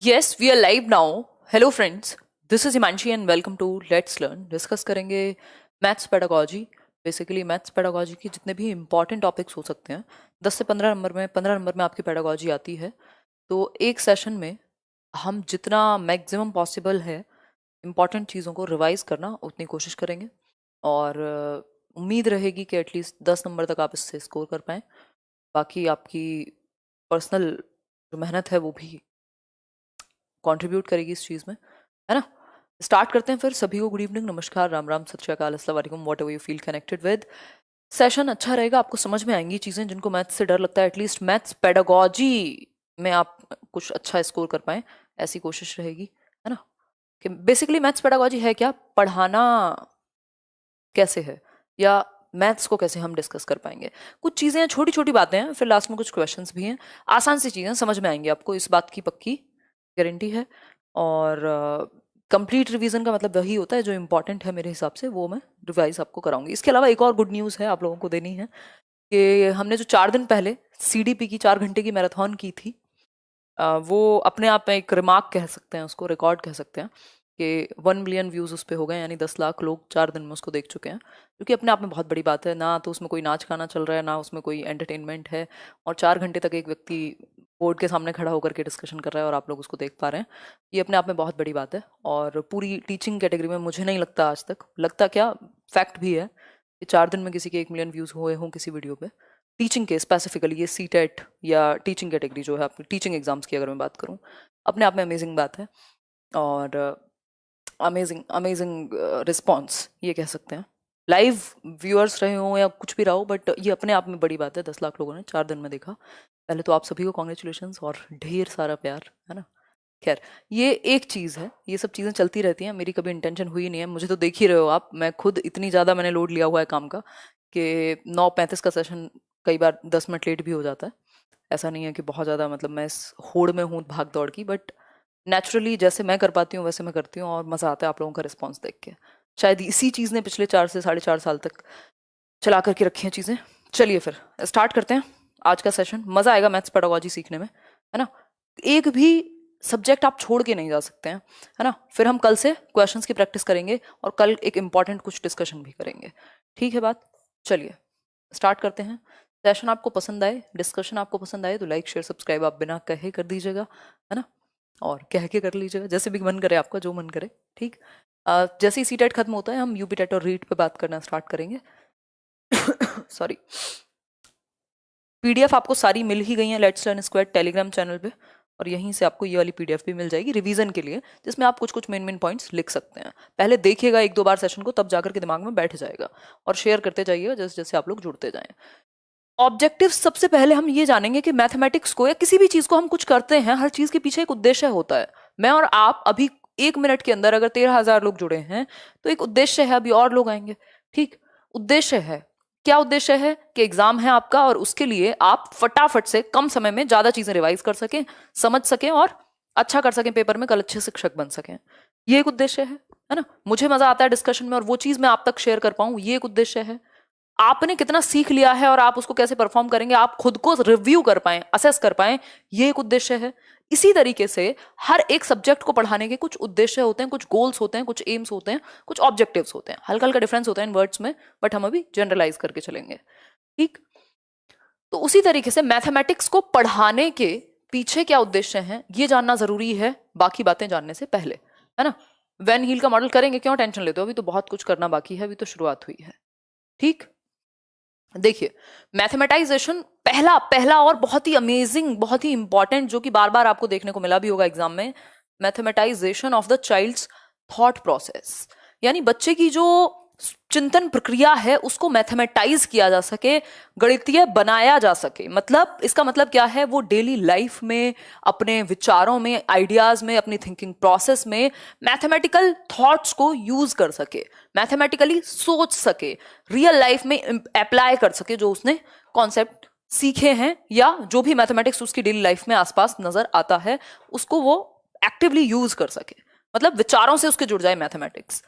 Yes, we are live now. Hello friends, this is Himanshi and welcome to Let's Learn. Discuss करेंगे maths pedagogy. Basically maths pedagogy की जितने भी important topics हो सकते हैं 10 से 15 नंबर में आपकी पेडागोजी आती है। तो एक सेशन में हम जितना मैक्सिमम पॉसिबल है इंपॉर्टेंट चीज़ों को रिवाइज करना उतनी कोशिश करेंगे और उम्मीद रहेगी कि एटलीस्ट 10 नंबर तक आप इससे स्कोर कर पाएँ। बाकी आपकी पर्सनल जो मेहनत है वो भी कंट्रीब्यूट करेगी इस चीज़ में, है ना। स्टार्ट करते हैं फिर। सभी को गुड इवनिंग, नमस्कार, राम राम, सत श्री अकाल, अस्सलाम वालेकुम, what ever you feel connected with. Session अच्छा रहेगा, आपको समझ में आएंगी चीज़ें जिनको मैथ्स से डर लगता है। एटलीस्ट मैथ्स पेडागोजी में आप कुछ अच्छा स्कोर कर पाएँ, ऐसी कोशिश रहेगी, है ना। कि बेसिकली मैथ्स पेडागोजी है क्या, पढ़ाना कैसे है या मैथ्स को कैसे हम डिस्कस कर पाएंगे। कुछ चीज़ें छोटी छोटी बातें हैं, फिर लास्ट में कुछ क्वेश्चंस भी हैं। आसान सी चीज़ें समझ में आएंगी आपको, इस बात की पक्की गारंटी है। और कंप्लीट रिवीजन का मतलब वही होता है जो इम्पोर्टेंट है मेरे हिसाब से, वो मैं रिवाइज आपको कराऊंगी। इसके अलावा एक और गुड न्यूज़ है आप लोगों को देनी है कि हमने जो 4 दिन पहले CDP की 4 घंटे की मैराथन की थी, वो अपने आप में एक रिमार्क कह सकते हैं, उसको रिकॉर्ड कह सकते हैं कि 1 मिलियन व्यूज़ उस पर हो गए, यानी 10 लाख लोग 4 दिन में उसको देख चुके हैं, जो कि अपने आप में बहुत बड़ी बात है। ना तो उसमें कोई नाच गाना चल रहा है, ना उसमें कोई एंटरटेनमेंट है, और 4 घंटे तक एक व्यक्ति बोर्ड के सामने खड़ा होकर के डिस्कशन कर रहा है और आप लोग उसको देख पा रहे हैं। ये अपने आप में बहुत बड़ी बात है। और पूरी टीचिंग कैटेगरी में मुझे नहीं लगता आज तक, लगता क्या, फैक्ट भी है कि 4 दिन में किसी के 1 मिलियन व्यूज़ हुए हों किसी वीडियो पे। टीचिंग के स्पेसिफिकली ये सीटेट या टीचिंग कैटेगरी जो है, आपकी टीचिंग एग्जाम्स की अगर मैं बात करूँ, अपने आप में अमेजिंग बात है। और अमेजिंग अमेजिंग रिस्पॉन्स ये कह सकते हैं। लाइव व्यूअर्स रहे हों या कुछ भी रहा हो, बट ये अपने आप में बड़ी बात है। 10 लाख लोगों ने 4 दिन में देखा। पहले तो आप सभी को कॉन्ग्रेचुलेशंस और ढेर सारा प्यार, है ना। खैर, ये एक चीज़ है, ये सब चीज़ें चलती रहती हैं। मेरी कभी इंटेंशन हुई नहीं है, मुझे तो देख ही रहे हो आप, मैं खुद इतनी ज़्यादा मैंने लोड लिया हुआ है काम का कि 9:35 का सेशन कई बार 10 मिनट लेट भी हो जाता है। ऐसा नहीं है कि बहुत ज़्यादा, मतलब मैं इस होड़ में हूँ भाग दौड़ की, बट नेचुरली जैसे मैं कर पाती हूँ वैसे मैं करती हूँ और मज़ा आता है आप लोगों का रिस्पॉन्स देख के। शायद इसी चीज़ ने पिछले 4 से 4.5 साल तक चला करके रखी हैं चीज़ें। चलिए फिर स्टार्ट करते हैं आज का सेशन। मज़ा आएगा मैथ्स पेडागोजी सीखने में, है ना। एक भी सब्जेक्ट आप छोड़ के नहीं जा सकते हैं, है ना। फिर हम कल से क्वेश्चंस की प्रैक्टिस करेंगे और कल एक इम्पॉर्टेंट कुछ डिस्कशन भी करेंगे, ठीक है बात। चलिए स्टार्ट करते हैं। सेशन आपको पसंद आए, डिस्कशन आपको पसंद आए तो लाइक शेयर सब्सक्राइब आप बिना कहे कर दीजिएगा, है ना। और कह के कर लीजिएगा, जैसे भी मन करे आपका, जो मन करे, ठीक। जैसे ही सीटेट खत्म होता है हम यूपी टेट और रीट पे बात करना स्टार्ट करेंगे। सॉरी। PDF आपको सारी मिल ही गई हैं let's learn square Telegram channel पे, और यहीं से आपको ये वाली PDF भी मिल जाएगी रिवीजन के लिए, जिसमें आप कुछ कुछ मेन पॉइंट्स लिख सकते हैं। पहले देखिएगा 1-2 बार सेशन को, तब जाकर के दिमाग में बैठ जाएगा। और शेयर करते जाइएगा जैसे जैसे आप लोग जुड़ते जाएं। ऑब्जेक्टिव सबसे पहले हम ये जानेंगे कि मैथमेटिक्स को या किसी भी चीज को हम कुछ करते हैं, हर चीज के पीछे एक उद्देश्य होता है। मैं और आप अभी 1 मिनट के अंदर अगर 13,000 लोग जुड़े हैं तो एक उद्देश्य है, अभी और लोग आएंगे, ठीक। उद्देश्य है, क्या उद्देश्य है कि एग्जाम है आपका और उसके लिए आप फटाफट से कम समय में ज्यादा चीजें रिवाइज कर सकें, समझ सकें और अच्छा कर सकें पेपर में, कल अच्छे शिक्षक बन सकें। ये एक उद्देश्य है ना। मुझे मजा आता है डिस्कशन में और वो चीज मैं आप तक शेयर कर पाऊं, ये एक उद्देश्य है। आपने कितना सीख लिया है और आप उसको कैसे परफॉर्म करेंगे, आप खुद को रिव्यू कर पाएं, असेस कर पाएं, ये एक उद्देश्य है। इसी तरीके से हर एक सब्जेक्ट को पढ़ाने के कुछ उद्देश्य होते हैं, कुछ गोल्स होते हैं, कुछ एम्स होते हैं, कुछ ऑब्जेक्टिव्स होते हैं। हल्का हल्का डिफरेंस होता है इन वर्ड्स में, बट हम अभी जनरलाइज करके चलेंगे, ठीक। तो उसी तरीके से मैथमेटिक्स को पढ़ाने के पीछे क्या उद्देश्य है ये जानना जरूरी है, बाकी बातें जानने से पहले, है ना। वैन हील का मॉडल करेंगे, क्यों टेंशन लेते हो, अभी तो बहुत कुछ करना बाकी है, अभी तो शुरुआत हुई है, ठीक। देखिए, मैथमेटाइजेशन पहला पहला और बहुत ही अमेजिंग, बहुत ही इंपॉर्टेंट, जो कि बार बार आपको देखने को मिला भी होगा एग्जाम में, mathematisation of the child's thought process. यानी बच्चे की जो चिंतन प्रक्रिया है उसको मैथमेटाइज किया जा सके, गणितीय बनाया जा सके। मतलब इसका मतलब क्या है, वो डेली लाइफ में, अपने विचारों में, आइडियाज में, अपनी थिंकिंग प्रोसेस में मैथमेटिकल थॉट्स को यूज कर सके, मैथमेटिकली सोच सके, रियल लाइफ में अप्लाई कर सके जो उसने कॉन्सेप्ट सीखे हैं, या जो भी मैथमेटिक्स उसकी डेली लाइफ में आसपास नजर आता है उसको वो एक्टिवली यूज कर सके। मतलब विचारों से उसके जुड़ जाए मैथमेटिक्स।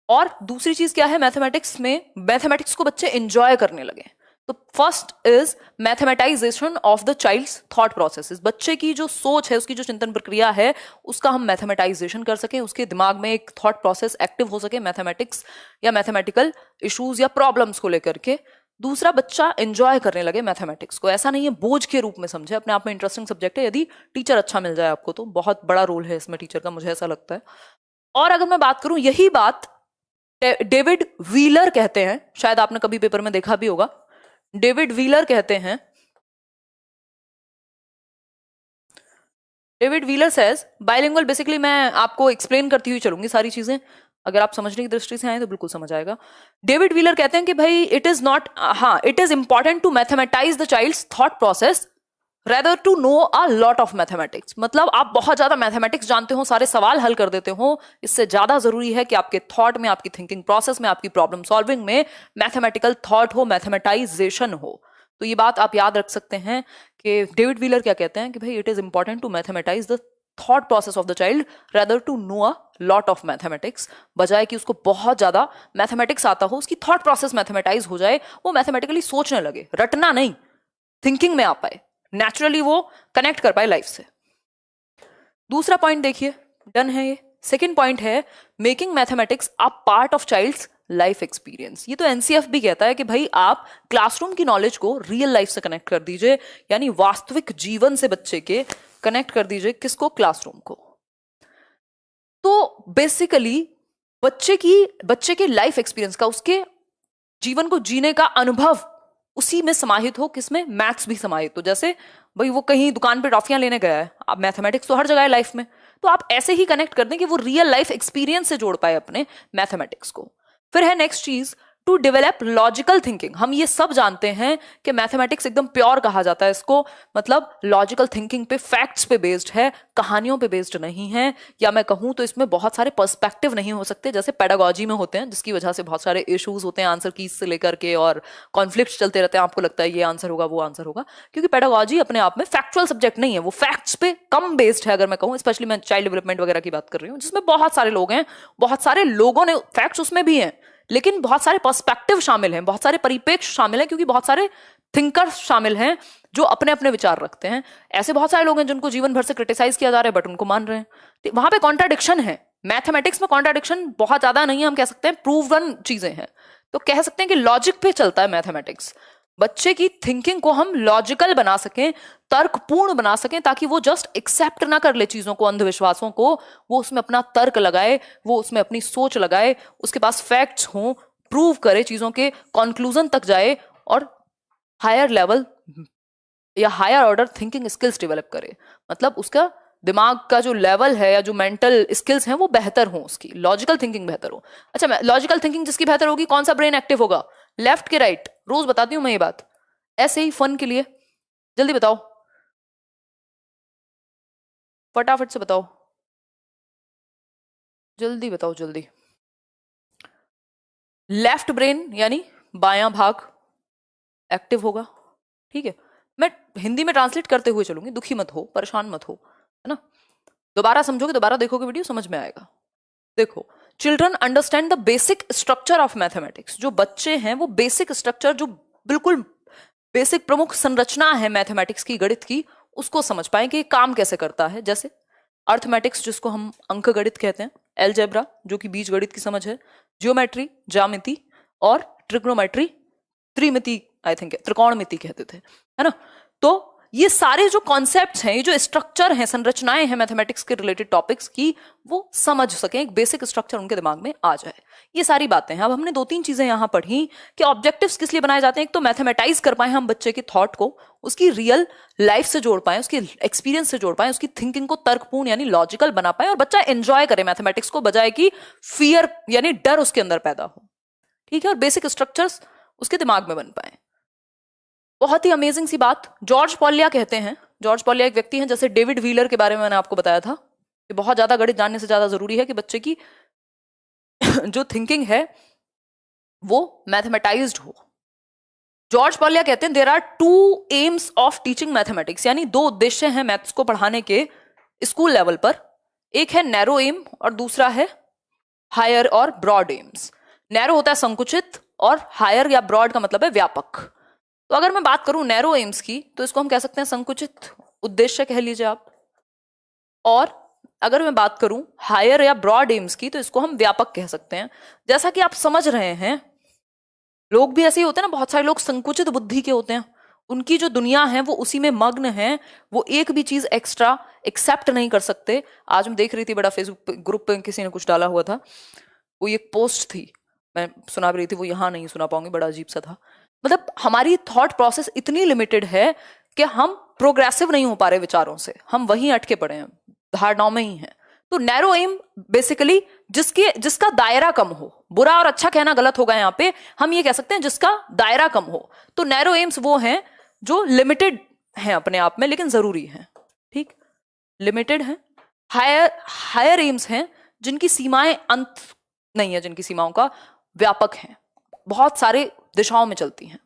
और दूसरी चीज क्या है, मैथमेटिक्स में मैथमेटिक्स को बच्चे एंजॉय करने लगे। तो first is mathematisation of the child's thought processes. बच्चे की जो सोच है, उसकी जो चिंतन प्रक्रिया है, उसका हम मैथमेटाइजेशन कर सकें, उसके दिमाग में एक थॉट प्रोसेस एक्टिव हो सके मैथमेटिक्स या मैथमेटिकल इश्यूज या प्रॉब्लम्स को लेकर के। दूसरा, बच्चा एंजॉय करने लगे मैथमेटिक्स को, ऐसा नहीं है बोझ के रूप में समझे, अपने आप में इंटरेस्टिंग सब्जेक्ट है। यदि टीचर अच्छा मिल जाए आपको तो बहुत बड़ा रोल है इसमें टीचर का, मुझे ऐसा लगता है। और अगर मैं बात करूं, यही बात डेविड व्हीलर कहते हैं, शायद आपने कभी पेपर में देखा भी होगा। डेविड व्हीलर कहते हैं, David wheeler says bilingual, basically मैं आपको एक्सप्लेन करती हुई चलूंगी सारी चीजें, अगर आप समझने की दृष्टि से आए तो बिल्कुल समझ आएगा। डेविड व्हीलर कहते हैं कि भाई इट इज नॉट, हाँ, it is important to mathematise the child's thought process rather to know a lot of mathematics. मतलब आप बहुत ज्यादा मैथमेटिक्स जानते हो, सारे सवाल हल कर देते हो, इससे ज्यादा जरूरी है कि आपके थॉट में, आपकी थिंकिंग प्रोसेस में, आपकी प्रॉब्लम सॉल्विंग में मैथमेटिकल थॉट हो, मैथमेटाइजेशन हो। तो ये बात आप याद रख सकते हैं कि डेविड व्हीलर क्या कहते हैं कि भाई it is important to mathematise the thought process of the child rather to know a lot of mathematics, बजाय कि उसको बहुत ज्यादा मैथमेटिक्स आता हो, उसकी थॉट प्रोसेस मैथमेटाइज हो जाए, वो मैथमेटिकली सोचने लगे, रटना नहीं, थिंकिंग में आ पाए, नेचुरली वो कनेक्ट कर पाए लाइफ से। दूसरा पॉइंट देखिए, डन है ये। सेकेंड पॉइंट है making mathematics a part of child's life experience. ये तो एनसीएफ भी कहता है कि भाई आप क्लासरूम की नॉलेज को रियल लाइफ से कनेक्ट कर दीजिए, यानी वास्तविक जीवन से बच्चे के कनेक्ट कर दीजिए। किसको? क्लासरूम को। तो बेसिकली बच्चे के लाइफ एक्सपीरियंस का, उसके जीवन को जीने का अनुभव उसी में समाहित हो। किसमें? मैथ्स भी समाहित हो। जैसे भाई वो कहीं दुकान पे टॉफियां लेने गया है, अब मैथमेटिक्स तो हर जगह है लाइफ में, तो आप ऐसे ही कनेक्ट कर दें कि वो रियल लाइफ एक्सपीरियंस से जोड़ पाए अपने मैथमेटिक्स को। फिर है नेक्स्ट चीज, टू डेवलप लॉजिकल थिंकिंग। हम ये सब जानते हैं कि मैथमेटिक्स एकदम प्योर कहा जाता है इसको, मतलब लॉजिकल थिंकिंग पे, फैक्ट्स पे बेस्ड है, कहानियों पे बेस्ड नहीं है। या मैं कहूं तो इसमें बहुत सारे पर्सपेक्टिव नहीं हो सकते जैसे पेडागोजी में होते हैं, जिसकी वजह से बहुत सारे इश्यूज होते हैं आंसर कीज से लेकर के, और कॉन्फ्लिक्ट चलते रहते हैं। आपको लगता है ये आंसर होगा, वो आंसर होगा, क्योंकि पेडागोजी अपने आप में फैक्चुअल सब्जेक्ट नहीं है, वो फैक्ट्स पे कम बेस्ड है। अगर मैं कहूं, स्पेशली मैं चाइल्ड डेवलपमेंट वगैरह की बात कर रही हूँ, जिसमें बहुत सारे लोग हैं, बहुत सारे लोगों ने फैक्ट्स उसमें भी हैं, लेकिन बहुत सारे पर्सपेक्टिव शामिल हैं, बहुत सारे परिप्रेक्ष्य शामिल हैं, क्योंकि बहुत सारे थिंकर्स शामिल हैं जो अपने अपने विचार रखते हैं। ऐसे बहुत सारे लोग हैं जिनको जीवन भर से क्रिटिसाइज किया जा रहा है, बट उनको मान रहे हैं। वहां पे कॉन्ट्राडिक्शन है। मैथमेटिक्स में कॉन्ट्राडिक्शन बहुत ज्यादा नहीं है, हम कह सकते हैं प्रूवन चीजें हैं। तो कह सकते हैं कि लॉजिक पे चलता है मैथमेटिक्स। बच्चे की थिंकिंग को हम लॉजिकल बना सकें, तर्कपूर्ण बना सकें, ताकि वो जस्ट एक्सेप्ट ना कर ले चीजों को, अंधविश्वासों को। वो उसमें अपना तर्क लगाए, वो उसमें अपनी सोच लगाए, उसके पास फैक्ट्स हों, प्रूव करे, चीजों के कंक्लूजन तक जाए, और हायर लेवल या higher order thinking skills develop करे। मतलब उसका दिमाग का जो लेवल है या जो मेंटल स्किल्स हैं वो बेहतर हो, उसकी लॉजिकल थिंकिंग बेहतर हो। अच्छा, लॉजिकल थिंकिंग जिसकी बेहतर होगी, कौन सा ब्रेन एक्टिव होगा? लेफ्ट के राइट? रोज बताती हूं मैं ये बात, ऐसे ही फन के लिए। जल्दी बताओ, फटाफट से बताओ, जल्दी बताओ, जल्दी। लेफ्ट ब्रेन यानी बायां भाग एक्टिव होगा, ठीक है। मैं हिंदी में ट्रांसलेट करते हुए चलूंगी, दुखी मत हो, परेशान मत हो, है ना। दोबारा समझोगे, दोबारा देखोगे वीडियो, समझ में आएगा। देखो, children understand the basic structure of mathematics. जो बच्चे हैं वो बेसिक स्ट्रक्चर, जो बिल्कुल बेसिक प्रमुख संरचना है मैथमेटिक्स की, गणित की, उसको समझ पाए कि काम कैसे करता है। जैसे अर्थमेटिक्स, जिसको हम अंक गणित कहते हैं, एलजेब्रा जो कि बीज गणित की समझ है, जियोमेट्री ज्यामिति, और ट्रिग्नोमेट्री त्रिमिति, आई थिंक त्रिकोणमिति कहते थे, है ना। तो ये सारे जो कॉन्सेप्ट्स हैं, ये जो स्ट्रक्चर हैं, संरचनाएं हैं मैथमेटिक्स के रिलेटेड टॉपिक्स की, वो समझ सकें, एक बेसिक स्ट्रक्चर उनके दिमाग में आ जाए। ये सारी बातें हैं। अब हमने दो तीन चीजें यहां पढ़ी कि ऑब्जेक्टिव्स किस लिए बनाए जाते हैं। एक तो मैथमेटाइज कर पाए हम बच्चे के थॉट को, उसकी रियल लाइफ से जोड़ पाए, उसके एक्सपीरियंस से जोड़ पाए, उसकी थिंकिंग को तर्कपूर्ण यानी लॉजिकल बना पाए, और बच्चा एंजॉय करे मैथमेटिक्स को, बजाय कि फियर यानी डर उसके अंदर पैदा हो, ठीक है। और बेसिक स्ट्रक्चर्स उसके दिमाग में बन पाए। बहुत ही अमेजिंग सी बात, जॉर्ज पॉलिया कहते हैं। जॉर्ज पॉलिया एक व्यक्ति हैं, जैसे डेविड व्हीलर के बारे में मैंने आपको बताया था कि बहुत ज्यादा गणित जानने से ज्यादा जरूरी है कि बच्चे की जो थिंकिंग है वो मैथमेटाइज्ड हो। जॉर्ज पॉलिया कहते हैं there are two aims of teaching mathematics, यानी दो उद्देश्य हैं मैथ्स को पढ़ाने के स्कूल लेवल पर। एक है नैरो एम और दूसरा है हायर और ब्रॉड एम्स। नैरो होता है संकुचित, और हायर या ब्रॉड का मतलब है व्यापक। तो अगर मैं बात करूं नैरो एम्स की, तो इसको हम कह सकते हैं संकुचित उद्देश्य कह लीजिए आप। और अगर मैं बात करूं हायर या ब्रॉड एम्स की, तो इसको हम व्यापक कह सकते हैं। जैसा कि आप समझ रहे हैं, लोग भी ऐसे ही होते हैं ना, बहुत सारे लोग संकुचित बुद्धि के होते हैं, उनकी जो दुनिया है वो उसी में मग्न है, वो एक भी चीज एक्स्ट्रा एक्सेप्ट नहीं कर सकते। आज मैं देख रही थी, बड़ा फेसबुक ग्रुप पे किसी ने कुछ डाला हुआ था, वो एक पोस्ट थी, मैं सुना भी रही थी, वो यहाँ नहीं सुना पाऊंगी, बड़ा अजीब सा था। मतलब हमारी थॉट प्रोसेस इतनी लिमिटेड है कि हम प्रोग्रेसिव नहीं हो पा रहे विचारों से, हम वहीं अटके पड़े हैं, धारणाओं में ही हैं। तो नैरो एम बेसिकली जिसका दायरा कम हो, बुरा और अच्छा कहना गलत होगा यहाँ पे, हम ये कह सकते हैं जिसका दायरा कम हो। तो नैरो एम्स वो हैं जो लिमिटेड हैं अपने आप में, लेकिन जरूरी हैं, ठीक, लिमिटेड हैं। हायर एम्स हैं जिनकी सीमाएं अंत नहीं है, जिनकी सीमाओं का व्यापक है, बहुत सारे दिशाओं में चलती हैं,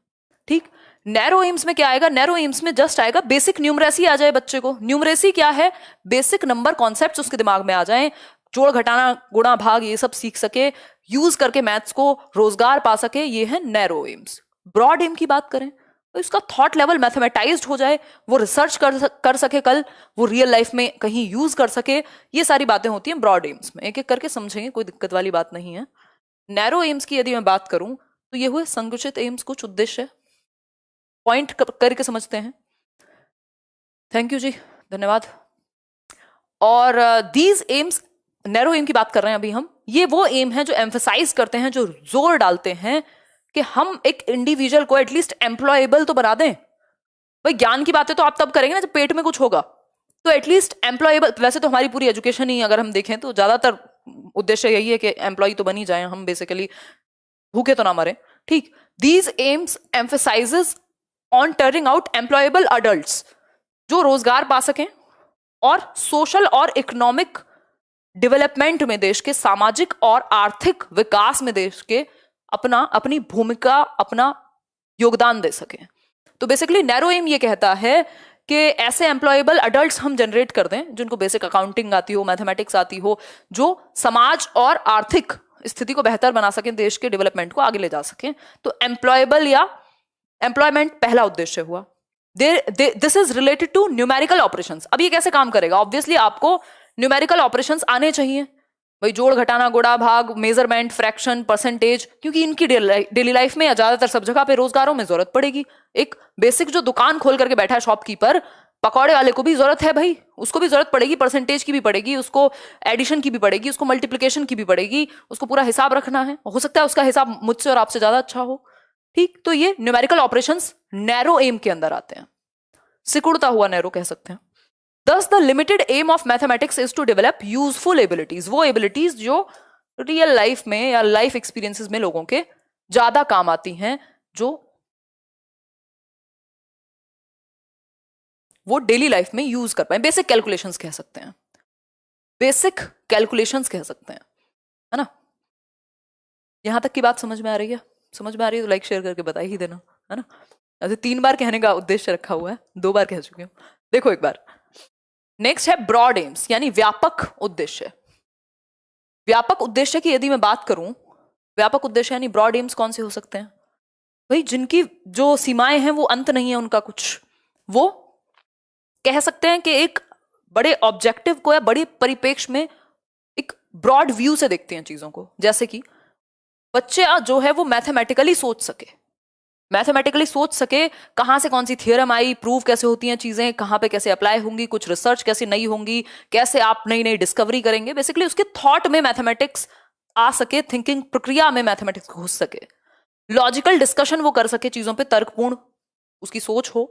ठीक। नैरो एम्स में क्या आएगा, नैरो एम्स में जस्ट आएगा बेसिक न्यूमरेसी आ जाए बच्चे को। न्यूमरेसी क्या है, बेसिक नंबर कॉन्सेप्ट्स उसके दिमाग में आ जाएं, जोड़ घटाना गुणा भाग ये सब सीख सके, यूज करके मैथ्स को रोजगार पा सके, ये है नैरो एम्स। ब्रॉड एम की बात करें तो इसका थॉट लेवल मैथमेटाइज्ड हो जाए, वो रिसर्च कर सके, कल वो रियल लाइफ में कहीं यूज कर सके, ये सारी बातें होती हैं ब्रॉड एम्स में। एक एक करके समझेंगे, कोई दिक्कत वाली बात नहीं है। नैरो एम्स की यदि मैं बात करूं तो ये हुए संकुचित एम्स, कुछ उद्देश्य पॉइंट करके समझते हैं। थैंक यू जी, धन्यवाद। और दीज एम्स, नैरो एम की बात कर रहे हैं अभी हम, ये वो एम है जो एम्फेसाइज करते हैं, जो जोर डालते हैं कि हम एक इंडिविजुअल को एटलीस्ट एम्प्लॉयबल तो बना दें। भाई ज्ञान की बातें तो आप तब करेंगे ना जब पेट में कुछ होगा, तो एटलीस्ट एम्प्लॉयबल। वैसे तो हमारी पूरी एजुकेशन ही अगर हम देखें तो ज्यादातर उद्देश्य यही है कि एम्प्लॉय तो बन ही जाए हम, बेसिकली भूखे तो ना मरे, ठीक। These AIIMS emphasises on turning out employable adults, जो रोजगार पा सकें और सोशल और इकोनॉमिक डेवलपमेंट में, देश के सामाजिक और आर्थिक विकास में देश के अपनी भूमिका, अपना योगदान दे सकें। तो बेसिकली नैरो एम ये कहता है कि ऐसे एम्प्लॉयबल अडल्ट्स हम जनरेट कर दें जिनको बेसिक अकाउंटिंग आती हो, मैथमेटिक्स आती हो, जो समाज और आर्थिक स्थिति को बेहतर बना सकें, देश के डेवलपमेंट को आगे ले जा सकें। तो एम्प्लॉयबल या एम्प्लॉयमेंट पहला उद्देश्य हुआ। This is related to numerical operations. अब ये कैसे काम करेगा, ऑब्वियसली आपको न्यूमेरिकल ऑपरेशंस आने चाहिए, भाई जोड़ घटाना गुणा भाग, मेजरमेंट, फ्रैक्शन, परसेंटेज, क्योंकि इनकी डेली लाइफ में या ज्यादातर सब जगह पे रोजगारों में जरूरत पड़ेगी। एक बेसिक जो दुकान खोल करके बैठा है शॉपकीपर, पकौड़े वाले को भी जरूरत है भाई, उसको भी जरूरत पड़ेगी, परसेंटेज की भी पड़ेगी, उसको एडिशन की भी पड़ेगी, उसको मल्टीप्लिकेशन की भी पड़ेगी, उसको पूरा हिसाब रखना है, हो सकता है उसका हिसाब मुझसे और आपसे ज्यादा अच्छा हो, ठीक। तो ये न्यूमेरिकल ऑपरेशंस नैरो एम के अंदर आते हैं, सिकुड़ता हुआ नैरो कह सकते हैं। Thus, the limited aim of mathematics is to develop useful abilities, वो abilities जो रियल लाइफ में या लाइफ एक्सपीरियंसेस में लोगों के ज्यादा काम आती हैं, जो वो डेली लाइफ में यूज कर पाए। बेसिक कैलकुलेशंस कह सकते हैं, बेसिक कैलकुलेशंस कह सकते हैं, है ना। यहां तक की बात समझ में आ रही है? समझ में आ रही है तो लाइक शेयर करके बता ही देना, है ना। ऐसे 3 बार कहने का उद्देश्य रखा हुआ है, 2 बार कह चुकी हूं, देखो एक बार। नेक्स्ट है ब्रॉड एम्स, यानी व्यापक उद्देश्य। व्यापक उद्देश्य की यदि मैं बात करूं, व्यापक उद्देश्य यानी ब्रॉड एम्स कौन से हो सकते हैं भाई, जिनकी जो सीमाएं हैं वो अंत नहीं है उनका कुछ, वो कह सकते हैं कि एक बड़े ऑब्जेक्टिव को या बड़े परिप्रेक्ष्य में एक ब्रॉड व्यू से देखते हैं चीजों को। जैसे कि बच्चे जो है वो मैथमेटिकली सोच सके, कहां से कौन सी थियरम आई, प्रूव कैसे होती हैं चीजें, कहां पे कैसे अप्लाई होंगी, कुछ रिसर्च कैसे नई होंगी, कैसे आप नई नई डिस्कवरी करेंगे। बेसिकली उसके थॉट में मैथमेटिक्स आ सके, थिंकिंग प्रक्रिया में मैथमेटिक्स घुस सके, लॉजिकल डिस्कशन वो कर सके चीजों पे, तर्कपूर्ण उसकी सोच हो,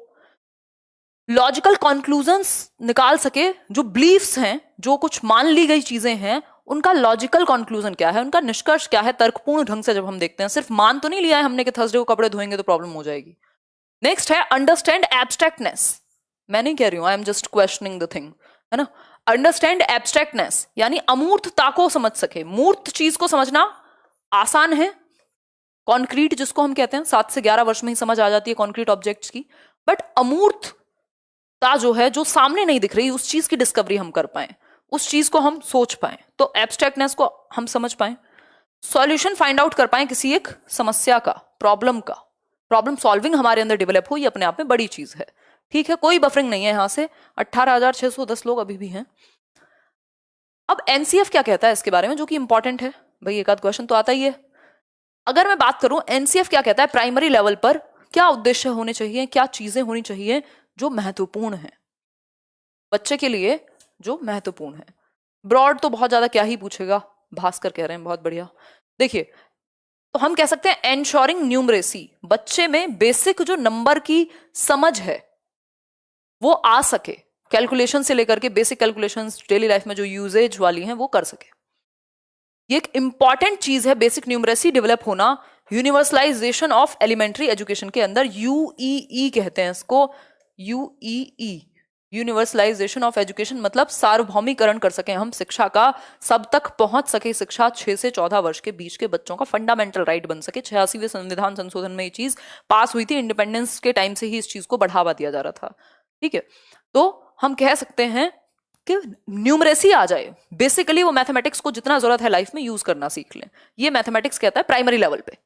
लॉजिकल कंक्लूजन्स निकाल सके, जो बिलीफ्स हैं, जो कुछ मान ली गई चीजें हैं, उनका लॉजिकल कंक्लूजन क्या है, उनका निष्कर्ष क्या है, तर्कपूर्ण ढंग से जब हम देखते हैं, सिर्फ मान तो नहीं लिया है हमने कि थर्सडे को कपड़े धोएंगे तो प्रॉब्लम हो जाएगी। नेक्स्ट है अंडरस्टैंड एब्स्ट्रैक्टनेस। मैं नहीं कह रही हूं, I am just questioning the thing, है ना। अंडरस्टैंड एब्स्ट्रैक्टनेस यानी अमूर्तता को समझ सके। मूर्त चीज को समझना आसान है, कॉन्क्रीट जिसको हम कहते हैं 7 से 11 वर्ष में ही समझ आ जाती है कॉन्क्रीट ऑब्जेक्ट्स की, बट अमूर्तता जो है, जो सामने नहीं दिख रही, उस चीज की डिस्कवरी हम कर पाए, उस चीज को हम सोच पाए, तो एब्स्ट्रैक्टनेस को हम समझ पाए, सॉल्यूशन फाइंड आउट कर पाए किसी एक समस्या का, प्रॉब्लम का, प्रॉब्लम सॉल्विंग हमारे अंदर डेवलप हो, ये अपने आप में बड़ी चीज है। ठीक है, कोई बफरिंग नहीं है यहां से। 18,610 लोग अभी भी हैं। अब एनसीएफ क्या कहता है इसके बारे में, जो कि इंपॉर्टेंट है भाई, एक आध क्वेश्चन तो आता ही है। अगर मैं बात करूं एनसीएफ क्या कहता है, प्राइमरी लेवल पर क्या उद्देश्य होने चाहिए, क्या चीजें होनी चाहिए जो महत्वपूर्ण है बच्चे के लिए, जो महत्वपूर्ण है। ब्रॉड तो बहुत ज्यादा क्या ही पूछेगा, भास्कर कह रहे हैं, बहुत बढ़िया। देखिए, तो हम कह सकते हैं एंश्योरिंग न्यूमरेसी, बच्चे में बेसिक जो नंबर की समझ है वो आ सके, कैलकुलेशन से लेकर के बेसिक कैलकुलेशंस डेली लाइफ में जो यूजेज वाली हैं वो कर सके। ये एक इंपॉर्टेंट चीज है, बेसिक न्यूमरेसी डेवलप होना। यूनिवर्सलाइजेशन ऑफ एलिमेंट्री एजुकेशन के अंदर यूईई कहते हैं इसको, यूईई, यूनिवर्सलाइजेशन ऑफ एजुकेशन, मतलब सार्वभौमिकरण कर सके हम शिक्षा का, सब तक पहुंच सके शिक्षा, 6 से 14 वर्ष के बीच के बच्चों का फंडामेंटल राइट बन सके। 86वें संविधान संशोधन में ये चीज पास हुई थी, इंडिपेंडेंस के टाइम से ही इस चीज को बढ़ावा दिया जा रहा था। ठीक है, तो हम कह सकते हैं कि न्यूमरेसी आ जाए, बेसिकली वो मैथमेटिक्स को जितना जरूरत है लाइफ में यूज करना सीख लें। ये मैथमेटिक्स कहता है प्राइमरी लेवल पे,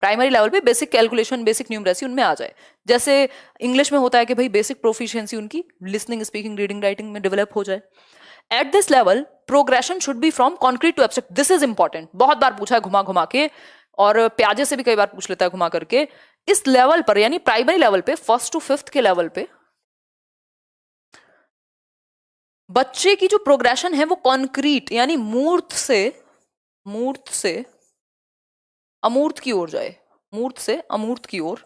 प्राइमरी लेवल पे बेसिक कैलकुलेशन, बेसिक न्यूमरेसी उनमें आ जाए। जैसे इंग्लिश में होता है कि भाई बेसिक प्रोफिशिएंसी उनकी लिसनिंग, स्पीकिंग, रीडिंग, राइटिंग में डेवलप हो जाए। At this level progression should be from concrete to abstract. This is important, बहुत बार पूछा है घुमा घुमा के, और प्याजे से भी कई बार पूछ लेता है घुमा करके। इस लेवल पर यानी प्राइमरी लेवल पे, 1st to 5th के लेवल पे बच्चे की जो प्रोग्रेशन है वो कॉन्क्रीट यानी मूर्त से अमूर्त की ओर जाए, मूर्त से अमूर्त की ओर,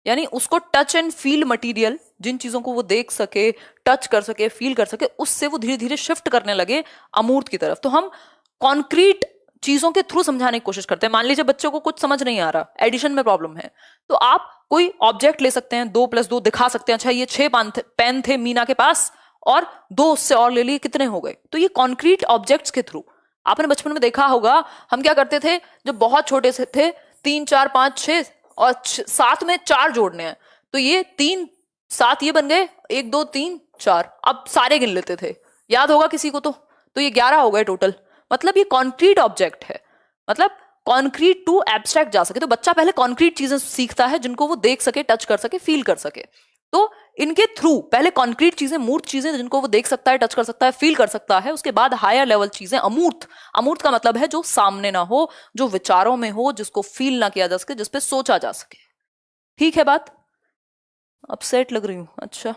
यानी उसको टच एंड फील मटेरियल, जिन चीजों को वो देख सके, टच कर सके, फील कर सके, उससे वो धीरे धीरे शिफ्ट करने लगे अमूर्त की तरफ। तो हम कॉन्क्रीट चीजों के थ्रू समझाने की कोशिश करते हैं। मान लीजिए बच्चों को कुछ समझ नहीं आ रहा, एडिशन में प्रॉब्लम है, तो आप कोई ऑब्जेक्ट ले सकते हैं, 2 + 2 दिखा सकते हैं, अच्छा ये 6 पेन थे मीना के पास और 2 उससे और ले लिए, कितने हो गए। तो ये कॉन्क्रीट ऑब्जेक्ट्स के थ्रू, आपने बचपन में देखा होगा हम क्या करते थे जब बहुत छोटे से थे, 3 4 5 6 और साथ में 4 जोड़ने हैं, तो ये 3 7 ये बन गए, 1 2 3 4, अब सारे गिन लेते थे, याद होगा किसी को तो ये 11 हो गए टोटल। मतलब ये कॉन्क्रीट ऑब्जेक्ट है, मतलब कॉन्क्रीट टू एब्स्ट्रैक्ट जा सके। तो बच्चा पहले कॉन्क्रीट चीजें सीखता है जिनको वो देख सके, टच कर सके, फील कर सके। तो इनके थ्रू पहले कॉन्क्रीट चीजें, मूर्त चीजें जिनको वो देख सकता है, टच कर सकता है, फील कर सकता है, उसके बाद हायर लेवल चीजें अमूर्त। अमूर्त का मतलब है जो सामने ना हो, जो विचारों में हो, जिसको फील ना किया जा सके, जिसपे सोचा जा सके। ठीक है बात? अपसेट लग रही हूं, अच्छा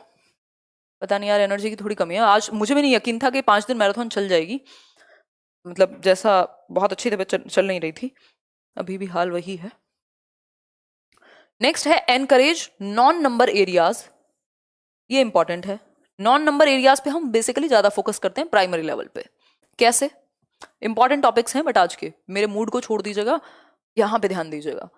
पता नहीं यार, एनर्जी की थोड़ी कमी है आज। मुझे भी नहीं यकीन था कि 5 दिन मैराथन चल जाएगी, मतलब जैसा बहुत अच्छी तबीयत चल नहीं रही थी, अभी भी हाल वही है। नेक्स्ट है एनकरेज नॉन नंबर एरियाज, ये इंपॉर्टेंट है। नॉन नंबर एरियाज पे हम बेसिकली ज्यादा फोकस करते हैं प्राइमरी लेवल पे। कैसे? इंपॉर्टेंट टॉपिक्स हैं बट आज के, मेरे मूड को छोड़ दीजिएगा, यहां पे ध्यान दीजिएगा।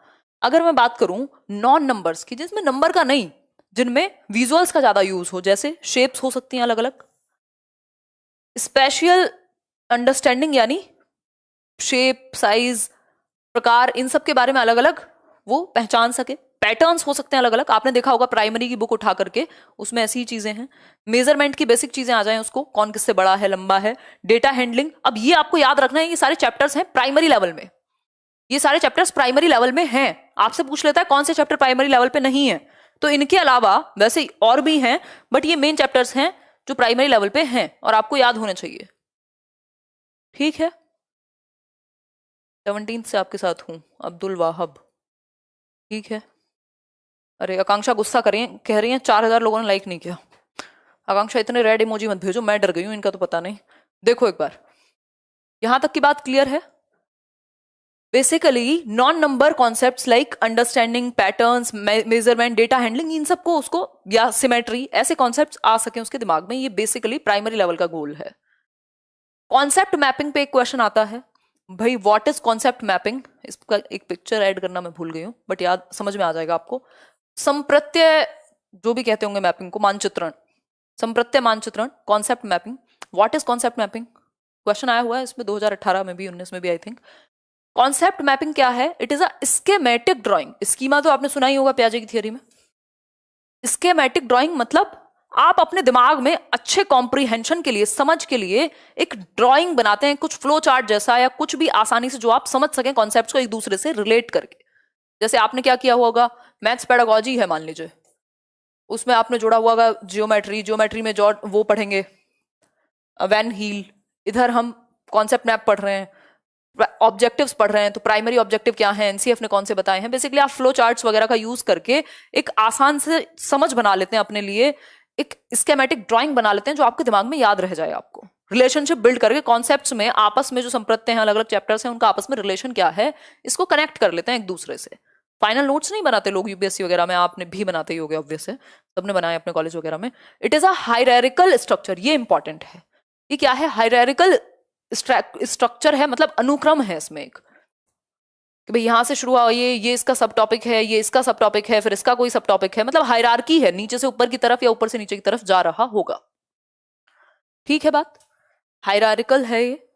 अगर मैं बात करूं नॉन नंबर्स की, जिसमें नंबर का नहीं, जिनमें विजुअल्स का ज्यादा यूज हो, जैसे शेप्स हो सकती हैं अलग अलग, स्पेशल अंडरस्टैंडिंग यानी शेप, साइज, प्रकार, इन सब के बारे में अलग अलग वो पहचान सके। पैटर्न्स हो सकते हैं अलग अलग, आपने देखा होगा प्राइमरी की बुक उठा करके, उसमें ऐसी ही चीजें हैं। मेजरमेंट की बेसिक चीजें आ जाएं उसको, कौन किससे बड़ा है, लंबा है। डेटा हैंडलिंग, अब ये आपको याद रखना है, ये सारे चैप्टर्स हैं प्राइमरी लेवल में, ये सारे चैप्टर्स प्राइमरी लेवल में हैं। आपसे पूछ लेता है कौन से चैप्टर प्राइमरी लेवल पे नहीं है, तो इनके अलावा वैसे और भी हैं, बट ये मेन चैप्टर्स हैं जो प्राइमरी लेवल पे हैं और आपको याद होने चाहिए। ठीक है, 17 से आपके साथ हूं, अब्दुल वाहब। ठीक है, अरे आकांक्षा गुस्सा कह रही है 4000 लोगों ने लाइक नहीं किया। आकांक्षा इतने रेड इमोजी मत भेजो, मैं डर गई हूं, इनका तो पता नहीं। देखो एक बार, यहां तक की बात क्लियर है? Basically non number concepts like understanding, patterns, measurement, data handling, इन सबको उसको, या सिमेट्री, ऐसे कॉन्सेप्ट्स आ सके उसके दिमाग में, ये बेसिकली प्राइमरी लेवल का गोल है। कॉन्सेप्ट मैपिंग पे एक क्वेश्चन आता है, भाई व्हाट इज कॉन्सेप्ट मैपिंग? इसका एक पिक्चर ऐड करना मैं भूल गई हूं, बट याद समझ में आ जाएगा आपको। संप्रत्यय जो भी कहते होंगे मैपिंग को, मानचित्रण, संप्रत्यय मानचित्रण, concept mapping. What is concept mapping? Question आया हुआ है इसमें 2018 में भी, 19 में भी आई थिंक। कॉन्सेप्ट मैपिंग क्या है? It is a schematic drawing. Schema तो आपने सुना ही होगा पियाजे की थियरी में। स्कीमेटिक ड्राइंग मतलब आप अपने दिमाग में अच्छे कॉम्प्रिहेंशन के लिए, समझ के लिए एक ड्राइंग बनाते हैं, कुछ फ्लो चार्ट जैसा, या कुछ भी आसानी से जो आप समझ सकें कॉन्सेप्ट्स को एक दूसरे से रिलेट करके। जैसे आपने क्या किया होगा मैथ्स पेडागोजी है मान लीजिए, उसमें आपने जोड़ा हुआ होगा जियोमेट्री, जियोमेट्री में जो वो पढ़ेंगे वैन हील, इधर हम कॉन्सेप्ट मैप पढ़ रहे हैं, ऑब्जेक्टिव्स पढ़ रहे हैं, तो प्राइमरी ऑब्जेक्टिव क्या है एनसीएफ ने कौन से बताए हैं। बेसिकली आप फ्लो चार्ट्स वगैरह का यूज करके एक आसान से समझ बना लेते हैं अपने लिए, एक स्केमेटिक ड्राइंग बना लेते हैं जो आपके दिमाग में याद रह जाए। आपको रिलेशनशिप बिल्ड करके कॉन्सेप्ट्स में आपस में जो संप्रत्य हैं, अलग अलग चैप्टर्स हैं, उनका आपस में रिलेशन क्या है, इसको कनेक्ट कर लेते हैं एक दूसरे से। फाइनल नोट्स नहीं बनाते लोग यूपीएससी वगैरह में, आपने भी बनाते ही होगे ऑब्वियस है, सबने बनाए अपने कॉलेज वगैरह में। It is a hierarchical structure, ये इंपॉर्टेंट है। ये क्या है? हायरार्किकल स्ट्रक्चर है, मतलब अनुक्रम है इसमें एक, कि भाई यहां से शुरू हुआ, ये इसका सब टॉपिक है, ये इसका सब टॉपिक है, फिर इसका कोई सब टॉपिक है, मतलब हायरार्की है, नीचे से ऊपर की तरफ या ऊपर से नीचे की तरफ जा रहा होगा। ठीक है बात, हायरार्किकल है ये।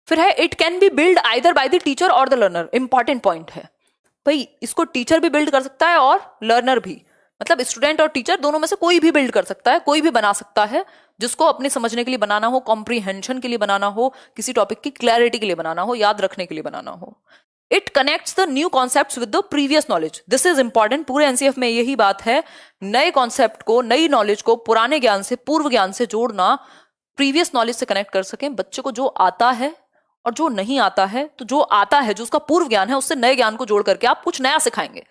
फिर है it can be build either by the teacher और द लर्नर, इंपॉर्टेंट पॉइंट है भाई, इसको टीचर भी बिल्ड कर सकता है और लर्नर भी, मतलब स्टूडेंट और टीचर दोनों में से कोई भी बिल्ड कर सकता है, कोई भी बना सकता है, जिसको अपने समझने के लिए बनाना हो, कॉम्प्रीहेंशन के लिए बनाना हो, किसी टॉपिक की क्लैरिटी के लिए बनाना हो, याद रखने के लिए बनाना हो। It connects the new concepts with the previous knowledge, this is important, पूरे एनसीएफ में यही बात है, नए कॉन्सेप्ट को, नई नॉलेज को पुराने ज्ञान से, पूर्व ज्ञान से जोड़ना, प्रीवियस नॉलेज से कनेक्ट कर सकें। बच्चे को जो आता है और जो नहीं आता है, तो जो आता है, जो उसका पूर्व ज्ञान है, उससे नए ज्ञान को जोड़ करके आप कुछ नया सिखाएंगे।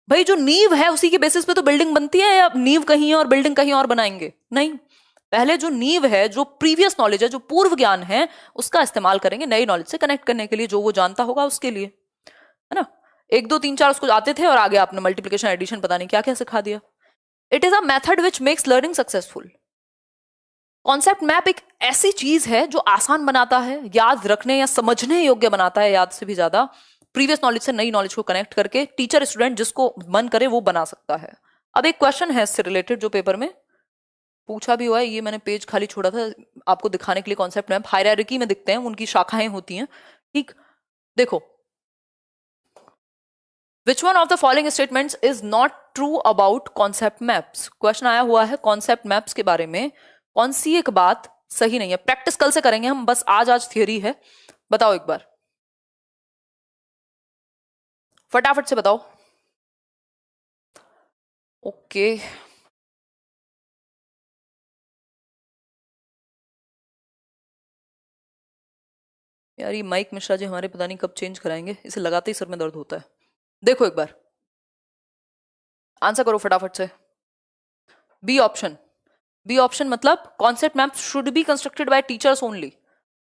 भाई जो नींव है उसी के बेसिस पे तो बिल्डिंग बनती है, या नींव कहीं और बिल्डिंग कहीं और बनाएंगे? नहीं, पहले जो नींव है, जो प्रीवियस नॉलेज है, जो पूर्व ज्ञान है, उसका इस्तेमाल करेंगे नई नॉलेज से कनेक्ट करने के लिए, जो वो जानता होगा उसके लिए, है ना। 1 2 3 4 उसको आते थे और आगे आपने मल्टीप्लिकेशन एडिशन पता नहीं क्या क्या सिखा दिया। It is a method which makes learning successful. Concept map एक ऐसी चीज है जो आसान बनाता है, याद रखने या समझने योग्य बनाता है, याद से भी ज्यादा, प्रीवियस नॉलेज से नई नॉलेज को कनेक्ट करके टीचर स्टूडेंट जिसको मन करे वो बना सकता है। अब एक क्वेश्चन है इससे रिलेटेड जो पेपर में पूछा भी हुआ है, ये मैंने पेज खाली छोड़ा था आपको दिखाने के लिए। कॉन्सेप्ट मैप हायरार्की में दिखते हैं, उनकी शाखाएं होती हैं, ठीक। देखो, which one of the following statements is not true about concept maps. Question आया हुआ है कॉन्सेप्ट मैप्स के बारे में, कौन सी एक बात सही नहीं है। प्रैक्टिस कल से करेंगे हम, बस आज थियोरी है। बताओ एक बार, फटाफट से बताओ। ओके, यार ये माइक मिश्रा जी हमारे पता नहीं कब चेंज कराएंगे, इसे लगाते ही सर में दर्द होता है। देखो एक बार आंसर करो फटाफट से। बी ऑप्शन, बी ऑप्शन मतलब concept map should be constructed by teachers only.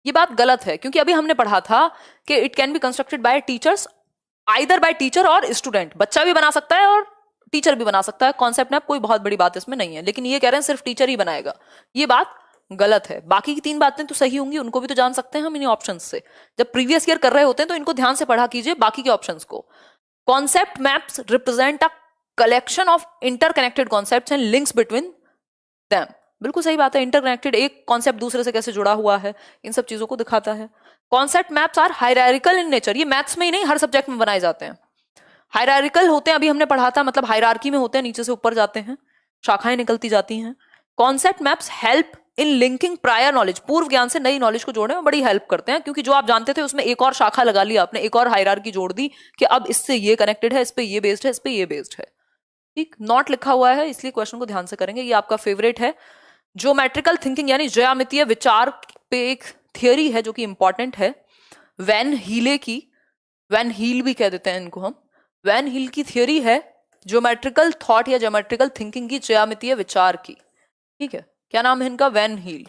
ये बात गलत है, क्योंकि अभी हमने पढ़ा था कि it can be constructed by teachers, either bye teacher और स्टूडेंट, बच्चा भी बना सकता है और टीचर भी बना सकता है। कॉन्सेप्ट मैप कोई बहुत बड़ी बात इसमें नहीं है, लेकिन ये कह रहे हैं सिर्फ टीचर ही बनाएगा, ये बात गलत है। बाकी की 3 बातें तो सही होंगी, उनको भी तो जान सकते हैं हम इन्हीं ऑप्शंस से। जब प्रीवियस ईयर कर रहे होते हैं तो इनको ध्यान से पढ़ा कीजिए बाकी के ऑप्शंस को। Concept maps represent a collection of interconnected concepts and links between them. बिल्कुल सही बात है, इंटरकनेक्टेड, एक कॉन्सेप्ट दूसरे से कैसे जुड़ा हुआ है, इन सब चीजों को दिखाता है। Concept maps are hierarchical in nature, ये मैथ्स में ही नहीं हर सब्जेक्ट में बनाए जाते हैं। हायरार्किकल होते हैं, अभी हमने पढ़ा था, मतलब हायरार्की में होते हैं, नीचे से ऊपर जाते हैं, शाखाएं निकलती जाती हैं। Concept maps help in linking prior knowledge, पूर्व ज्ञान से नई नॉलेज को जोड़ने में बड़ी हेल्प करते हैं, क्योंकि जो आप जानते थे उसमें एक और शाखा लगा ली आपने, एक और हायरार्की जोड़ दी कि अब इससे ये कनेक्टेड है, इस पे ये बेस्ड है, इस पे ये बेस्ड है। ठीक, नॉट लिखा हुआ है इसलिए क्वेश्चन को ध्यान से करेंगे। ये आपका फेवरेट है, ज्योमेट्रिकल थिंकिंग यानी ज्यामितीय विचार पे एक थियोरी है जो कि इंपॉर्टेंट है, वैन हीले की, वैन हील भी कह देते हैं इनको हम, वैन हील की थियोरी है ज्योमेट्रिकल थॉट या ज्योमेट्रिकल थिंकिंग की, ज्यामितीय विचार की। ठीक है, क्या नाम है इनका? Van Hiele.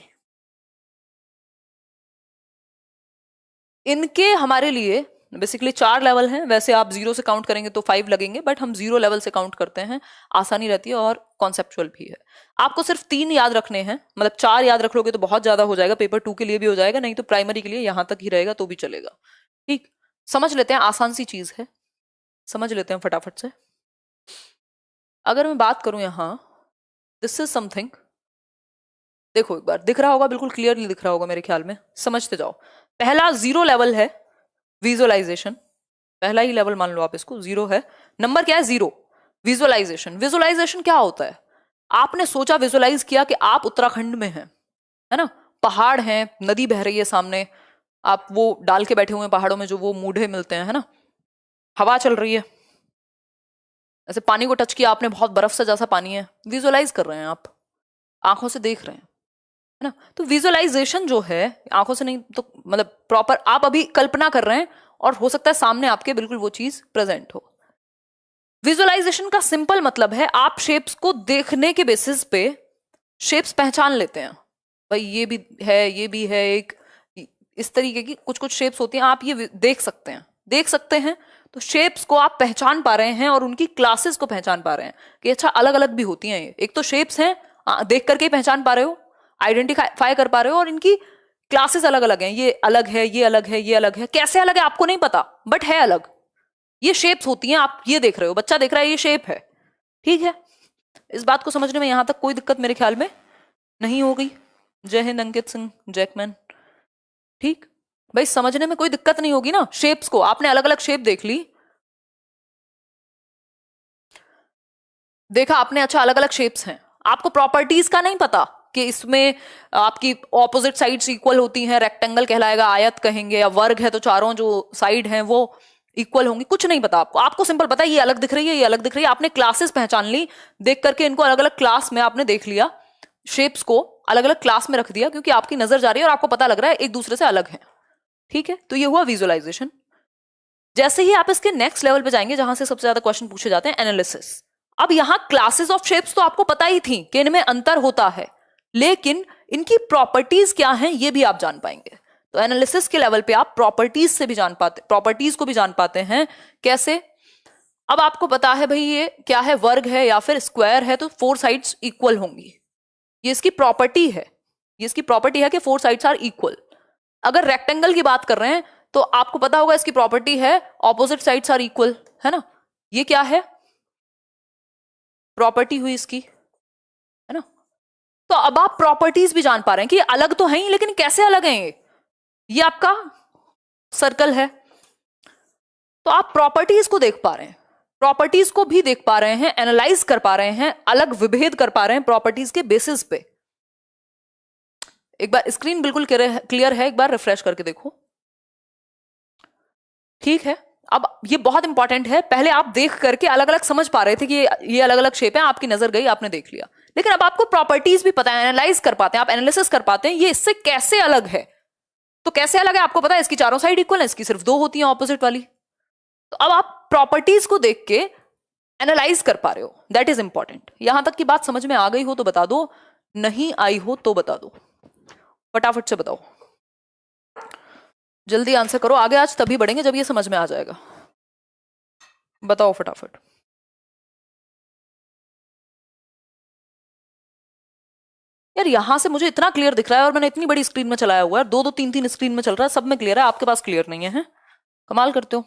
इनके हमारे लिए बेसिकली 4 लेवल हैं, वैसे आप 0 से काउंट करेंगे तो 5 लगेंगे, बट हम 0 लेवल से काउंट करते हैं, आसानी रहती है और कॉन्सेप्चुअल भी है। आपको सिर्फ 3 याद रखने हैं, मतलब 4 याद रख लोगे तो बहुत ज्यादा हो जाएगा, पेपर 2 के लिए भी हो जाएगा, नहीं तो प्राइमरी के लिए यहां तक ही रहेगा तो भी चलेगा। ठीक, समझ लेते हैं, आसान सी चीज है, समझ लेते हैं फटाफट से। अगर मैं बात करूं यहां, दिस इज समथिंग, देखो एक बार दिख रहा होगा, बिल्कुल क्लियरली दिख रहा होगा मेरे ख्याल में, समझते जाओ। पहला 0 लेवल है विजुअलाइजेशन, पहला ही लेवल मान लो आप इसको, 0 है। नंबर क्या है? 0। विजुअलाइजेशन, विजुअलाइजेशन क्या होता है? आपने सोचा, विजुअलाइज किया कि आप उत्तराखंड में हैं, है ना, पहाड़ हैं, नदी बह रही है सामने, आप वो डाल के बैठे हुए हैं पहाड़ों में, जो वो मूढ़े मिलते हैं, है ना, हवा चल रही है, ऐसे पानी को टच किया आपने, बहुत बर्फ से जैसा पानी है, विजुअलाइज कर रहे हैं आप, आंखों से देख रहे हैं, है ना। तो विजुअलाइजेशन जो है, आंखों से नहीं तो मतलब प्रॉपर आप अभी कल्पना कर रहे हैं और हो सकता है सामने आपके बिल्कुल वो चीज प्रेजेंट हो। विजुअलाइजेशन का सिंपल मतलब है आप शेप्स को देखने के बेसिस पे शेप्स पहचान लेते हैं, भाई ये भी है, ये भी है, एक इस तरीके की कुछ कुछ शेप्स होती हैं, आप ये देख सकते हैं। तो शेप्स को आप पहचान पा रहे हैं और उनकी क्लासेस को पहचान पा रहे हैं कि अच्छा अलग अलग भी होती हैं ये। एक तो शेप्स हैं, देख करके ही पहचान पा रहे हो, आइडेंटिफाई कर पा रहे हो, और इनकी क्लासेस अलग अलग हैं, ये अलग है, ये अलग है, ये अलग है। कैसे अलग है आपको नहीं पता, बट है अलग। ये शेप्स होती हैं, आप ये देख रहे हो, बच्चा देख रहा है ये शेप है, ठीक है। इस बात को समझने में यहां तक कोई दिक्कत मेरे ख्याल में नहीं हो गई। जय हिंद अंकित सिंह जैकमैन, ठीक भाई, समझने में कोई दिक्कत नहीं होगी ना। शेप्स को आपने अलग अलग शेप देख ली, देखा आपने, अच्छा अलग अलग शेप्स हैं, आपको प्रॉपर्टीज का नहीं पता कि इसमें आपकी ऑपोजिट साइड्स इक्वल होती हैं, रेक्टेंगल कहलाएगा, आयत कहेंगे, या वर्ग है तो चारों जो साइड हैं वो इक्वल होंगी, कुछ नहीं पता आपको। आपको सिंपल पता है ये अलग दिख रही है, ये अलग दिख रही है। आपने क्लासेस पहचान ली, देख करके इनको अलग अलग क्लास में आपने देख लिया, शेप्स को अलग अलग क्लास में रख दिया, क्योंकि आपकी नजर जा रही है और आपको पता लग रहा है एक दूसरे से अलग है, ठीक है। तो ये हुआ विजुअलाइजेशन। जैसे ही आप इसके नेक्स्ट लेवल पे जाएंगे, जहां से सबसे ज्यादा क्वेश्चन पूछे जाते हैं, एनालिसिस। अब यहां क्लासेस ऑफ शेप्स तो आपको पता ही थी कि इनमें अंतर होता है, लेकिन इनकी प्रॉपर्टीज क्या हैं ये भी आप जान पाएंगे। तो एनालिसिस के लेवल पे आप प्रॉपर्टीज से भी जान पाते, प्रॉपर्टीज को भी जान पाते हैं। कैसे? अब आपको पता है भाई ये क्या है, वर्ग है या फिर स्क्वायर है, तो 4 साइड्स इक्वल होंगी, ये इसकी प्रॉपर्टी है, ये इसकी प्रॉपर्टी है कि 4 साइड्स आर इक्वल। अगर रेक्टेंगल की बात कर रहे हैं तो आपको पता होगा इसकी प्रॉपर्टी है ऑपोजिट साइड्स आर इक्वल, है ना। ये क्या है, प्रॉपर्टी हुई इसकी, है ना। तो अब आप प्रॉपर्टीज भी जान पा रहे हैं कि अलग तो है ही, लेकिन कैसे अलग हैं ये आपका सर्कल है, तो आप प्रॉपर्टीज को देख पा रहे हैं, प्रॉपर्टीज को भी देख पा रहे हैं, एनालाइज कर पा रहे हैं, अलग विभेद कर पा रहे हैं प्रॉपर्टीज के बेसिस पे। एक बार स्क्रीन बिल्कुल क्लियर है, एक बार रिफ्रेश करके देखो, ठीक है। अब ये बहुत इंपॉर्टेंट है, पहले आप देख करके अलग अलग समझ पा रहे थे कि ये अलग अलग शेप है, आपकी नजर गई, आपने देख लिया, लेकिन अब आपको प्रॉपर्टीज भी पता है, एनालाइज कर पाते हैं आप, एनालिसिस कर पाते हैं ये इससे कैसे अलग है। तो कैसे अलग है आपको पता है, इसकी चारों साइड इक्वल है, इसकी सिर्फ 2 होती हैं ऑपोजिट वाली। तो अब आप प्रॉपर्टीज को देख के एनालाइज कर पा रहे हो, दैट इज इंपॉर्टेंट। यहां तक की बात समझ में आ गई हो तो बता दो, नहीं आई हो तो बता दो, फटाफट से बताओ, जल्दी आंसर करो। आगे आज तभी बढ़ेंगे जब ये समझ में आ जाएगा, बताओ फटाफट। यार यहां से मुझे इतना क्लियर दिख रहा है और मैंने इतनी बड़ी स्क्रीन में चलाया हुआ है, 2-2 3-3 स्क्रीन में चल रहा है, सब में क्लियर है, आपके पास क्लियर नहीं है? कमाल करते हो।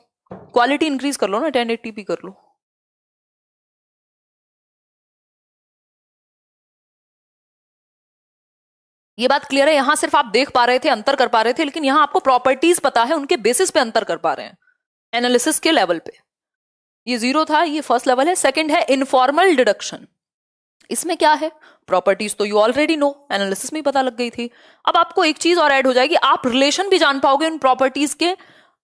क्वालिटी इंक्रीज कर लो ना, 1080p कर लो। ये बात क्लियर है, यहां सिर्फ आप देख पा रहे थे, अंतर कर पा रहे थे, लेकिन यहां आपको प्रॉपर्टीज पता है, उनके बेसिस पे अंतर कर पा रहे हैं एनालिसिस के लेवल पे। ये 0 था, ये फर्स्ट लेवल है। सेकंड है इनफॉर्मल डिडक्शन। इसमें क्या है, प्रॉपर्टीज तो यू ऑलरेडी नो, एनालिसिस में पता लग गई थी। अब आपको एक चीज और ऐड हो जाएगी, आप रिलेशन भी जान पाओगे उन प्रॉपर्टीज के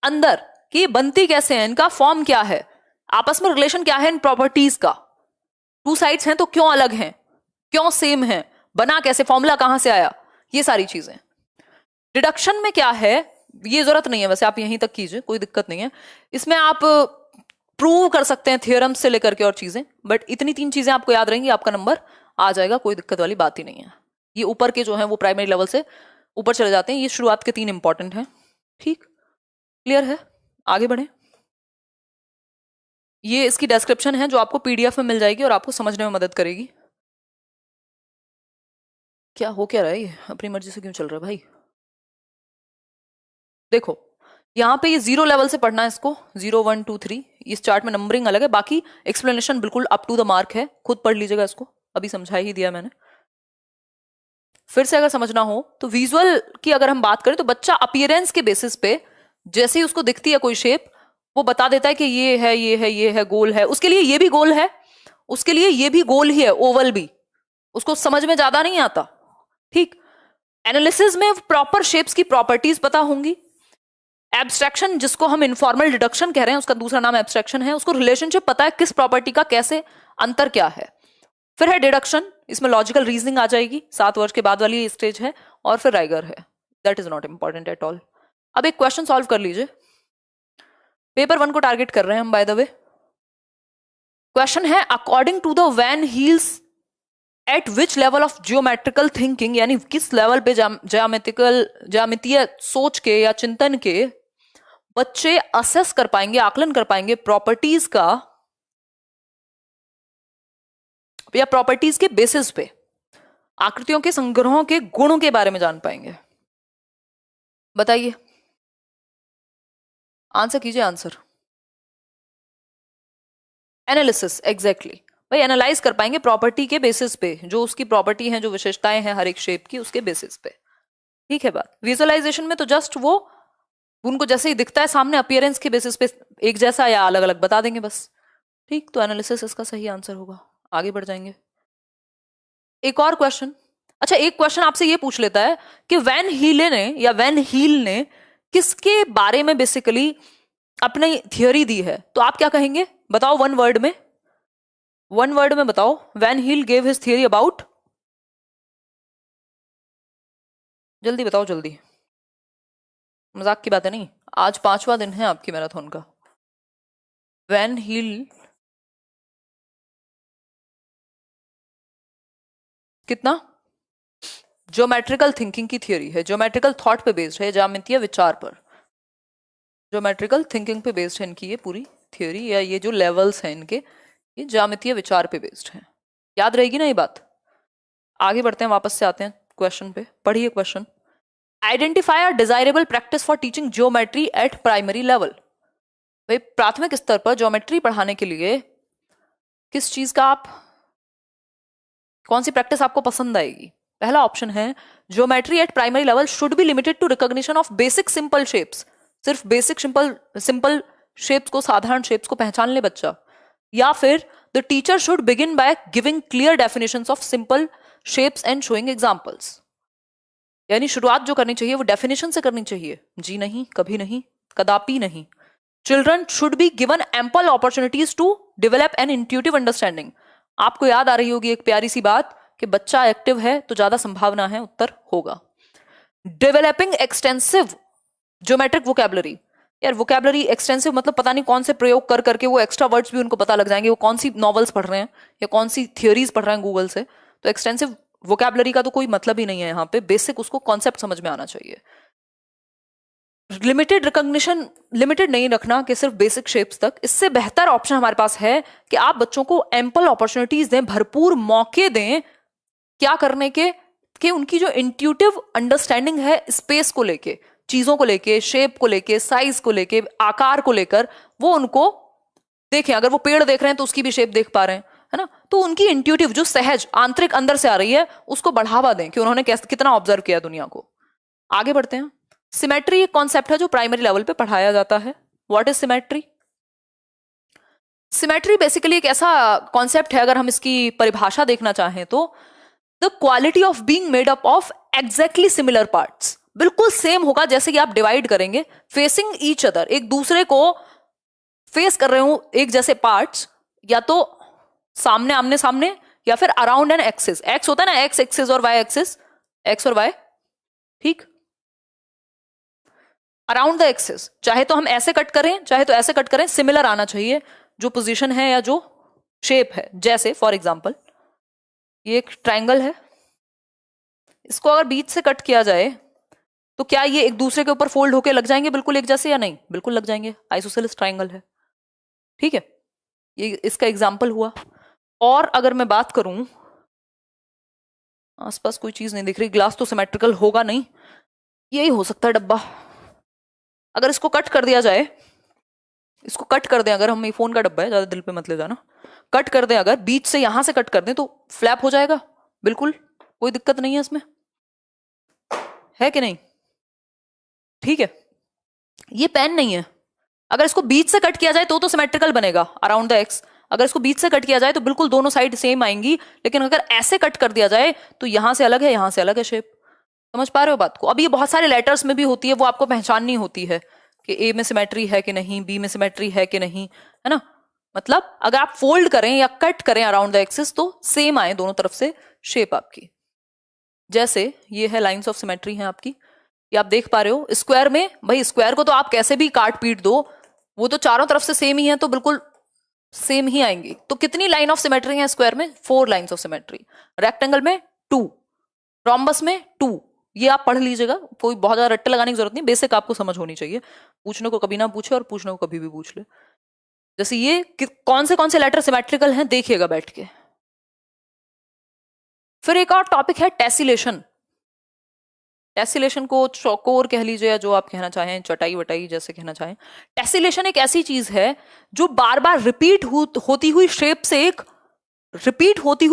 अंदर कि ये बनती कैसे है, इनका फॉर्म क्या है, आपस में रिलेशन क्या है इन प्रॉपर्टीज का। 2 साइड्स हैं तो क्यों अलग हैं, क्यों सेम है, बना कैसे, फॉर्मूला कहां से आया, ये सारी चीजें। डिडक्शन में क्या है, ये जरूरत नहीं है वैसे, आप यहीं तक कीजिए, कोई दिक्कत नहीं है। इसमें आप प्रूव कर सकते हैं थ्योरम्स से लेकर के और चीजें, बट इतनी 3 चीजें आपको याद रहेंगी, आपका नंबर आ जाएगा, कोई दिक्कत वाली बात ही नहीं है। ये ऊपर के जो है वो प्राइमरी लेवल से ऊपर चले जाते हैं, ये शुरुआत के 3 इंपॉर्टेंट हैं, ठीक, क्लियर है। आगे बढ़े, ये इसकी डिस्क्रिप्शन है जो आपको पीडीएफ में मिल जाएगी और आपको समझने में मदद करेगी। क्या हो क्या रहा है, ये अपनी मर्जी से क्यों चल रहा है भाई। देखो यहाँ पे ये 0 लेवल से पढ़ना है इसको, 0 1 2 3, इस चार्ट में नंबरिंग अलग है, बाकी एक्सप्लेनेशन बिल्कुल अप टू द मार्क है, खुद पढ़ लीजिएगा इसको, अभी समझा ही दिया मैंने। फिर से अगर समझना हो तो विजुअल की अगर हम बात करें तो बच्चा अपीयरेंस के बेसिस पे जैसे ही उसको दिखती है कोई शेप, वो बता देता है कि ये है, ये है, ये है, गोल है, उसके लिए ये भी गोल है, उसके लिए ये भी गोल ही है, ओवल भी, उसको समझ में ज्यादा नहीं आता, ठीक। एनालिसिस में प्रॉपर शेप्स की प्रॉपर्टीज पता होंगी, एब्स्ट्रैक्शन जिसको हम इनफॉर्मल डिडक्शन कह रहे हैं, उसका दूसरा नाम एब्स्ट्रैक्शन है। उसको रिलेशनशिप पता है किस प्रॉपर्टी का कैसे अंतर क्या है। फिर है डिडक्शन, इसमें लॉजिकल रीजनिंग आ जाएगी, 7 वर्ष के बाद वाली स्टेज है। और फिर राइगर है, that is not important at all. अब एक क्वेश्चन सॉल्व कर लीजिए, पेपर 1 को टारगेट कर रहे हैं हम बाय द वे। क्वेश्चन है according to the Van Hiele's at which level of geometrical thinking, यानी किस लेवल पे ज्यामितीय सोच के या चिंतन के बच्चे असेस कर पाएंगे, आकलन कर पाएंगे प्रॉपर्टीज का, या प्रॉपर्टीज के बेसिस पे आकृतियों के संग्रहों के गुणों के बारे में जान पाएंगे। बताइए, आंसर कीजिए। आंसर एनालिसिस, एग्जैक्टली भाई, एनालाइज कर पाएंगे प्रॉपर्टी के बेसिस पे, जो उसकी प्रॉपर्टी है, जो विशेषताएं हैं हर एक शेप की, उसके बेसिस पे। ठीक है बात। विजुअलाइजेशन में तो जस्ट वो उनको जैसे ही दिखता है सामने अपीयरेंस के बेसिस पे एक जैसा या अलग अलग बता देंगे बस। ठीक, तो एनालिसिस इसका सही आंसर होगा। आगे बढ़ जाएंगे। एक और क्वेश्चन, अच्छा एक क्वेश्चन आपसे ये पूछ लेता है कि वैन हील ने किसके बारे में बेसिकली अपनी थियोरी दी है, तो आप क्या कहेंगे बताओ, वन वर्ड में बताओ। Van Hiele gave his theory about, जल्दी बताओ जल्दी, मजाक की बात है नहीं, आज 5वां दिन है आपकी मैराथन का। वैन हील कितना ज्योमेट्रिकल थिंकिंग की थियोरी है, ज्योमेट्रिकल थॉट पे बेस्ड है, ज्यामितीय विचार पर, ज्योमेट्रिकल थिंकिंग पे बेस्ड है इनकी ये पूरी थियोरी, या ये जो लेवल्स हैं इनके, ये ज्यामितीय विचार पे बेस्ड है। याद रहेगी ना ये बात। आगे बढ़ते हैं, वापस से आते हैं क्वेश्चन पे। पढ़िए question, identify a desirable practice for teaching geometry at primary level. भाई प्राथमिक स्तर पर ज्योमेट्री पढ़ाने के लिए किस चीज का कौन सी प्रैक्टिस आपको पसंद आएगी। पहला ऑप्शन है geometry at primary level should be limited to recognition of basic simple shapes, सिर्फ बेसिक सिंपल शेप्स को, साधारण शेप्स को पहचान ले बच्चा। या फिर the teacher should begin by giving clear definitions of simple shapes and showing examples, यानी शुरुआत जो करनी चाहिए वो डेफिनेशन से करनी चाहिए। जी नहीं, कभी नहीं, कदापि नहीं। Children should be given ample opportunities to develop an intuitive understanding. आपको याद आ रही होगी एक प्यारी सी बात कि बच्चा एक्टिव है तो ज्यादा संभावना है उत्तर होगा। डेवलपिंग एक्सटेंसिव ज्योमेट्रिक वोकैबुलरी, यार वोकैबुलरी एक्सटेंसिव मतलब पता नहीं कौन से प्रयोग कर करके वो एक्स्ट्रा वर्ड्स भी उनको पता लग जाएंगे, वो कौन सी नॉवेल्स पढ़ रहे हैं या कौन सी थियोरीज पढ़ रहे हैं गूगल से। तो एक्सटेंसिव वोकैबुलरी का तो कोई मतलब ही नहीं है यहाँ पे, बेसिक उसको कॉन्सेप्ट समझ में आना चाहिए। लिमिटेड रिकॉग्निशन, लिमिटेड नहीं रखना कि सिर्फ बेसिक शेप्स तक। इससे बेहतर ऑप्शन हमारे पास है कि आप बच्चों को एम्पल अपॉर्चुनिटीज दें, भरपूर मौके दें क्या करने के, कि उनकी जो इंट्यूटिव अंडरस्टैंडिंग है स्पेस को लेके, चीजों को लेके, शेप को लेके, साइज को लेके, आकार को लेकर, वो उनको देखें। अगर वो पेड़ देख रहे हैं तो उसकी भी शेप देख पा रहे हैं, है ना। तो उनकी इंट्यूटिव जो सहज आंतरिक अंदर से आ रही है उसको बढ़ावा दें कि उन्होंने कितना ऑब्जर्व किया दुनिया को। आगे बढ़ते हैं। सिमेट्री एक कॉन्सेप्ट है जो प्राइमरी लेवल पे पढ़ाया जाता है। What is symmetry? Symmetry basically एक ऐसा कॉन्सेप्ट है, अगर हम इसकी परिभाषा देखना चाहें तो the quality of being made up of exactly similar parts. बिल्कुल सेम होगा, जैसे कि आप डिवाइड करेंगे फेसिंग ईच अदर, एक दूसरे को फेस कर रहे हो एक जैसे पार्ट्स, या तो सामने आमने सामने, या फिर अराउंड एन एक्सिस। एक्स होता है ना, एक्स एक्सिस और वाई एक्सिस, एक्स और वाई, ठीक। अराउंड द एक्सिस, चाहे तो हम ऐसे कट करें चाहे तो ऐसे कट करें, सिमिलर आना चाहिए जो पोजीशन है या जो शेप है। जैसे फॉर एग्जांपल ये एक ट्रायंगल है, इसको अगर बीच से कट किया जाए तो क्या ये एक दूसरे के ऊपर फोल्ड होके लग जाएंगे बिल्कुल एक जैसे, या नहीं? बिल्कुल लग जाएंगे, आइसोसेलेस ट्रायंगल है, ठीक है। ये इसका एग्जांपल हुआ। और अगर मैं बात करूं, आसपास कोई चीज नहीं दिख रही, ग्लास तो सिमेट्रिकल होगा नहीं, यही हो सकता है डब्बा। अगर इसको कट कर दिया जाए, इसको कट कर दें, अगर हम, फोन का डब्बा है, ज्यादा दिल पे मत ले जाना, कट कर दें, अगर बीच से यहां से कट कर दें तो फ्लैप हो जाएगा, बिल्कुल कोई दिक्कत नहीं है इसमें, है कि नहीं? ठीक है। ये पेन नहीं है, अगर इसको बीच से कट किया जाए तो सिमेट्रिकल बनेगा अराउंड द एक्स। अगर इसको बीच से कट किया जाए तो बिल्कुल दोनों साइड सेम आएंगी, लेकिन अगर ऐसे कट कर दिया जाए तो यहां से अलग है, यहां से अलग है शेप। समझ पा रहे हो बात को? अब ये बहुत सारे लेटर्स में भी होती है, वो आपको पहचाननी होती है कि ए में सिमेट्री है कि नहीं, बी में सिमेट्री है कि नहीं, है ना। मतलब अगर आप फोल्ड करें या कट करें अराउंड द एक्सिस तो सेम आए दोनों तरफ से शेप आपकी। जैसे ये है लाइंस ऑफ सिमेट्री है आपकी, ये आप देख पा रहे हो। स्क्वायर में भाई स्क्वायर को तो आप कैसे भी काट पीट दो, वो तो चारों तरफ से सेम ही है, तो बिल्कुल सेम ही आएंगी। तो कितनी लाइन ऑफ सिमेट्री है स्क्वायर में? 4 लाइंस ऑफ सिमेट्री। रेक्टेंगल में 2, रोम्बस में 2। ये आप पढ़ लीजिएगा, कोई बहुत ज्यादा रट्टे लगाने की जरूरत नहीं, बेसिक आपको समझ होनी चाहिए। पूछने को कभी ना पूछे और पूछने को कभी भी पूछ ले। जैसे ये कौन से लेटर सिमेट्रिकल हैं देखिएगा बैठ के। फिर एक और टॉपिक है टेसिलेशन। टेसिलेशन को चौकोर कह लीजिए या जो आप कहना चाहें, चटाई वटाई जैसे कहना चाहें। टेसिलेशन एक ऐसी चीज है जो बार बार रिपीट होती हुई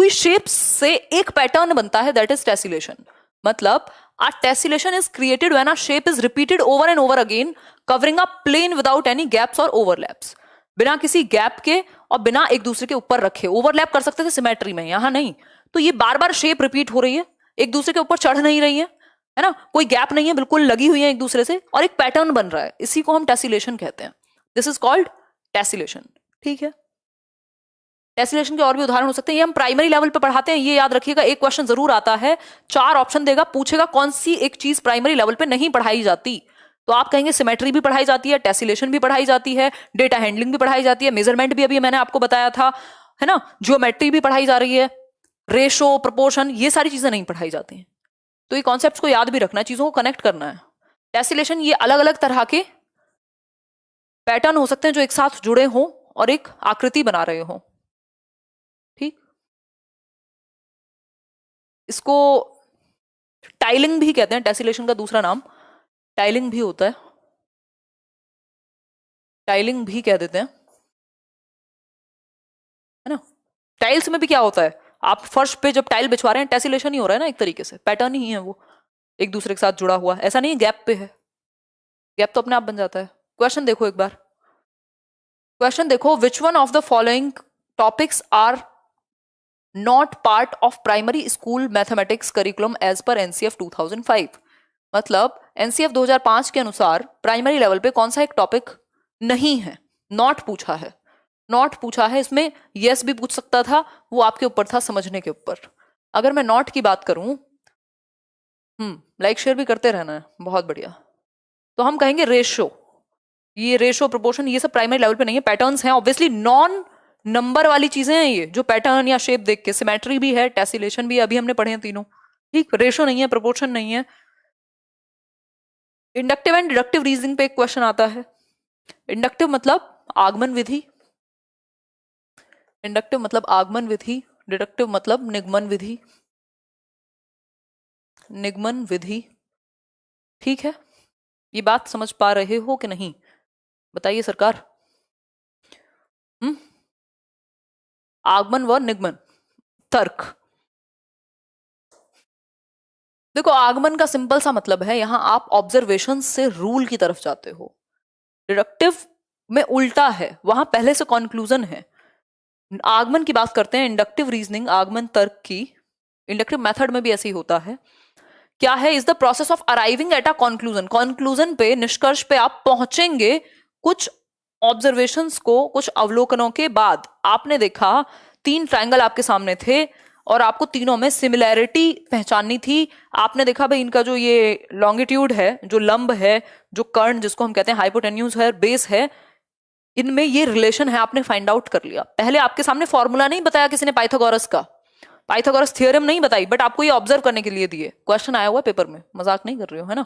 शेप से एक पैटर्न बनता है, दैट इज टेसिलेशन। मतलब a tessellation is created when a shape is repeated over and over again, covering a plane without any gaps or overlaps। बिना किसी गैप के और बिना एक दूसरे के ऊपर रखे। ओवरलैप कर सकते थे सिमेट्री में, यहां नहीं। तो ये बार बार शेप रिपीट हो रही है, एक दूसरे के ऊपर चढ़ नहीं रही है ना, कोई गैप नहीं है, बिल्कुल लगी हुई है एक दूसरे से, और एक पैटर्न बन रहा है। इसी को हम टेसिलेशन कहते हैं। This is called tessellation. ठीक है। टेसिलेशन के और भी उदाहरण हो सकते हैं, ये हम प्राइमरी लेवल पे पढ़ाते हैं। ये याद रखिएगा, एक क्वेश्चन जरूर आता है, 4 ऑप्शन देगा, पूछेगा कौन सी एक चीज प्राइमरी लेवल पे नहीं पढ़ाई जाती। तो आप कहेंगे सिमेट्री भी पढ़ाई जाती है, टेसिलेशन भी पढ़ाई जाती है, डेटा हैंडलिंग भी पढ़ाई जाती है, मेजरमेंट भी अभी मैंने आपको बताया था, है ना, ज्योमेट्री भी पढ़ाई जा रही है, रेशो, प्रोपोर्शन, ये सारी चीजें नहीं पढ़ाई जाती हैं। तो ये कॉन्सेप्ट को याद भी रखना है, चीजों को कनेक्ट करना है। टेसिलेशन ये अलग अलग तरह के पैटर्न हो सकते हैं जो एक साथ जुड़े हों और एक आकृति बना रहे हों। ठीक। इसको टाइलिंग भी कहते हैं, टेसिलेशन का दूसरा नाम टाइलिंग भी होता है, टाइलिंग भी कह देते हैं, है ना। टाइल्स में भी क्या होता है, आप फर्श पे जब टाइल बिछवा रहे हैं, टेसिलेशन ही हो रहा है ना, एक तरीके से पैटर्न ही है वो, एक दूसरे के साथ जुड़ा हुआ। ऐसा नहीं है गैप पे है, गैप तो अपने आप बन जाता है। क्वेश्चन देखो एक बार, क्वेश्चन देखो, which one of the following topics are not part of primary school mathematics curriculum as per NCF 2005। मतलब एनसीएफ 2005 के अनुसार प्राइमरी लेवल पे कौन सा एक टॉपिक नहीं है, नॉट पूछा है। नॉट पूछा है, इसमें यस भी पूछ सकता था, वो आपके ऊपर था समझने के ऊपर। अगर मैं नॉट की बात करूं, लाइक शेयर भी करते रहना है, बहुत बढ़िया। तो हम कहेंगे रेशो, ये रेशो, प्रोपोर्शन, ये सब प्राइमरी लेवल पे नहीं है, पैटर्न्स हैं ऑब्वियसली, नॉन नंबर वाली चीजें हैं ये, जो पैटर्न या शेप देख के। सिमेट्री भी है, टेसिलेशन भी, अभी हमने पढ़े हैं तीनों। ठीक। रेशो नहीं है, प्रोपोर्शन नहीं है। इंडक्टिव एंड डिडक्टिव रीजनिंग पे एक क्वेश्चन आता है। इंडक्टिव मतलब आगमन विधि, इंडक्टिव मतलब आगमन विधि, डिडक्टिव मतलब निगमन विधि, निगमन विधि। ठीक है। ये बात समझ पा रहे हो कि नहीं, बताइए सरकार। आगमन व निगमन, तर्क। देखो आगमन का सिंपल सा मतलब है, यहां आप ऑब्जर्वेशन से रूल की तरफ जाते हो। डिडक्टिव में उल्टा है, वहां पहले से कॉन्क्लूजन है। आगमन की बात करते हैं, इंडक्टिव रीजनिंग, आगमन तर्क की, इंडक्टिव मेथड में भी ऐसे ही होता है। क्या है, is the process of arriving at a conclusion. Conclusion पे, निष्कर्ष पे आप पहुंचेंगे कुछ ऑब्जर्वेशंस को, कुछ अवलोकनों के बाद। आपने देखा 3 ट्रायंगल आपके सामने थे और आपको तीनों में सिमिलैरिटी पहचाननी थी। आपने देखा भाई इनका जो ये लॉन्गिट्यूड है, जो लंब है, जो कर्ण जिसको हम कहते हैं, हाइपोटेन्यूज है, बेस है, इनमें ये रिलेशन है, आपने फाइंड आउट कर लिया। पहले आपके सामने फॉर्मूला नहीं बताया किसी ने पाइथागोरस का, पाइथागोरस थ्योरम नहीं बताई, बट आपको ये ऑब्जर्व करने के लिए दिए। क्वेश्चन आया हुआ पेपर में, मजाक नहीं कर रही हो, है ना।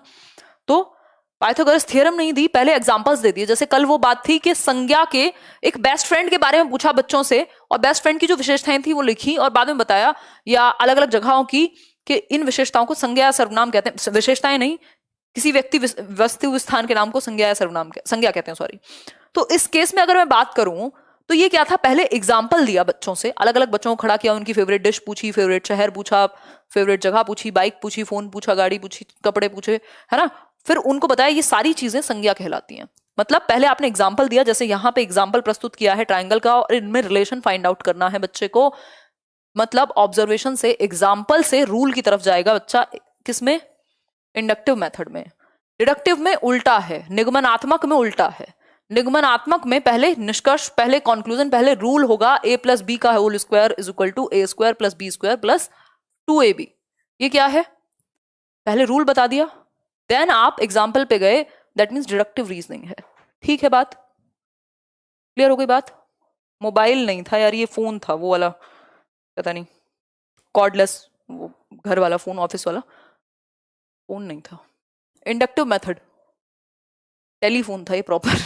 तो पाइथागोरस थ्योरम नहीं दी, पहले एग्जांपल्स दे दिए। जैसे कल वो बात थी कि संज्ञा के एक बेस्ट फ्रेंड के बारे में पूछा बच्चों से, और बेस्ट फ्रेंड की जो विशेषताएं थी वो लिखी और बाद में बताया, या अलग अलग जगहों की, कि इन विशेषताओं को संज्ञा या सर्वनाम कहते हैं। विशेषताएं नहीं, किसी व्यक्ति वस्तु स्थान के नाम को संज्ञा या सर्वनाम संज्ञा कहते हैं, सॉरी। तो इस केस में अगर मैं बात करूं तो ये क्या था, पहले एग्जाम्पल दिया बच्चों से, अलग अलग बच्चों को खड़ा किया, उनकी फेवरेट डिश पूछी, फेवरेट शहर पूछा, फेवरेट जगह पूछी, बाइक पूछी, फोन पूछा, गाड़ी पूछी, कपड़े पूछे, है ना। फिर उनको बताया ये सारी चीजें संज्ञा कहलाती हैं। मतलब पहले आपने एग्जाम्पल दिया, जैसे यहाँ पे एग्जाम्पल प्रस्तुत किया है ट्राइंगल का, और इनमें रिलेशन फाइंड आउट करना है बच्चे को। मतलब ऑब्जर्वेशन से, एग्जाम्पल से रूल की तरफ जाएगा बच्चा, किसमें, इंडक्टिव मेथड में। डिडक्टिव में उल्टा है, निगमनात्मक में उल्टा है। निगमनात्मक में पहले निष्कर्ष, पहले कंक्लूजन, पहले रूल होगा a प्लस बी का whole square is equal to a square plus B square plus 2ab। ये क्या है? पहले रूल बता दिया, देन आप एग्जाम्पल पे गए, दैट मीन्स डिडक्टिव रीजनिंग है। ठीक है, बात क्लियर हो गई? बात, मोबाइल नहीं था यार, ये फोन था, वो वाला पता नहीं, कॉर्डलेस, वो घर वाला फोन, ऑफिस वाला फोन नहीं था। इंडक्टिव मेथड टेलीफोन था ये प्रॉपर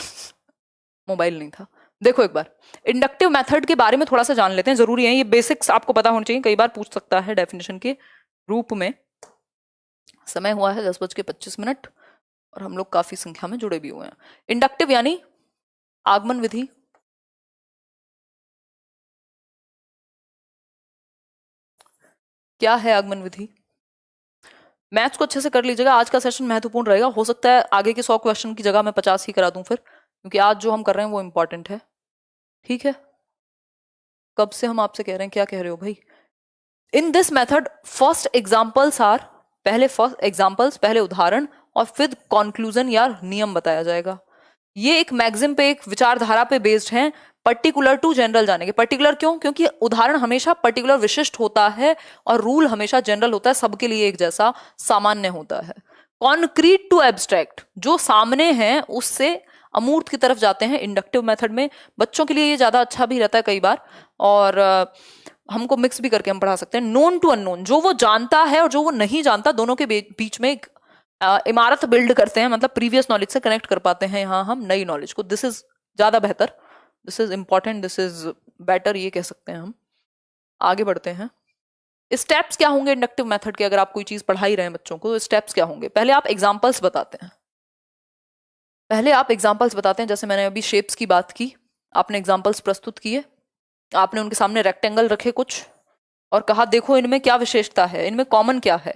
मोबाइल नहीं था। देखो एक बार इंडक्टिव मेथड के बारे में थोड़ा सा जान लेते हैं, जरूरी है ये बेसिक्स आपको पता होना चाहिए, कई बार पूछ सकता है डेफिनेशन के रूप में। समय हुआ है 10:25 और हम लोग काफी संख्या में जुड़े भी हुए हैं। इंडक्टिव यानी आगमन विधि। क्या है आगमन विधि? मैथ्स को अच्छे से कर लीजिएगा, आज का सेशन महत्वपूर्ण रहेगा। हो सकता है आगे के 100 क्वेश्चन की जगह मैं 50 ही करा दूं फिर, क्योंकि आज जो हम कर रहे हैं वो इंपॉर्टेंट है। ठीक है, कब से हम आपसे कह रहे हैं, क्या कह रहे हो भाई? In this method first examples are, पहले फर्स्ट एग्जाम्पल्स, पहले उदाहरण, और फिर कंक्लूजन या नियम बताया जाएगा। ये एक मैक्सिम पे, एक विचारधारा पे बेस्ड है, पर्टिकुलर टू जनरल जाने के। पर्टिकुलर क्यों? क्योंकि उदाहरण हमेशा पर्टिकुलर विशिष्ट होता है और रूल हमेशा जनरल होता है, सबके लिए एक जैसा सामान्य होता है। कॉन्क्रीट टू एब्स्ट्रैक्ट, जो सामने है उससे अमूर्त की तरफ जाते हैं इंडक्टिव मेथड में। बच्चों के लिए ये ज्यादा अच्छा भी रहता है कई बार, और हमको मिक्स भी करके हम पढ़ा सकते हैं। नोन टू अननोन, जो वो जानता है और जो वो नहीं जानता, दोनों के बीच में एक इमारत बिल्ड करते हैं, मतलब प्रीवियस नॉलेज से कनेक्ट कर पाते हैं यहाँ हम नई नॉलेज को। दिस इज ज्यादा बेहतर, this is important, this is better, ये कह सकते हैं हम। आगे बढ़ते हैं। स्टेप्स क्या होंगे इंडक्टिव मेथड के? अगर आप कोई चीज पढ़ा ही रहे हैं बच्चों को तो स्टेप्स क्या होंगे? पहले आप एग्जाम्पल्स बताते हैं, पहले आप एग्जाम्पल्स बताते हैं। जैसे मैंने अभी शेप्स की बात की, आपने एग्जाम्पल्स प्रस्तुत किए, आपने उनके सामने रेक्टेंगल रखे कुछ और कहा देखो इनमें क्या विशेषता है, इनमें कॉमन क्या है,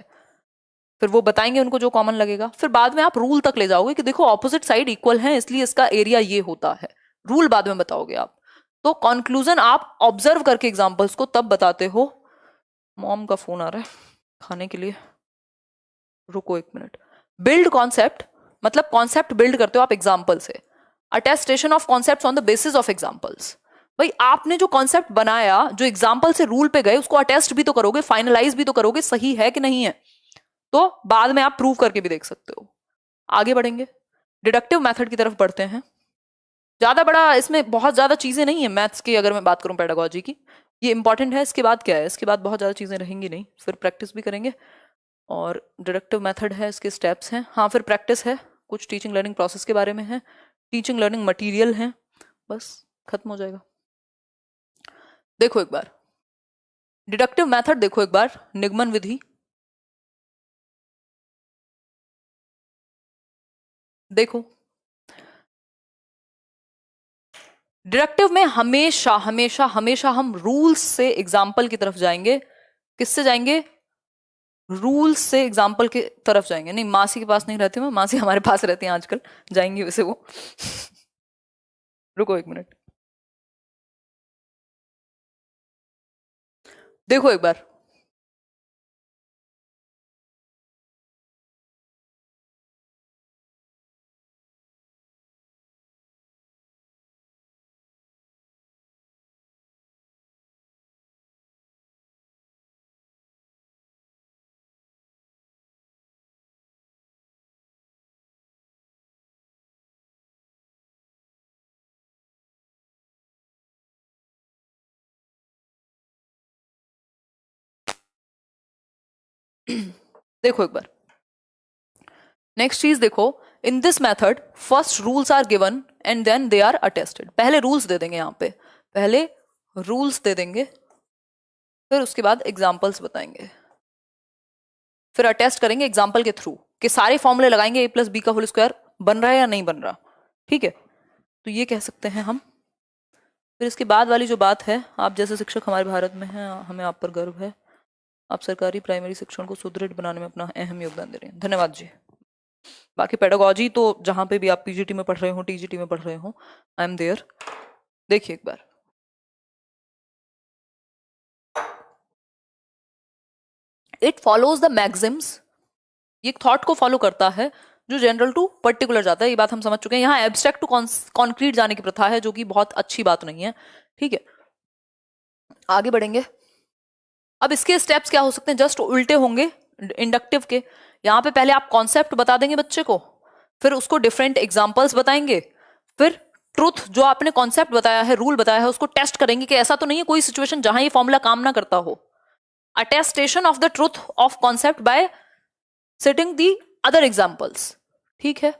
फिर वो बताएंगे उनको जो कॉमन लगेगा। फिर बाद में आप रूल तक ले जाओगे कि देखो ऑपोजिट साइड इक्वल है इसलिए इसका एरिया ये होता है, रूल बाद में बताओगे आप। तो कंक्लूजन आप ऑब्जर्व करके एग्जांपल्स को तब बताते हो। मॉम का फोन आ रहा है खाने के लिए, रुको 1 मिनट। बिल्ड कॉन्सेप्ट, मतलब कॉन्सेप्ट बिल्ड करते हो आप एग्जाम्पल से। Attestation of concept on the basis of examples. भाई आपने जो कॉन्सेप्ट बनाया, जो एग्जाम्पल से रूल पे गए, उसको अटेस्ट भी तो करोगे, फाइनलाइज भी तो करोगे, सही है कि नहीं है। तो बाद में आप प्रूव करके भी देख सकते हो। आगे बढ़ेंगे, डिडक्टिव मेथड की तरफ बढ़ते हैं। ज्यादा बड़ा इसमें बहुत ज्यादा चीजें नहीं है मैथ्स की, अगर मैं बात करूं पेडागोजी की, ये इंपॉर्टेंट है। इसके बाद क्या है? इसके बाद बहुत ज्यादा चीजें रहेंगी नहीं, फिर प्रैक्टिस भी करेंगे। और डिडक्टिव मेथड है, इसके स्टेप्स हैं, हाँ फिर प्रैक्टिस है, कुछ टीचिंग लर्निंग प्रोसेस के बारे में है, टीचिंग लर्निंग मटीरियल है, बस खत्म हो जाएगा। देखो एक बार डिडक्टिव मेथड, देखो एक बार निगमन विधि। देखो डिडक्टिव में हमेशा हमेशा हमेशा हम रूल्स से एग्जाम्पल की तरफ जाएंगे। किससे जाएंगे? रूल्स से एग्जाम्पल की तरफ जाएंगे। नहीं, मासी के पास नहीं रहती मैं, मासी हमारे पास रहती हैं आजकल, जाएंगी वैसे वो रुको 1 मिनट। देखो एक बार देखो एक बार नेक्स्ट चीज देखो। In this method first rules are given and then they are attested. पहले रूल्स दे देंगे, यहाँ पे पहले रूल्स दे देंगे, फिर उसके बाद एग्जाम्पल्स बताएंगे, फिर अटेस्ट करेंगे एग्जाम्पल के थ्रू कि सारे फॉर्मूले लगाएंगे a प्लस बी का होल स्क्वायर बन रहा है या नहीं बन रहा। ठीक है, तो ये कह सकते हैं हम। फिर इसके बाद वाली जो बात है, आप जैसे शिक्षक हमारे भारत में हैं, हमें आप पर गर्व है। आप सरकारी प्राइमरी शिक्षण को सुदृढ़ बनाने में अपना अहम योगदान दे रहे हैं, धन्यवाद जी। बाकी पेडागोजी तो जहां पे भी आप पीजीटी में पढ़ रहे हो, टीजीटी में पढ़ रहे हो, आई एम देयर। देखिए एक बार इट फॉलोज द मैक्सिम्स, ये थॉट को फॉलो करता है जो जनरल टू पर्टिकुलर जाता है, ये बात हम समझ चुके हैं। यहाँ एब्स्ट्रैक्ट टू कॉन्क्रीट जाने की प्रथा है, जो कि बहुत अच्छी बात नहीं है, ठीक है। आगे बढ़ेंगे। अब इसके स्टेप्स क्या हो सकते हैं, जस्ट उल्टे होंगे इंडक्टिव के। यहाँ पे पहले आप कॉन्सेप्ट बता देंगे बच्चे को, फिर उसको डिफरेंट एग्जाम्पल्स बताएंगे, फिर ट्रुथ जो आपने कॉन्सेप्ट बताया है, रूल बताया है, उसको टेस्ट करेंगे कि ऐसा तो नहीं है कोई सिचुएशन जहां ये फॉर्मूला काम ना करता हो। Attestation of the truth of concept bye setting the other examples, ठीक है।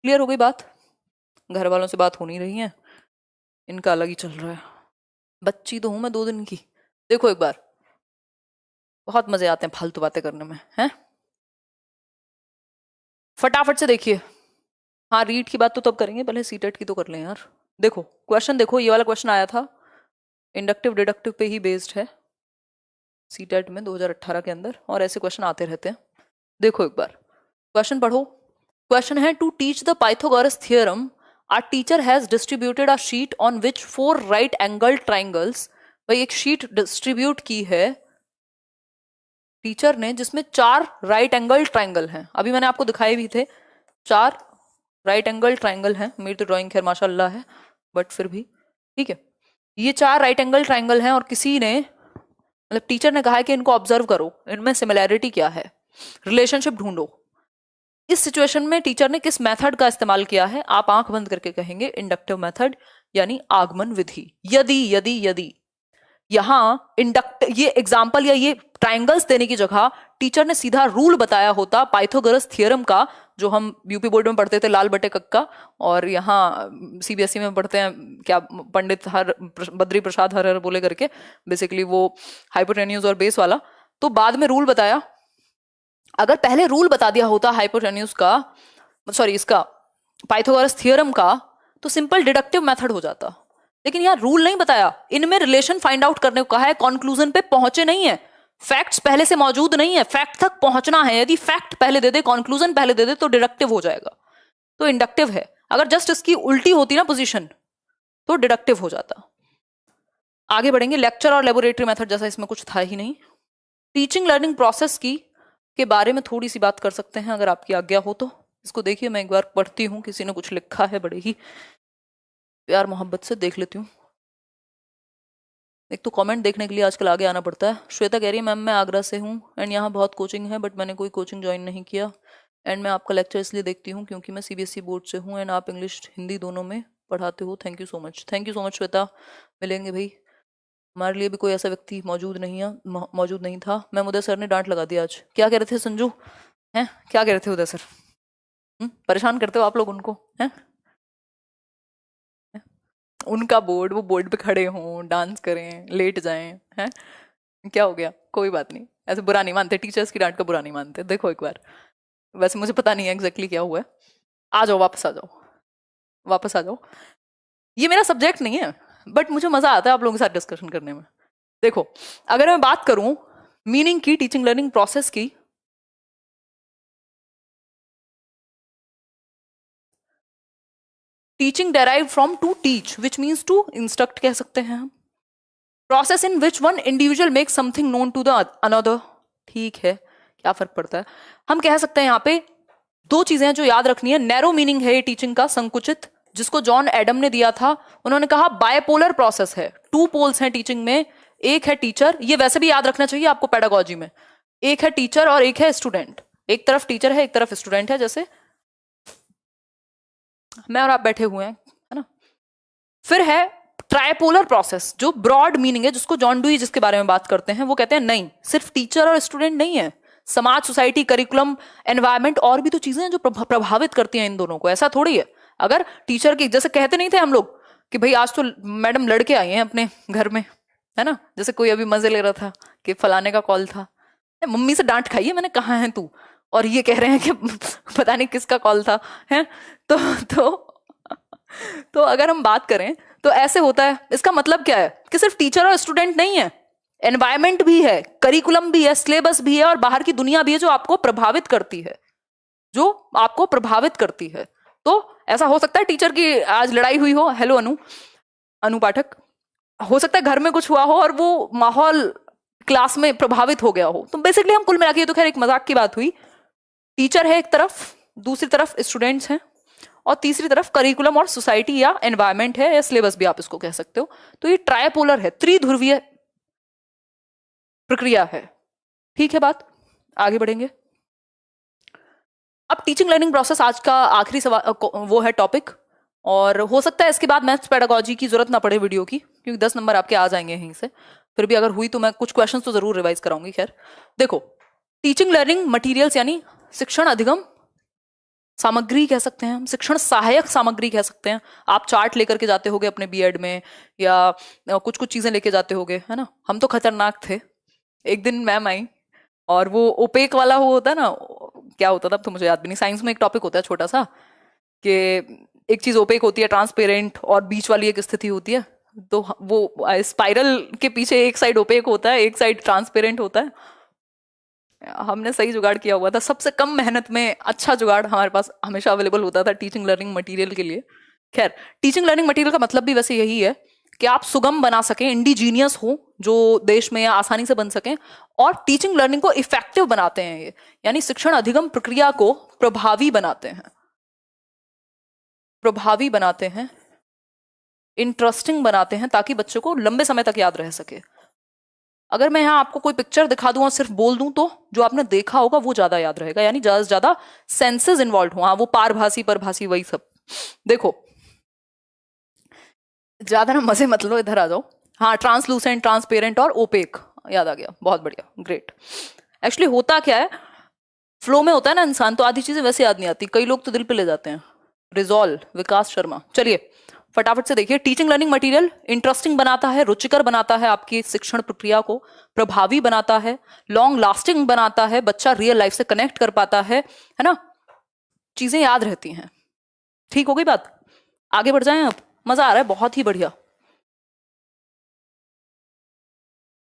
क्लियर हो गई बात? घर वालों से बात हो नहीं रही है, इनका अलग ही चल रहा है। बच्ची तो हूं मैं 2 दिन की। देखो एक बार, बहुत मजे आते हैं फालतू बातें करने में, हैं? फटाफट से देखिए। हाँ, रीड की बात तो तब करेंगे, पहले सीटेट की तो कर लें यार। देखो क्वेश्चन, देखो ये वाला क्वेश्चन आया था, इंडक्टिव डिडक्टिव पे ही बेस्ड है सीटेट में 2018 के अंदर, और ऐसे क्वेश्चन आते रहते हैं। देखो एक बार क्वेश्चन पढ़ो। क्वेश्चन है, to teach the Pythagoras theorem our teacher has distributed a sheet on which 4 right angle triangles. भाई एक शीट डिस्ट्रीब्यूट की है टीचर ने जिसमें 4 राइट एंगल ट्राइंगल हैं। अभी मैंने आपको दिखाए भी थे, 4 राइट एंगल ट्राइंगल हैं। मेरी तो ड्राइंग खैर माशाल्लाह है, बट फिर भी ठीक है। ये 4 राइट एंगल ट्राइंगल हैं और किसी ने, मतलब टीचर ने कहा है कि इनको ऑब्जर्व करो, इनमें सिमिलैरिटी क्या है, रिलेशनशिप ढूंढो। इस सिचुएशन में टीचर ने किस मेथड का इस्तेमाल किया है? आप आंख बंद करके कहेंगे इंडक्टिव मेथड, यानी आगमन विधि। यदि यदि यदि यहां ये एग्जाम्पल या ये ट्राइंगल्स देने की जगह टीचर ने सीधा रूल बताया होता पाइथागोरस थ्योरम का, जो हम यूपी बोर्ड में पढ़ते थे लाल बटे कक्का, और यहाँ सीबीएसई में पढ़ते हैं क्या, पंडित हर बद्री प्रसाद हर हर बोले करके, बेसिकली वो हाइपोटेन्यूज और बेस वाला। तो बाद में रूल बताया। अगर पहले रूल बता दिया होता हाइपोटेन्यूज का, सॉरी इसका पाइथागोरस थ्योरम का, तो सिंपल डिडक्टिव मेथड हो जाता। लेकिन यहाँ रूल नहीं बताया, इनमें रिलेशन फाइंड आउट करने को कहा है, कंक्लूजन पे पहुंचे नहीं है, फैक्ट्स पहले से मौजूद नहीं है, फैक्ट तक पहुंचना है। यदि फैक्ट पहले दे दे, कंक्लूजन पहले दे दे, तो डिडक्टिव हो जाएगा, तो इंडक्टिव है। अगर जस्ट इसकी उल्टी होती ना पोजीशन, तो डिडक्टिव हो जाता। आगे बढ़ेंगे। लेक्चर और लेबोरेटरी मेथड जैसा इसमें कुछ था ही नहीं। टीचिंग लर्निंग प्रोसेस की के बारे में थोड़ी सी बात कर सकते हैं, अगर आपकी आज्ञा हो तो। इसको देखिए, मैं एक बार पढ़ती हूँ, किसी ने कुछ लिखा है, बड़े ही प्यार मोहब्बत से देख लेती हूँ। एक तो कमेंट देखने के लिए आजकल आगे आना पड़ता है। श्वेता कह रही है, मैम मैं आगरा से हूँ एंड यहाँ बहुत कोचिंग है, बट मैंने कोई कोचिंग ज्वाइन नहीं किया, एंड मैं आपका लेक्चर इसलिए देखती हूँ क्योंकि मैं सीबीएसई बोर्ड से हूँ एंड आप इंग्लिश हिंदी दोनों में पढ़ाते हो। Thank you so much, thank you so much Shweta. मिलेंगे भाई, हमारे लिए भी कोई ऐसा व्यक्ति मौजूद नहीं था। मैम उदय सर ने डांट लगा दिया आज। क्या कह रहे थे संजू, हैं क्या कह रहे थे उदय सर? परेशान करते हो आप लोग उनको, हैं? उनका बोर्ड, वो बोर्ड पे खड़े हों, डांस करें, लेट जाएं, हैं? क्या हो गया? कोई बात नहीं, ऐसे बुरा नहीं मानते, टीचर्स की डांट का बुरा नहीं मानते। देखो एक बार, वैसे मुझे पता नहीं है एग्जैक्टली क्या हुआ है। आ जाओ, वापस आ जाओ, वापस आ जाओ। ये मेरा सब्जेक्ट नहीं है, बट मुझे मजा आता है आप लोगों के साथ डिस्कशन करने में। देखो, अगर मैं बात करूं मीनिंग की, टीचिंग लर्निंग प्रोसेस की, teaching derive from to teach which means to instruct कह सकते हैं हम। Process in which one individual make something known to the another, ठीक है, क्या फर्क पड़ता है? हम कह सकते हैं यहाँ पे 2 चीजें जो याद रखनी है। नैरो मीनिंग है ये टीचिंग का, संकुचित, जिसको जॉन एडम ने दिया था। उन्होंने कहा बायपोलर प्रोसेस है, 2 पोल्स हैं टीचिंग में, एक है टीचर, ये वैसे भी याद रखना चाहिए आपको पेडागोजी में, एक है टीचर और एक है स्टूडेंट। एक तरफ टीचर है, एक तरफ स्टूडेंट है, जैसे मैं और आप बैठे हुए हैं, है ना। फिर है ट्राइपोलर प्रोसेस, जो ब्रॉड मीनिंग है, जिसको जॉन डुई जिसके बारे में बात करते हैं, वो कहते हैं नहीं, सिर्फ टीचर और स्टूडेंट नहीं है, समाज, सोसाइटी, करिकुलम, एनवायरमेंट, और भी तो चीजें हैं जो प्रभावित करती हैं इन दोनों को। ऐसा थोड़ी है, अगर टीचर की, जैसे कहते नहीं थे हम लोग कि भाई आज तो मैडम लड़के आई हैं अपने घर में, है ना, जैसे कोई अभी मजे ले रहा था कि फलाने का कॉल था, मम्मी से डांट खाई है मैंने, कहाँ है तू, और ये कह रहे हैं कि पता नहीं किसका कॉल था, है। तो अगर हम बात करें तो ऐसे होता है। इसका मतलब क्या है कि सिर्फ टीचर और स्टूडेंट नहीं है, एनवायरमेंट भी है, करिकुलम भी है, सिलेबस भी है, और बाहर की दुनिया भी है जो आपको प्रभावित करती है, जो आपको प्रभावित करती है। तो ऐसा हो सकता है टीचर की आज लड़ाई हुई हो, हेलो अनु पाठक, हो सकता है घर में कुछ हुआ हो और वो माहौल क्लास में प्रभावित हो गया हो। तो बेसिकली हम कुल मिला के, तो खैर एक मजाक की बात हुई, टीचर है एक तरफ, दूसरी तरफ स्टूडेंट्स हैं, और तीसरी तरफ करिकुलम और सोसाइटी या एनवायरमेंट है, या सिलेबस भी आप इसको कह सकते हो। तो ये ट्राइपोलर है, त्रिध्रुवीय प्रक्रिया है। ठीक है बात, आगे बढ़ेंगे। अब टीचिंग लर्निंग प्रोसेस आज का आखिरी सवाल वो है टॉपिक, और हो सकता है इसके बाद मैथ्स पेडागोजी की जरूरत ना पड़े वीडियो की, क्योंकि 10 नंबर आपके आ जाएंगे यहीं से। फिर भी अगर हुई तो मैं कुछ क्वेश्चंस तो जरूर रिवाइज कराऊंगी। खैर देखो, टीचिंग लर्निंग मटेरियल्स यानी शिक्षण अधिगम सामग्री कह सकते हैं हम, शिक्षण सहायक सामग्री कह सकते हैं। आप चार्ट लेकर के जाते होगे अपने बीएड में, या कुछ कुछ चीजें लेके जाते होगे, है ना। हम तो खतरनाक थे। एक दिन मैम आई और वो ओपेक वाला वो होता है ना, क्या होता था अब तो मुझे याद भी नहीं, साइंस में एक टॉपिक होता है छोटा सा, कि एक चीज ओपेक होती है, ट्रांसपेरेंट, और बीच वाली एक स्थिति होती है। तो वो स्पाइरल के पीछे एक साइड ओपेक होता है, एक साइड ट्रांसपेरेंट होता है। हमने सही जुगाड़ किया हुआ था, सबसे कम मेहनत में अच्छा जुगाड़ हमारे पास हमेशा अवेलेबल होता था टीचिंग लर्निंग मटेरियल के लिए। खैर, टीचिंग लर्निंग मटेरियल का मतलब भी वैसे यही है कि आप सुगम बना सकें, इंडिजीनियस हो, जो देश में या आसानी से बन सकें, और टीचिंग लर्निंग को इफेक्टिव बनाते हैं ये, यानी शिक्षण अधिगम प्रक्रिया को प्रभावी बनाते हैं, प्रभावी बनाते हैं, इंटरेस्टिंग बनाते हैं, ताकि बच्चों को लंबे समय तक याद रह सके। अगर मैं यहाँ आपको कोई पिक्चर दिखा दूं और सिर्फ बोल दूं, तो जो आपने देखा होगा वो ज्यादा याद रहेगा, यानी ज्यादा से ज्यादा सेंसेस इन्वॉल्व हो। हाँ, वो पारभासी परभासी वही सब। देखो, ज्यादा ना मजे मत लो, इधर आ जाओ। हाँ, ट्रांसलूसेंट, ट्रांसपेरेंट और ओपेक, याद आ गया, बहुत बढ़िया, ग्रेट। एक्चुअली होता क्या है, फ्लो में होता है ना इंसान, तो आधी चीजें वैसे याद नहीं आती, कई लोग तो दिल पे ले जाते हैं। रिजॉल्व, विकास शर्मा। चलिए फटाफट से देखिए, टीचिंग लर्निंग मटेरियल इंटरेस्टिंग बनाता है, रुचिकर बनाता है, आपकी शिक्षण प्रक्रिया को प्रभावी बनाता है, लॉन्ग लास्टिंग बनाता है, बच्चा रियल लाइफ से कनेक्ट कर पाता है ना, चीजें याद रहती हैं। ठीक हो गई बात, आगे बढ़ जाएं अब। मजा आ रहा है, बहुत ही बढ़िया।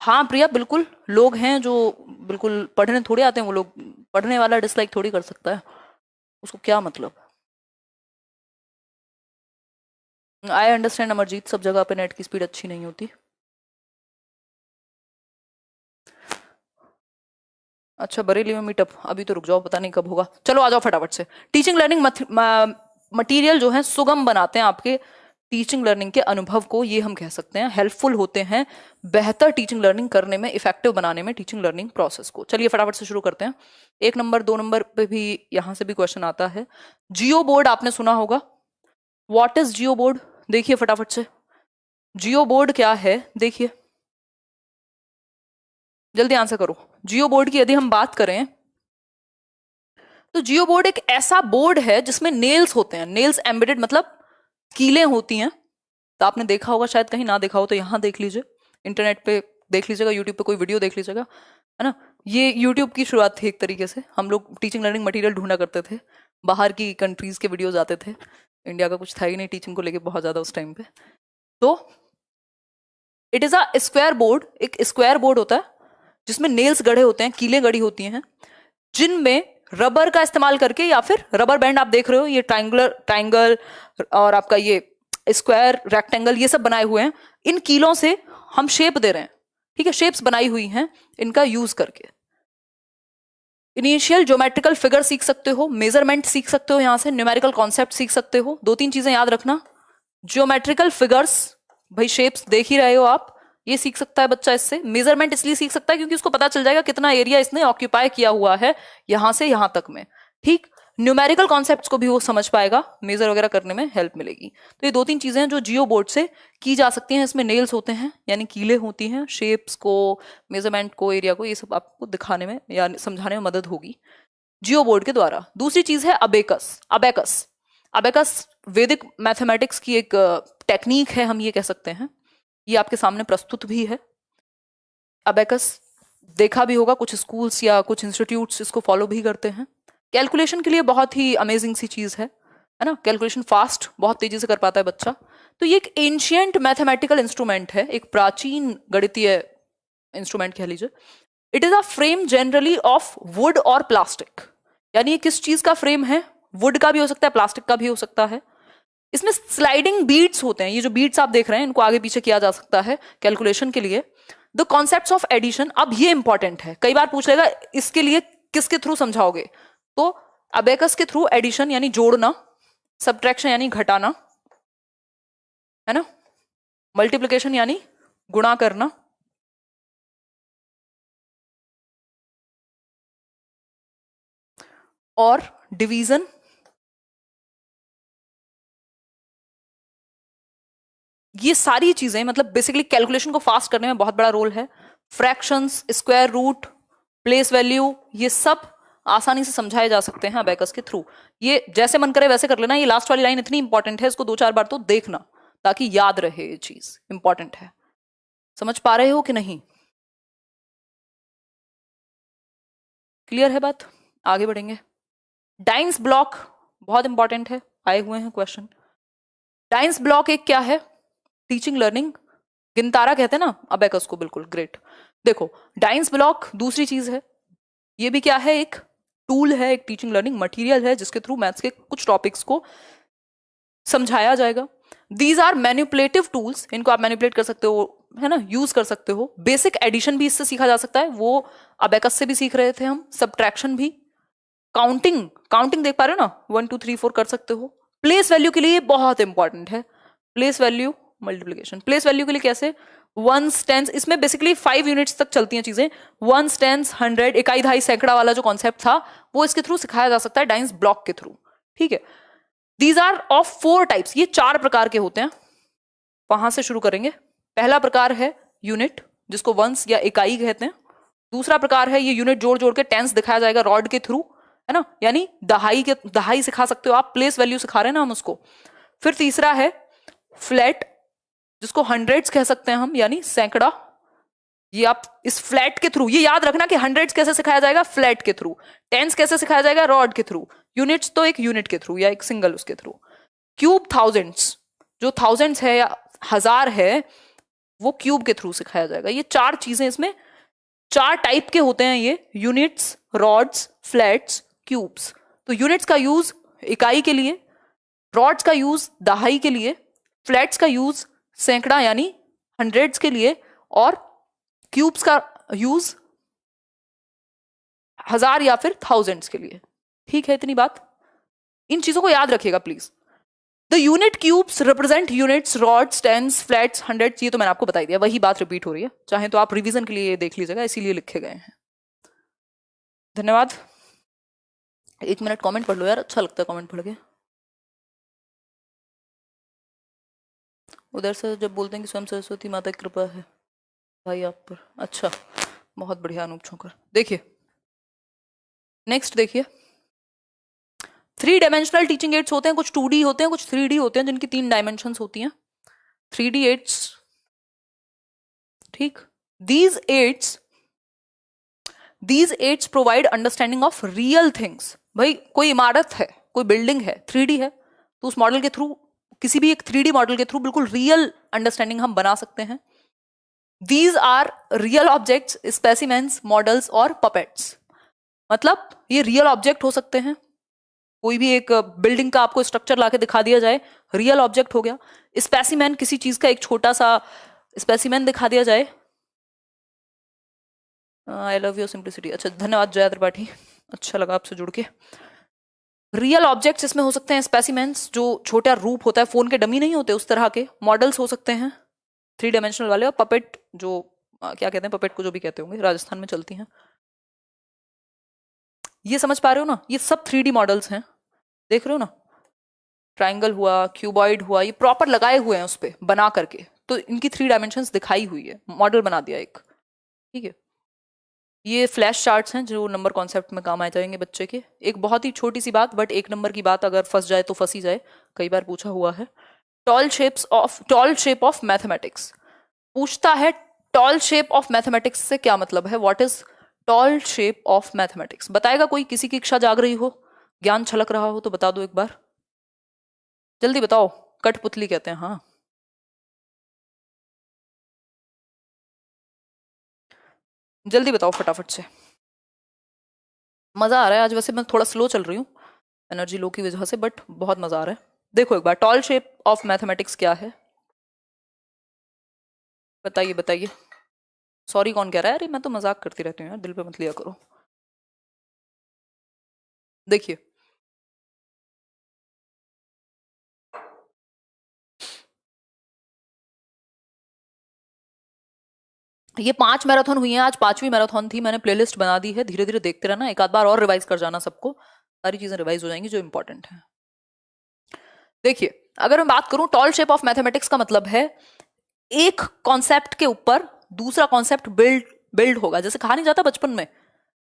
हाँ प्रिया, बिल्कुल, लोग हैं जो बिल्कुल पढ़ने थोड़ी आते हैं, वो लोग पढ़ने वाला डिसलाइक थोड़ी कर सकता है, उसको क्या मतलब। आई अंडरस्टैंड अमरजीत, सब जगह पे नेट की स्पीड अच्छी नहीं होती। अच्छा, बरेली में मीटअप, अभी तो रुक जाओ, पता नहीं कब होगा। चलो आ जाओ फटाफट से। टीचिंग लर्निंग मटेरियल जो है सुगम बनाते हैं आपके टीचिंग लर्निंग के अनुभव को, ये हम कह सकते हैं, हेल्पफुल होते हैं बेहतर टीचिंग लर्निंग करने में, इफेक्टिव बनाने में टीचिंग लर्निंग प्रोसेस को। चलिए फटाफट से शुरू करते हैं। 1 नंबर 2 नंबर पे भी यहां से भी क्वेश्चन आता है। जियो बोर्ड आपने सुना होगा, व्हाट इज जियो बोर्ड? देखिए फटाफट से, जियो बोर्ड क्या है, देखिए जल्दी आंसर करो। जियो बोर्ड की यदि हम बात करें, तो जियो बोर्ड एक ऐसा बोर्ड है जिसमें नेल्स होते हैं, नेल्स एम्बेडेड, मतलब कीलें होती हैं। तो आपने देखा होगा, शायद कहीं ना देखा हो तो यहां देख लीजिए, इंटरनेट पे देख लीजिएगा, यूट्यूब पे कोई वीडियो देख लीजिएगा, है ना। ये यूट्यूब की शुरुआत थी एक तरीके से, हम लोग टीचिंग लर्निंग मटेरियल ढूंढा करते थे, बाहर की कंट्रीज के वीडियोज आते थे, इंडिया का कुछ था ही नहीं टीचिंग को लेके बहुत ज्यादा उस टाइम पे। तो it is a square board, एक स्क्वायर बोर्ड होता है जिसमें नेल्स गढ़े होते हैं, कीलें गढ़ी होती हैं, जिनमें रबर का इस्तेमाल करके, या फिर रबर बैंड आप देख रहे हो, ये ट्राइंगल और आपका ये स्क्वायर, रेक्टेंगल, ये सब बनाए हुए हैं। इन कीलों से हम शेप दे रहे हैं, ठीक है, शेप्स बनाई हुई हैं इनका यूज करके। इनिशियल ज्योमेट्रिकल फिगर सीख सकते हो, मेजरमेंट सीख सकते हो, यहां से न्यूमेरिकल कॉन्सेप्ट सीख सकते हो। 2-3 चीजें याद रखना, ज्योमेट्रिकल फिगर्स, भाई शेप्स देख ही रहे हो आप, ये सीख सकता है बच्चा इससे। मेजरमेंट इसलिए सीख सकता है क्योंकि उसको पता चल जाएगा कितना एरिया इसने ऑक्यूपाई किया हुआ है यहां से यहां तक में, ठीक। न्यूमेरिकल कॉन्सेप्ट्स को भी वो समझ पाएगा, मेजर वगैरह करने में हेल्प मिलेगी। तो ये 2-3 चीजें हैं जो जियो बोर्ड से की जा सकती हैं। इसमें नेल्स होते हैं, यानी कीले होती हैं, शेप्स को, मेजरमेंट को, एरिया को, ये सब आपको दिखाने में या समझाने में मदद होगी जियो बोर्ड के द्वारा। दूसरी चीज है अबेकस। अबेकस, अबेकस वैदिक मैथमेटिक्स की एक टेक्निक है, हम ये कह सकते हैं। ये आपके सामने प्रस्तुत भी है। अबेकस देखा भी होगा, कुछ स्कूल्स या कुछ इंस्टीट्यूट्स इसको फॉलो भी करते हैं। कैलकुलेशन के लिए बहुत ही अमेजिंग सी चीज है ना, कैलकुलेशन फास्ट, बहुत तेजी से कर पाता है बच्चा। तो ये एक एंशियंट मैथमेटिकल इंस्ट्रूमेंट है, एक प्राचीन गणितीय इंस्ट्रूमेंट कह लीजिए। It is a frame generally of would और प्लास्टिक, यानी ये किस चीज का फ्रेम है, वुड का भी हो सकता है, प्लास्टिक का भी हो सकता है। इसमें स्लाइडिंग बीट्स होते हैं, ये जो बीट्स आप देख रहे हैं इनको आगे पीछे किया जा सकता है कैलकुलेशन के लिए। द कॉन्सेप्ट्स ऑफ एडिशन, अब ये इंपॉर्टेंट है, कई बार पूछ लेगा इसके लिए किसके थ्रू समझाओगे, तो अबेकस के थ्रू एडिशन यानी जोड़ना, सब्ट्रैक्शन यानी घटाना, है ना, मल्टीप्लिकेशन यानी गुणा करना, और डिवीजन ये सारी चीजें मतलब बेसिकली कैलकुलेशन को फास्ट करने में बहुत बड़ा रोल है। Fractions, square root, place value, ये सब आसानी से समझाए जा सकते हैं अबेकस के थ्रू। ये जैसे मन करे वैसे कर लेना। ये लास्ट वाली लाइन इतनी इंपॉर्टेंट है, इसको 2-4 बार तो देखना ताकि याद रहे, ये चीज इंपॉर्टेंट है। समझ पा रहे हो कि नहीं? क्लियर है बात? आगे बढ़ेंगे। डाइन्स ब्लॉक बहुत इंपॉर्टेंट है, आए हुए हैं क्वेश्चन। डाइन्स ब्लॉक एक क्या है? टीचिंग लर्निंग गिनतारा कहते हैं ना अबेकस को, बिल्कुल ग्रेट। देखो डाइन्स ब्लॉक दूसरी चीज है, ये भी क्या है? एक टूल है, एक टीचिंग लर्निंग मटेरियल है जिसके थ्रू मैथ्स के कुछ टॉपिक्स को समझाया जाएगा। दीज आर मैनिपुलेटिव टूल्स, इनको आप मैनिपुलेट कर सकते हो, है ना, यूज कर सकते हो। बेसिक एडिशन भी इससे सीखा जा सकता है, वो अबेकस से भी सीख रहे थे हम। सब्ट्रैक्शन भी, काउंटिंग, काउंटिंग देख पा रहे हो ना, 1 2 3 4 कर सकते हो। प्लेस वैल्यू के लिए बहुत इंपॉर्टेंट है, place value multiplication. Place value के लिए कैसे? वंस, टेंस, इसमें बेसिकली 5 यूनिट्स तक चलती हैं चीजें। वंस, टेंस, 100, इकाई, दहाई, सैकड़ा वाला जो कॉन्सेप्ट था वो इसके थ्रू सिखाया जा सकता है, डाइन्स ब्लॉक के थ्रू। ठीक है। दीज आर ऑफ 4 टाइप्स, ये 4 प्रकार के होते हैं। वहां से शुरू करेंगे। पहला प्रकार है यूनिट, जिसको वंस या इकाई कहते हैं। दूसरा प्रकार है ये यूनिट जोड़ जोड़ के टेंस दिखाया जाएगा रॉड के थ्रू, है ना, यानी दहाई के, दहाई सिखा सकते हो आप, प्लेस वैल्यू सिखा रहे हैं ना हम उसको। फिर तीसरा है फ्लैट, जिसको हंड्रेड्स कह सकते हैं हम, यानी सैकड़ा। ये आप इस फ्लैट के थ्रू, ये याद रखना कि हंड्रेड्स कैसे सिखाया जाएगा, फ्लैट के थ्रू। टेंस कैसे सिखाया जाएगा, रॉड के थ्रू। यूनिट्स तो एक यूनिट के थ्रू या एक सिंगल उसके थ्रू। क्यूब, थाउजेंड्स, जो थाउजेंड्स है या हजार है वो क्यूब के थ्रू सिखाया जाएगा। ये 4 चीजें इसमें, 4 टाइप के होते हैं ये, यूनिट्स, रॉड्स, फ्लैट्स, क्यूब्स। तो यूनिट्स का यूज इकाई के लिए, रॉड्स का यूज दहाई के लिए, फ्लैट्स का यूज सैकड़ा यानी हंड्रेड्स के लिए, और क्यूब्स का यूज हजार या फिर थाउजेंड्स के लिए। ठीक है इतनी बात? इन चीजों को याद रखिएगा please. The unit cubes represent units, rods, tens, flats, hundreds. ये तो मैंने आपको बता दिया, वही बात रिपीट हो रही है, चाहे तो आप रिवीजन के लिए देख लीजिएगा, इसीलिए लिखे गए हैं। धन्यवाद। 1 मिनट कमेंट पढ़ लो यार, अच्छा लगता है कमेंट पढ़ के। उधर से जब बोलते हैं कि स्वयं सरस्वती माता की कृपा है भाई आप पर, अच्छा बहुत बढ़िया अनूप छोकर। देखिए नेक्स्ट देखिए, 3 डायमेंशनल टीचिंग एड्स होते हैं, कुछ 2D होते हैं, कुछ 3D होते हैं, जिनकी 3 डायमेंशंस होती हैं। 3D एड्स, ठीक। these aids provide understanding of real things. भाई कोई इमारत है, कोई बिल्डिंग है, 3D है, तो उस मॉडल के थ्रू, किसी भी एक 3D मॉडल के थ्रू बिल्कुल रियल अंडरस्टैंडिंग हम बना सकते हैं। These are real objects, specimens, models और पपेट्स। मतलब ये रियल ऑब्जेक्ट हो सकते हैं, कोई भी एक बिल्डिंग का आपको स्ट्रक्चर लाके दिखा दिया जाए, रियल ऑब्जेक्ट हो गया। स्पेसिमेन, किसी चीज का एक छोटा सा स्पेसिमेन दिखा दिया जाए। I love your simplicity. अच्छा धन्यवाद जया त्रिपाठी, अच्छा लगा आपसे जुड़ के। रियल ऑब्जेक्ट्स इसमें हो सकते हैं, स्पेसिमेंस जो छोटा रूप होता है, फोन के डमी नहीं होते उस तरह के, मॉडल्स हो सकते हैं 3 डायमेंशनल वाले, और पपेट जो क्या कहते हैं, पपेट को जो भी कहते होंगे, राजस्थान में चलती हैं। ये समझ पा रहे हो ना, ये सब 3D मॉडल्स हैं, देख रहे हो ना, ट्राइंगल हुआ, क्यूबॉइड हुआ, ये प्रॉपर लगाए हुए हैं उस पर बना करके, तो इनकी 3 डायमेंशंस दिखाई हुई है, मॉडल बना दिया एक। ठीक है, ये फ्लैश चार्ट्स हैं जो नंबर कॉन्सेप्ट में काम आ जाएंगे बच्चे के। एक बहुत ही छोटी सी बात, बट 1 नंबर की बात अगर फंस जाए तो फंस ही जाए, कई बार पूछा हुआ है। टॉल शेप ऑफ मैथमेटिक्स पूछता है। टॉल शेप ऑफ मैथमेटिक्स से क्या मतलब है? What is tall shape of mathematics? बताएगा कोई? किसी की इच्छा जाग रही हो, ज्ञान छलक रहा हो तो बता दो एक बार, जल्दी बताओ। कठपुतली कहते हैं, हाँ जल्दी बताओ फटाफट से। मजा आ रहा है आज, वैसे मैं थोड़ा स्लो चल रही हूँ एनर्जी लो की वजह से, बट बहुत मजा आ रहा है। देखो एक बार, टॉल शेप ऑफ मैथमेटिक्स क्या है? बताइए बताइए, सॉरी कौन कह रहा है? अरे मैं तो मजाक करती रहती हूँ यार, दिल पे मत लिया करो। देखिए, ये 5 मैराथन हुई हैं, आज 5वीं मैराथन थी। मैंने प्लेलिस्ट बना दी है, धीरे धीरे देखते रहना, एक आध बार और रिवाइज कर जाना सबको, सारी चीजें रिवाइज हो जाएंगी जो इंपॉर्टेंट है। देखिए, अगर मैं बात करूं टॉल शेप ऑफ मैथमेटिक्स का मतलब है एक कॉन्सेप्ट के ऊपर दूसरा कॉन्सेप्ट बिल्ड बिल्ड होगा। जैसे कहा नहीं जाता बचपन में,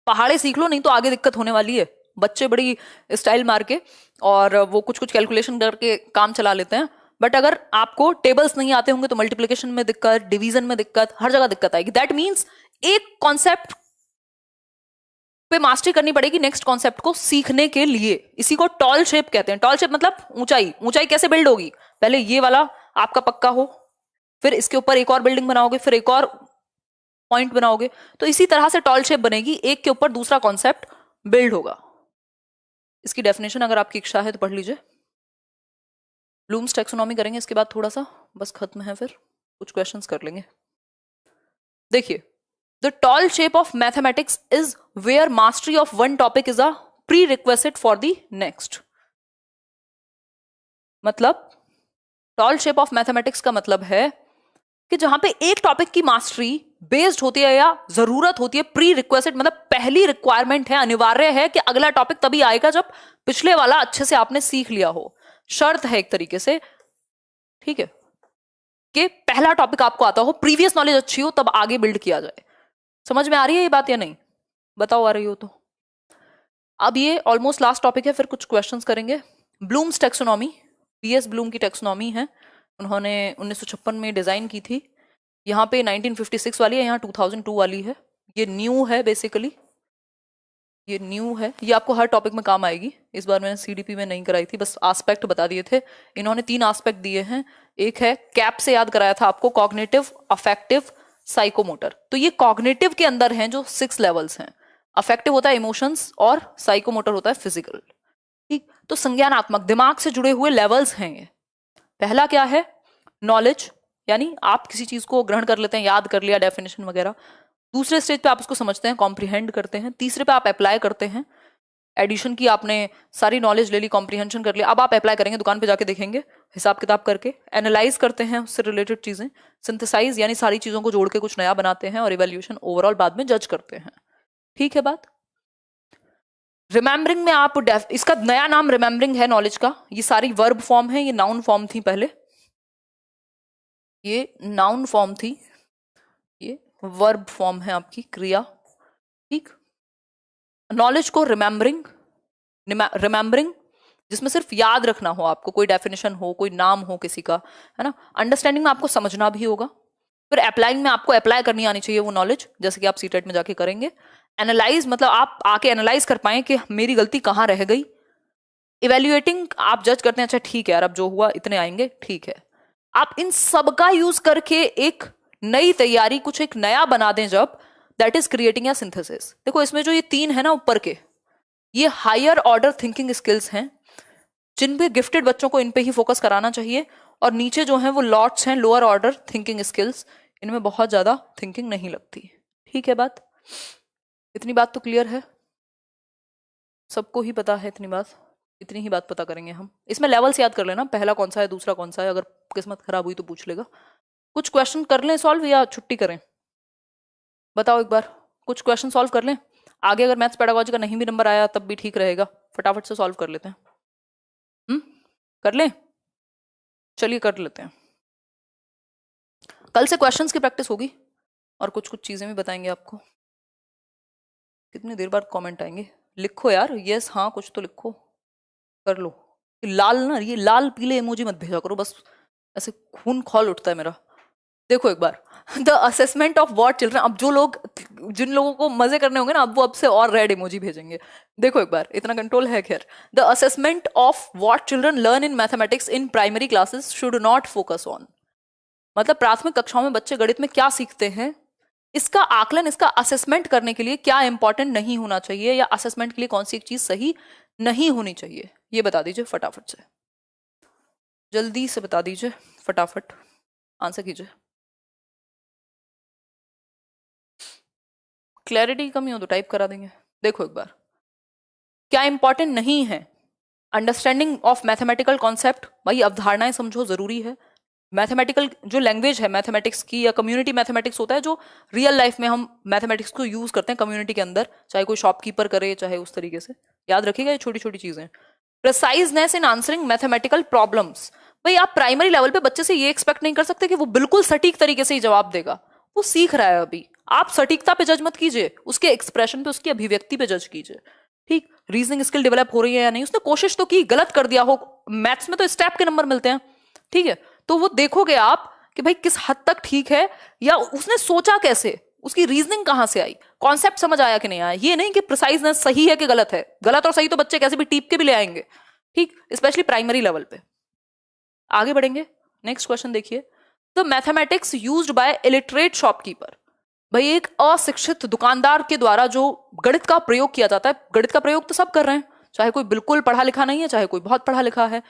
पहाड़े सीख लो नहीं तो आगे दिक्कत होने वाली है। बच्चे बड़ी स्टाइल मार के और वो कुछ कुछ कैलकुलेशन करके काम चला लेते हैं, बट अगर आपको टेबल्स नहीं आते होंगे तो मल्टीप्लिकेशन में दिक्कत, डिवीजन में दिक्कत, हर जगह दिक्कत आएगी। दैट मीन्स एक कॉन्सेप्ट पे मास्टरी करनी पड़ेगी नेक्स्ट कॉन्सेप्ट को सीखने के लिए। इसी को टॉल शेप कहते हैं। टॉल शेप मतलब ऊंचाई। ऊंचाई कैसे बिल्ड होगी? पहले ये वाला आपका पक्का हो, फिर इसके ऊपर एक और बिल्डिंग बनाओगे, फिर एक और पॉइंट बनाओगे, तो इसी तरह से टॉल शेप बनेगी, एक के ऊपर दूसरा कॉन्सेप्ट बिल्ड होगा। इसकी डेफिनेशन अगर आपकी इच्छा है तो पढ़ लीजिए। ब्लूम्स टैक्सोनॉमी करेंगे इसके बाद थोड़ा सा, बस खत्म है, फिर कुछ क्वेश्चंस कर लेंगे। देखिए, the tall shape of mathematics is where mastery of one topic is a pre request for the next. मतलब टॉल शेप ऑफ मैथमेटिक्स का मतलब है कि जहां पे एक टॉपिक की मास्टरी बेस्ड होती है या जरूरत होती है प्री रिक्वेस्ट, मतलब पहली रिक्वायरमेंट है, अनिवार्य है कि अगला टॉपिक तभी आएगा जब पिछले वाला अच्छे से आपने सीख लिया हो। शर्त है एक तरीके से, ठीक है, कि पहला टॉपिक आपको आता हो, प्रीवियस नॉलेज अच्छी हो, तब आगे बिल्ड किया जाए। समझ में आ रही है ये बात या नहीं? बताओ आ रही हो तो। अब ये ऑलमोस्ट लास्ट टॉपिक है, फिर कुछ क्वेश्चंस करेंगे। ब्लूम्स टैक्सोनॉमी, पीएस ब्लूम की टैक्सोनॉमी है, उन्होंने 1956 में डिजाइन की थी। यहाँ पे 1956 वाली है, यहाँ 2002 वाली है। ये न्यू है बेसिकली, ये न्यू है, ये आपको हर टॉपिक में काम आएगी। इस बार मैंने सीडीपी में नहीं कराई थी, बस एस्पेक्ट बता दिए थे। इन्होंने 3 एस्पेक्ट दिए हैं। एक है कैप से याद कराया था आपको, कॉग्निटिव, अफेक्टिव, साइकोमोटर। तो ये कॉग्निटिव के अंदर हैं जो 6 लेवल्स हैं। अफेक्टिव होता है इमोशंस और साइकोमोटर होता है फिजिकल। ठीक, तो संज्ञानात्मक दिमाग से जुड़े हुए लेवल्स हैं ये। पहला क्या है? नॉलेज, यानी आप किसी चीज को ग्रहण कर लेते हैं, याद कर लिया, डेफिनेशन वगैरह। दूसरे स्टेज पे आप उसको समझते हैं, कॉम्प्रिहेंड करते हैं। तीसरे पे आप अप्लाई करते हैं, एडिशन की आपने सारी नॉलेज ले ली, कॉम्प्रिहेंशन कर लिया, अब आप अप्लाई करेंगे, दुकान पे जाके देखेंगे, हिसाब किताब करके एनालाइज करते हैं उससे रिलेटेड चीजें, सिंथेसाइज यानी सारी चीजों को जोड़ के कुछ नया बनाते हैं, और इवेल्यूशन ओवरऑल बाद में जज करते हैं। ठीक है बात? रिमेम्बरिंग में आप इसका नया नाम रिमेम्बरिंग है नॉलेज का। ये सारी वर्ब फॉर्म है, ये नाउन फॉर्म थी पहले, ये नाउन फॉर्म थी, ये वर्ब फॉर्म है आपकी, क्रिया। ठीक, नॉलेज को रिमेम्बरिंग, रिमेम्बरिंग जिसमें सिर्फ याद रखना हो आपको, कोई डेफिनेशन हो, कोई नाम हो किसी का, है ना। अंडरस्टैंडिंग में आपको समझना भी होगा। फिर अप्लाइंग में आपको अप्लाई करनी आनी चाहिए वो नॉलेज, जैसे कि आप सीटेट में जाके करेंगे। एनालाइज मतलब आप आके एनालाइज कर पाए कि मेरी गलती कहाँ रह गई। इवेल्युएटिंग, आप जज करते हैं, अच्छा ठीक है यार, अब जो हुआ इतने आएंगे, ठीक है। आप इन सब का यूज करके एक नई तैयारी, कुछ एक नया बना दें जब, दैट इज क्रिएटिंग या सिंथेसिस। देखो इसमें जो ये 3 है ना ऊपर के, ये हायर ऑर्डर थिंकिंग स्किल्स हैं, जिन पे गिफ्टेड बच्चों को इन पे ही फोकस कराना चाहिए। और नीचे जो है वो लॉट्स हैं, लोअर ऑर्डर थिंकिंग स्किल्स, इनमें बहुत ज्यादा थिंकिंग नहीं लगती। ठीक है बात? इतनी बात तो क्लियर है, सबको ही पता है इतनी बात, इतनी ही बात पता करेंगे हम। इसमें लेवल्स याद कर लेना, पहला कौन सा है, दूसरा कौन सा है, अगर किस्मत खराब हुई तो पूछ लेगा। कुछ क्वेश्चन कर लें सॉल्व या छुट्टी करें? बताओ एक बार, कुछ क्वेश्चन सॉल्व कर लें। आगे अगर मैथ्स पेडागोजी का नहीं भी नंबर आया तब भी ठीक रहेगा, फटाफट से सॉल्व कर लेते हैं। कर लें? चलिए कर लेते हैं। कल से क्वेश्चंस की प्रैक्टिस होगी और कुछ कुछ चीजें भी बताएंगे आपको। कितनी देर बाद कमेंट आएंगे? लिखो यार, यस हाँ कुछ तो लिखो, कर लो। लाल ना, ये लाल पीले इमोजी मत भेजा करो, बस ऐसे खून खौल उठता है मेरा। देखो एक बार, the assessment of what children, अब जो लोग, जिन लोगों को मजे करने होंगे ना, अब वो अब से और रेड इमोजी भेजेंगे। देखो एक बार, इतना कंट्रोल है खैर। The assessment of what children learn in mathematics in primary classes should not focus on, मतलब प्राथमिक कक्षाओं में बच्चे गणित में क्या सीखते हैं, इसका आकलन, इसका असेसमेंट करने के लिए क्या इंपॉर्टेंट नहीं होना चाहिए, या असेसमेंट के लिए कौन सी एक चीज सही नहीं होनी चाहिए, ये बता दीजिए फटाफट से, जल्दी से बता दीजिए, फटाफट आंसर कीजिए। क्लैरिटी की कमी हो तो टाइप करा देंगे। देखो एक बार, क्या इंपॉर्टेंट नहीं है? अंडरस्टैंडिंग ऑफ मैथमेटिकल कॉन्सेप्ट, भाई अवधारणाएं समझो, जरूरी है। मैथमेटिकल जो लैंग्वेज है मैथमेटिक्स की, या कम्युनिटी मैथमेटिक्स होता है जो रियल लाइफ में हम मैथमेटिक्स को यूज करते हैं कम्युनिटी के अंदर, चाहे कोई शॉपकीपर करे चाहे उस तरीके से, याद रखिएगा ये छोटी छोटी चीजें। प्रिसाइजनेस इन आंसरिंग मैथमेटिकल प्रॉब्लम्स, भाई आप प्राइमरी लेवल पे बच्चे से ये एक्सपेक्ट नहीं कर सकते कि वो बिल्कुल सटीक तरीके से ही जवाब देगा। वो सीख रहा है अभी, आप सटीकता पे जज मत कीजिए, उसके एक्सप्रेशन पे, उसकी अभिव्यक्ति पे जज कीजिए। ठीक, रीजनिंग स्किल डेवलप हो रही है या नहीं, उसने कोशिश तो की, गलत कर दिया हो, मैथ्स में तो स्टेप के नंबर मिलते हैं, ठीक है, तो वो देखोगे आप कि भाई किस हद तक ठीक है, या उसने सोचा कैसे, उसकी रीजनिंग कहां से आई, कॉन्सेप्ट समझ आया कि नहीं आया। ये नहीं कि प्रिसाइजनेस सही है कि गलत है, गलत और सही तो बच्चे कैसे भी टीप के भी ले आएंगे, ठीक, स्पेशली प्राइमरी लेवल पे। आगे बढ़ेंगे, नेक्स्ट क्वेश्चन देखिए, the mathematics used by illiterate shopkeeper, भाई एक अशिक्षित दुकानदार के द्वारा जो गणित का प्रयोग किया जाता है, गणित का प्रयोग तो सब कर रहे हैं, चाहे कोई बिल्कुल पढ़ा लिखा नहीं है चाहे कोई बहुत पढ़ा लिखा है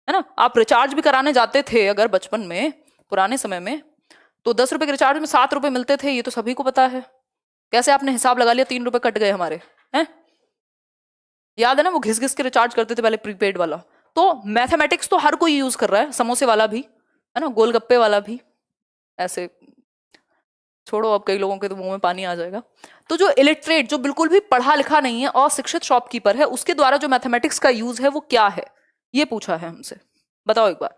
ना। आप रिचार्ज भी कराने जाते थे अगर बचपन में, पुराने समय में, तो 10 रुपए के रिचार्ज में 7 रुपए मिलते थे, ये तो सभी को पता है। कैसे आपने हिसाब लगा लिया, 3 रुपए कट गए हमारे, हैं? याद है ना, वो घिस घिस के रिचार्ज करते थे पहले, प्रीपेड वाला। तो मैथमेटिक्स तो हर कोई यूज कर रहा है, समोसे वाला भी है ना, गोलगप्पे वाला भी, ऐसे छोड़ो, अब कई लोगों के तो मुंह में पानी आ जाएगा। तो जो इलिटरेट, जो बिल्कुल भी पढ़ा लिखा नहीं है, अशिक्षित शॉपकीपर है, उसके द्वारा जो मैथमेटिक्स का यूज है वो क्या है, ये पूछा है हमसे। बताओ एक बार,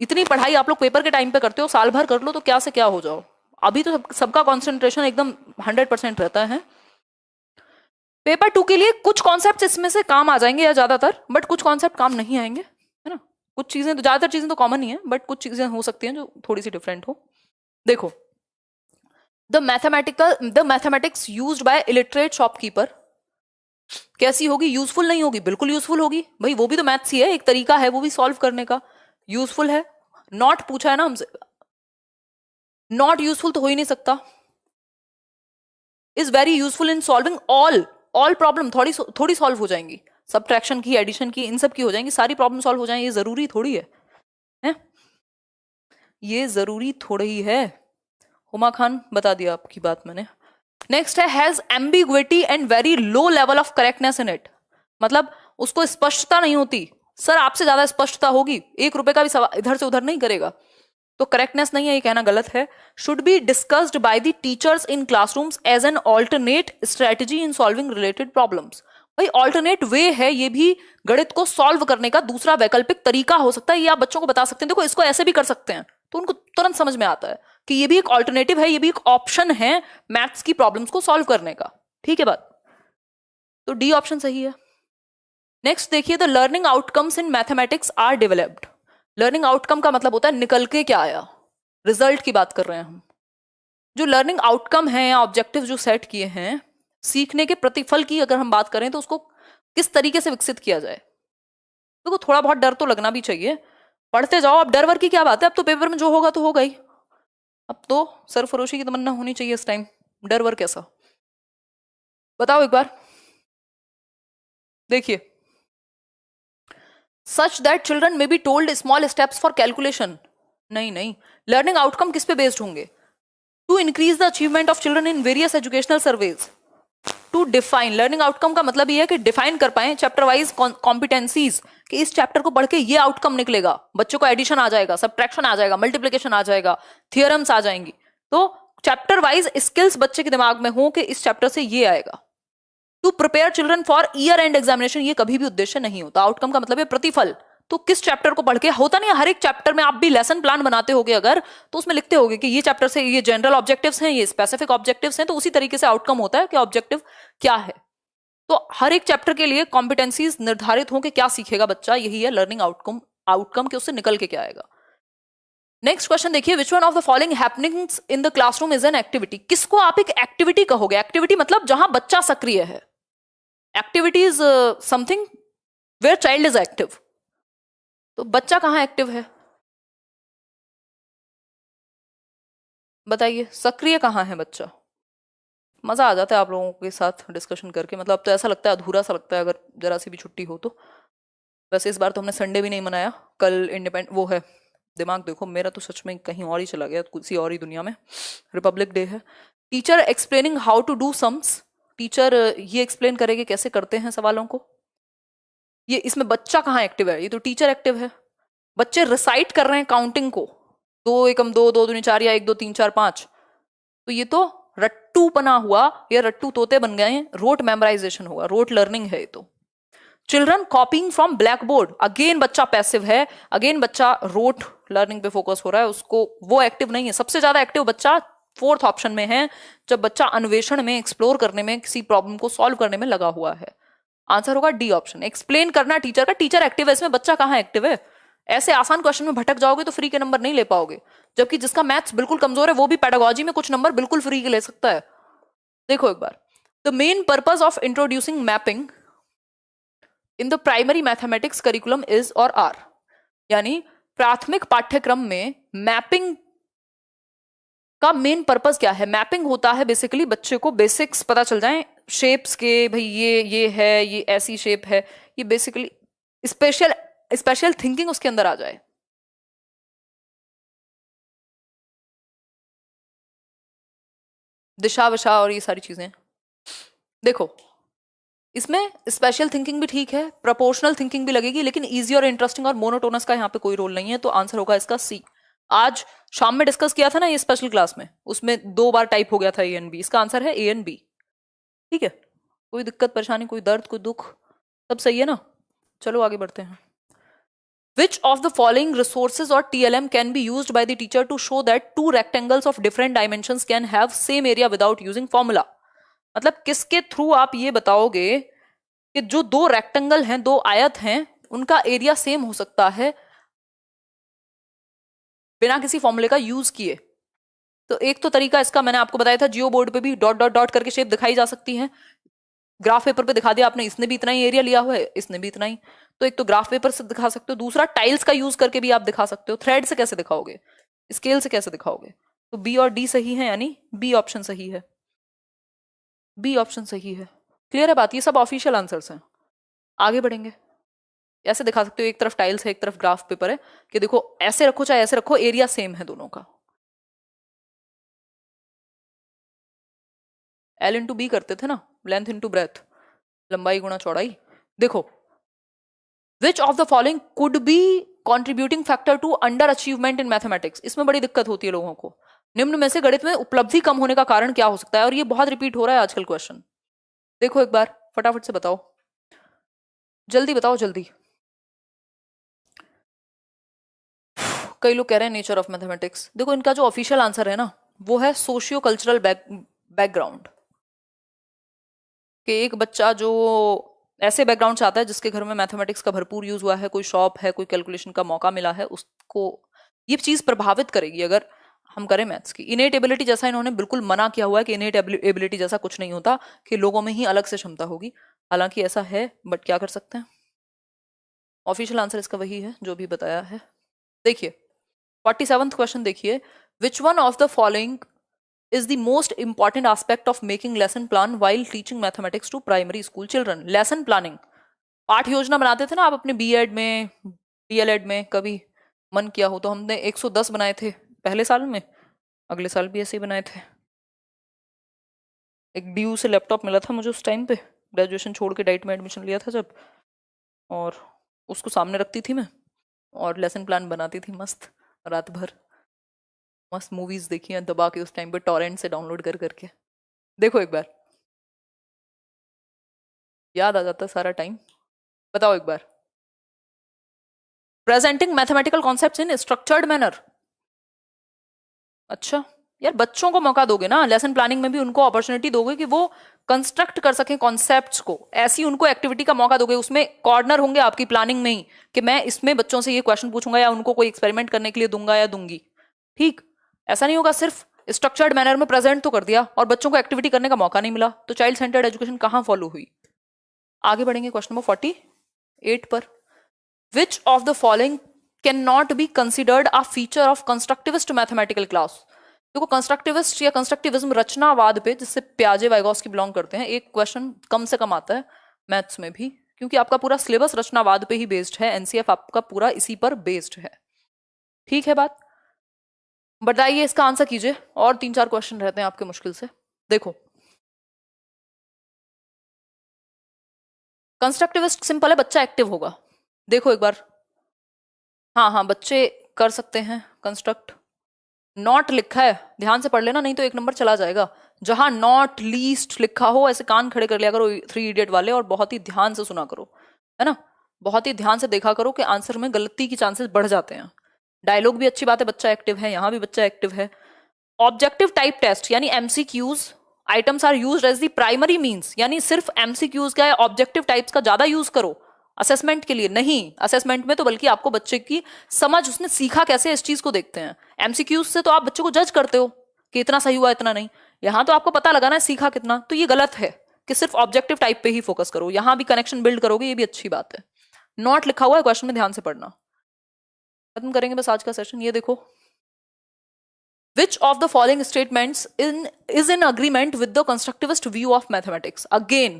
इतनी पढ़ाई आप लोग पेपर के टाइम पे करते हो, साल भर कर लो तो क्या से क्या हो जाओ, अभी तो सबका कॉन्सेंट्रेशन एकदम 100% रहता है। पेपर 2 के लिए कुछ कॉन्सेप्ट इसमें से काम आ जाएंगे या ज्यादातर, बट कुछ कॉन्सेप्ट काम नहीं आएंगे, है ना। कुछ चीजें तो, ज्यादातर चीजें तो कॉमन ही है, बट कुछ चीजें हो सकती हैं जो थोड़ी सी डिफरेंट हो। देखो, the mathematics used by illiterate shopkeeper कैसी होगी, यूजफुल नहीं होगी, बिल्कुल यूजफुल होगी, भाई वो भी तो मैथ्स ही है, एक तरीका है वो भी सॉल्व करने का, यूजफुल है। नॉट पूछा है ना हमसे, नॉट यूजफुल तो हो ही नहीं सकता। Is very useful in solving all problem, थोड़ी सॉल्व हो जाएंगी, सब्ट्रैक्शन की, एडिशन की, इन सब की हो जाएंगी, सारी प्रॉब्लम सॉल्व हो जाएंगी, ये जरूरी थोड़ी है? ये जरूरी थोड़ी ही है। हुमा खान बता दिया आपकी बात मैंने। नेक्स्ट है, has ambiguity and very low level of correctness in it, मतलब उसको स्पष्टता नहीं होती, सर आपसे ज्यादा स्पष्टता होगी, 1 रुपए का भी सवाल इधर से उधर नहीं करेगा, तो करेक्टनेस नहीं है, ये कहना गलत है। Should be discussed by the teachers in classrooms as an alternate strategy in solving related problems, भाई ऑल्टरनेट वे है, ये भी गणित को सॉल्व करने का दूसरा वैकल्पिक तरीका हो सकता है, ये आप बच्चों को बता सकते हैं, देखो इसको ऐसे भी कर सकते हैं, तो उनको तुरंत समझ में आता है कि ये भी एक ऑल्टरनेटिव है, ये भी एक ऑप्शन है मैथ्स की प्रॉब्लम्स को सॉल्व करने का, ठीक है बात, तो डी ऑप्शन सही है। नेक्स्ट देखिए, the learning outcomes in mathematics are developed, learning outcome का मतलब होता है निकल के क्या आया, रिजल्ट की बात कर रहे हैं हम। जो लर्निंग आउटकम है या ऑब्जेक्टिव जो सेट किए हैं, सीखने के प्रतिफल की अगर हम बात करें तो उसको किस तरीके से विकसित किया जाए, तो थोड़ा बहुत डर तो लगना भी चाहिए, पढ़ते जाओ, अब डर वर की क्या बात है, अब तो पेपर में जो होगा तो होगा ही, अब तो सरफरोशी की तमन्ना होनी चाहिए इस टाइम, डर वर कैसा, बताओ एक बार। देखिए, such that children may be told small steps for calculation, नहीं, लर्निंग आउटकम किस पे बेस्ड होंगे, to increase the achievement of children in various educational surveys, to define, learning outcome का मतलब ये है कि डिफाइन कर पाए चैप्टर वाइज कॉम्पिटेंसीज, कि इस चैप्टर को पढ़ के ये आउटकम निकलेगा, बच्चों को एडिशन आ जाएगा, सब्ट्रैक्शन आ जाएगा, मल्टीप्लिकेशन आ जाएगा, थियरम्स आ जाएंगी, तो चैप्टर वाइज स्किल्स बच्चे के दिमाग में हो कि इस चैप्टर से ये आएगा। To prepare children for year end examination, ये कभी भी उद्देश्य नहीं होता, आउटकम का मतलब है प्रतिफल, तो किस चैप्टर को पढ़ के, होता नहीं हर एक चैप्टर में आप भी लेसन प्लान बनाते होगे अगर, तो उसमें लिखते होगे कि ये चैप्टर से ये जनरल ऑब्जेक्टिव्स हैं, ये स्पेसिफिक ऑब्जेक्टिव्स हैं, तो उसी तरीके से आउटकम होता है कि ऑब्जेक्टिव क्या है, तो हर एक चैप्टर के लिए कॉम्पिटेंसीज निर्धारित हो कि क्या सीखेगा बच्चा, यही है लर्निंग आउटकम के उससे निकल के क्या आएगा। नेक्स्ट क्वेश्चन देखिए, विच one of the following happenings in the classroom is an activity, किसको आप एक एक्टिविटी कहोगे, एक्टिविटी मतलब जहां बच्चा सक्रिय है, activity is something where child is active, तो बच्चा कहां एक्टिव है, बताइए, सक्रिय कहां है बच्चा। मजा आ जाता है आप लोगों के साथ डिस्कशन करके, मतलब अब तो ऐसा लगता है अधूरा सा लगता है अगर जरा सी भी छुट्टी हो तो। वैसे इस बार तो हमने संडे भी नहीं मनाया, कल इंडिपेंडेंट वो है, दिमाग देखो मेरा तो सच में कहीं और ही चला गया, किसी और ही दुनिया में, रिपब्लिक डे है, teacher explaining how to do sums, teacher ये एक्सप्लेन करेगी कैसे करते हैं सवालों को। ये इसमें बच्चा कहाँ एक्टिव है, ये तो टीचर एक्टिव है। बच्चे रिसाइट कर रहे हैं काउंटिंग को, 2 एकम 2, 2 दूनी 4 या 1 2 3 4 5, तो ये तो रट्टू बना हुआ या रट्टू तोते बन गए हैं, रोट मेमोराइजेशन होगा, रोट लर्निंग है ये तो। Children कॉपिंग from black board, again बच्चा पैसिव है, अगेन बच्चा रोट लर्निंग पे फोकस हो रहा है, उसको वो एक्टिव नहीं है। सबसे ज्यादा एक्टिव बच्चा 4th ऑप्शन में है, जब बच्चा अन्वेषण में, एक्सप्लोर करने में, किसी प्रॉब्लम को सॉल्व करने में लगा हुआ है। आंसर होगा डी ऑप्शन, एक्सप्लेन करना टीचर का, टीचर एक्टिव है, इसमें बच्चा कहाँ एक्टिव है। ऐसे आसान क्वेश्चन में भटक जाओगे तो फ्री के नंबर नहीं ले पाओगे, जबकि जिसका मैथ्स बिल्कुल कमजोर है वो भी पेडागोजी में कुछ नंबर बिल्कुल फ्री के ले सकता है। देखो एक बार, the main purpose of introducing mapping in the primary mathematics curriculum is और आर, यानी प्राथमिक पाठ्यक्रम में मैपिंग का मेन पर्पस क्या है। मैपिंग होता है बेसिकली बच्चे को बेसिक्स पता चल जाए शेप्स के, भाई ये है, ये ऐसी शेप है, ये बेसिकली स्पेशल थिंकिंग उसके अंदर आ जाए। दिशा विशा और ये सारी चीजें। देखो इसमें स्पेशल थिंकिंग भी ठीक है, प्रोपोर्शनल थिंकिंग भी लगेगी, लेकिन इजी और इंटरेस्टिंग और मोनोटोनस का यहाँ पे कोई रोल नहीं है, तो आंसर होगा इसका सी। आज शाम में डिस्कस किया था ना ये स्पेशल क्लास में, उसमें 2 बार टाइप हो गया था ए एंड बी, इसका आंसर है ए एंड बी। ठीक है, कोई दिक्कत परेशानी, कोई दर्द, कोई दुख, सब सही है ना। चलो आगे बढ़ते हैं। Which of the following resources or TLM can be used by the teacher to show that 2 rectangles of different dimensions can have same area without using formula? मतलब किसके थ्रू आप ये बताओगे कि जो 2 रेक्टेंगल हैं, 2 आयत हैं, उनका एरिया सेम हो सकता है बिना किसी फॉर्मूले का यूज किए। तो एक तो तरीका इसका मैंने आपको बताया था, जियो बोर्ड पे भी डॉट डॉट डॉट करके शेप दिखाई जा सकती है, ग्राफ पेपर पे दिखा दिया आपने, इसने भी इतना ही एरिया लिया हुआ है, इसने भी इतना ही, तो एक तो ग्राफ पेपर से दिखा सकते हो, दूसरा टाइल्स का यूज करके भी आप दिखा सकते हो। थ्रेड से कैसे दिखाओगे, स्केल से कैसे दिखाओगे, तो बी और डी सही है, यानी बी ऑप्शन सही है, बी ऑप्शन सही है। क्लियर है बात, ये सब ऑफिशियल आंसर्स हैं। आगे बढ़ेंगे, ऐसे दिखा सकते हो, एक तरफ टाइल्स है एक तरफ ग्राफ पेपर है, कि देखो ऐसे रखो चाहे ऐसे रखो, एरिया सेम है दोनों का। एल इंटू बी करते थे ना, लेंथ इंटू ब्रेथ, लंबाई गुणा चौड़ाई। देखो which of the following could be contributing factor to under achievement in mathematics, इसमें बड़ी दिक्कत होती है लोगों को। निम्न में से गणित में उपलब्धि कम होने का कारण क्या हो सकता है, और ये बहुत रिपीट हो रहा है आजकल क्वेश्चन। देखो एक बार फटाफट से बताओ, जल्दी बताओ जल्दी। कई लोग कह रहे हैं नेचर ऑफ मैथमेटिक्स। देखो इनका जो ऑफिशियल आंसर है ना, वो है सोशियो कल्चरल बैकग्राउंड, कि एक बच्चा जो ऐसे बैकग्राउंड से आता है जिसके घर में मैथमेटिक्स का भरपूर यूज हुआ है, कोई शॉप है, कोई कैलकुलेशन का मौका मिला है, उसको ये चीज प्रभावित करेगी अगर हम करें मैथ्स की। इनेट एबिलिटी जैसा इन्होंने बिल्कुल मना किया हुआ है कि इनेट एबिलिटी जैसा कुछ नहीं होता, कि लोगों में ही अलग से क्षमता होगी, हालांकि ऐसा है, बट क्या कर सकते हैं। ऑफिशियल आंसर इसका वही है जो भी बताया है। देखिए 47th क्वेश्चन देखिए, विच one of the following is the most important aspect of making lesson plan while teaching mathematics to primary school children? lesson planning, पाठ योजना बनाते थे ना आप अपने बीएड में, डीएलएड में, कभी मन किया हो तो। हमने 110 बनाए थे पहले साल में, अगले साल भी ऐसे ही बनाए थे। एक ड्यू से लैपटॉप मिला था मुझे उस टाइम पे, ग्रेजुएशन छोड़ के डाइट में एडमिशन लिया था जब, और उसको सामने रखती थी मैं और लेसन प्लान बनाती थी मस्त, रात भर मस्त मूवीज देखी हैं दबा के उस टाइम पे टॉरेंट से डाउनलोड कर करके। देखो एक बार याद आ जाता सारा टाइम। बताओ एक बार, presenting mathematical concepts in structured manner. अच्छा यार, बच्चों को मौका दोगे ना लेसन प्लानिंग में भी, उनको अपॉर्चुनिटी दोगे कि वो कंस्ट्रक्ट कर सकें कॉन्सेप्ट्स को, ऐसी उनको एक्टिविटी का मौका दोगे, उसमें कॉर्नर होंगे आपकी प्लानिंग में ही कि मैं इसमें बच्चों से ये क्वेश्चन पूछूंगा या उनको कोई एक्सपेरिमेंट करने के लिए दूंगा या दूंगी। ठीक, ऐसा नहीं होगा सिर्फ स्ट्रक्चर्ड मैनर में प्रेजेंट तो कर दिया और बच्चों को एक्टिविटी करने का मौका नहीं मिला, तो चाइल्ड सेंटर्ड एजुकेशन कहां फॉलो हुई। आगे बढ़ेंगे क्वेश्चन नंबर 48 पर। विच of the following can not be considered a feature of constructivist mathematical class. देखो कंस्ट्रक्टिविस्ट या कंस्ट्रक्टिविज्म रचनावाद पे, जिससे प्याजे वाइगॉस्की बिलोंग करते हैं, एक क्वेश्चन कम से कम आता है मैथ्स में भी, क्योंकि आपका पूरा सिलेबस रचनावाद पे ही बेस्ड है, एनसीएफ आपका पूरा इसी पर बेस्ड है। ठीक है बात, बताइए इसका आंसर कीजिए, और 3-4 क्वेश्चन रहते हैं आपके मुश्किल से। देखो कंस्ट्रक्टिविस्ट सिंपल है, बच्चा एक्टिव होगा। देखो एक बार, हाँ हाँ बच्चे कर सकते हैं कंस्ट्रक्ट। नॉट लिखा है, ध्यान से पढ़ लेना, नहीं तो एक नंबर चला जाएगा। जहां नॉट लीस्ट लिखा हो ऐसे कान खड़े कर लिया करो थ्री इडियट वाले, और बहुत ही ध्यान से सुना करो, है ना। बहुत ही ध्यान से देखा करो कि आंसर में गलती की चांसेस बढ़ जाते हैं। डायलॉग भी अच्छी बात है, बच्चा एक्टिव है, यहां भी बच्चा एक्टिव है। ऑब्जेक्टिव टाइप टेस्ट यानी MCQs items are used as the primary means, यानी सिर्फ एमसीक्यूज का या ऑब्जेक्टिव टाइप्स का ज्यादा यूज करो असेसमेंट के लिए, नहीं असेसमेंट में तो बल्कि आपको बच्चे की समझ, उसने सीखा कैसे इस चीज को देखते हैं। एमसीक्यूज से तो आप बच्चे को जज करते हो कि इतना सही हुआ इतना नहीं, यहां तो आपको पता लगाना है सीखा कितना। तो ये गलत है कि सिर्फ ऑब्जेक्टिव टाइप पे ही फोकस करो, यहां भी कनेक्शन बिल्ड करोगे, ये भी अच्छी बात है। नॉट लिखा हुआ है क्वेश्चन में, ध्यान से पढ़ना। खत्म करेंगे बस आज का सेशन। ये देखो, Which of the following statements is in agreement with the constructivist view of mathematics? Again,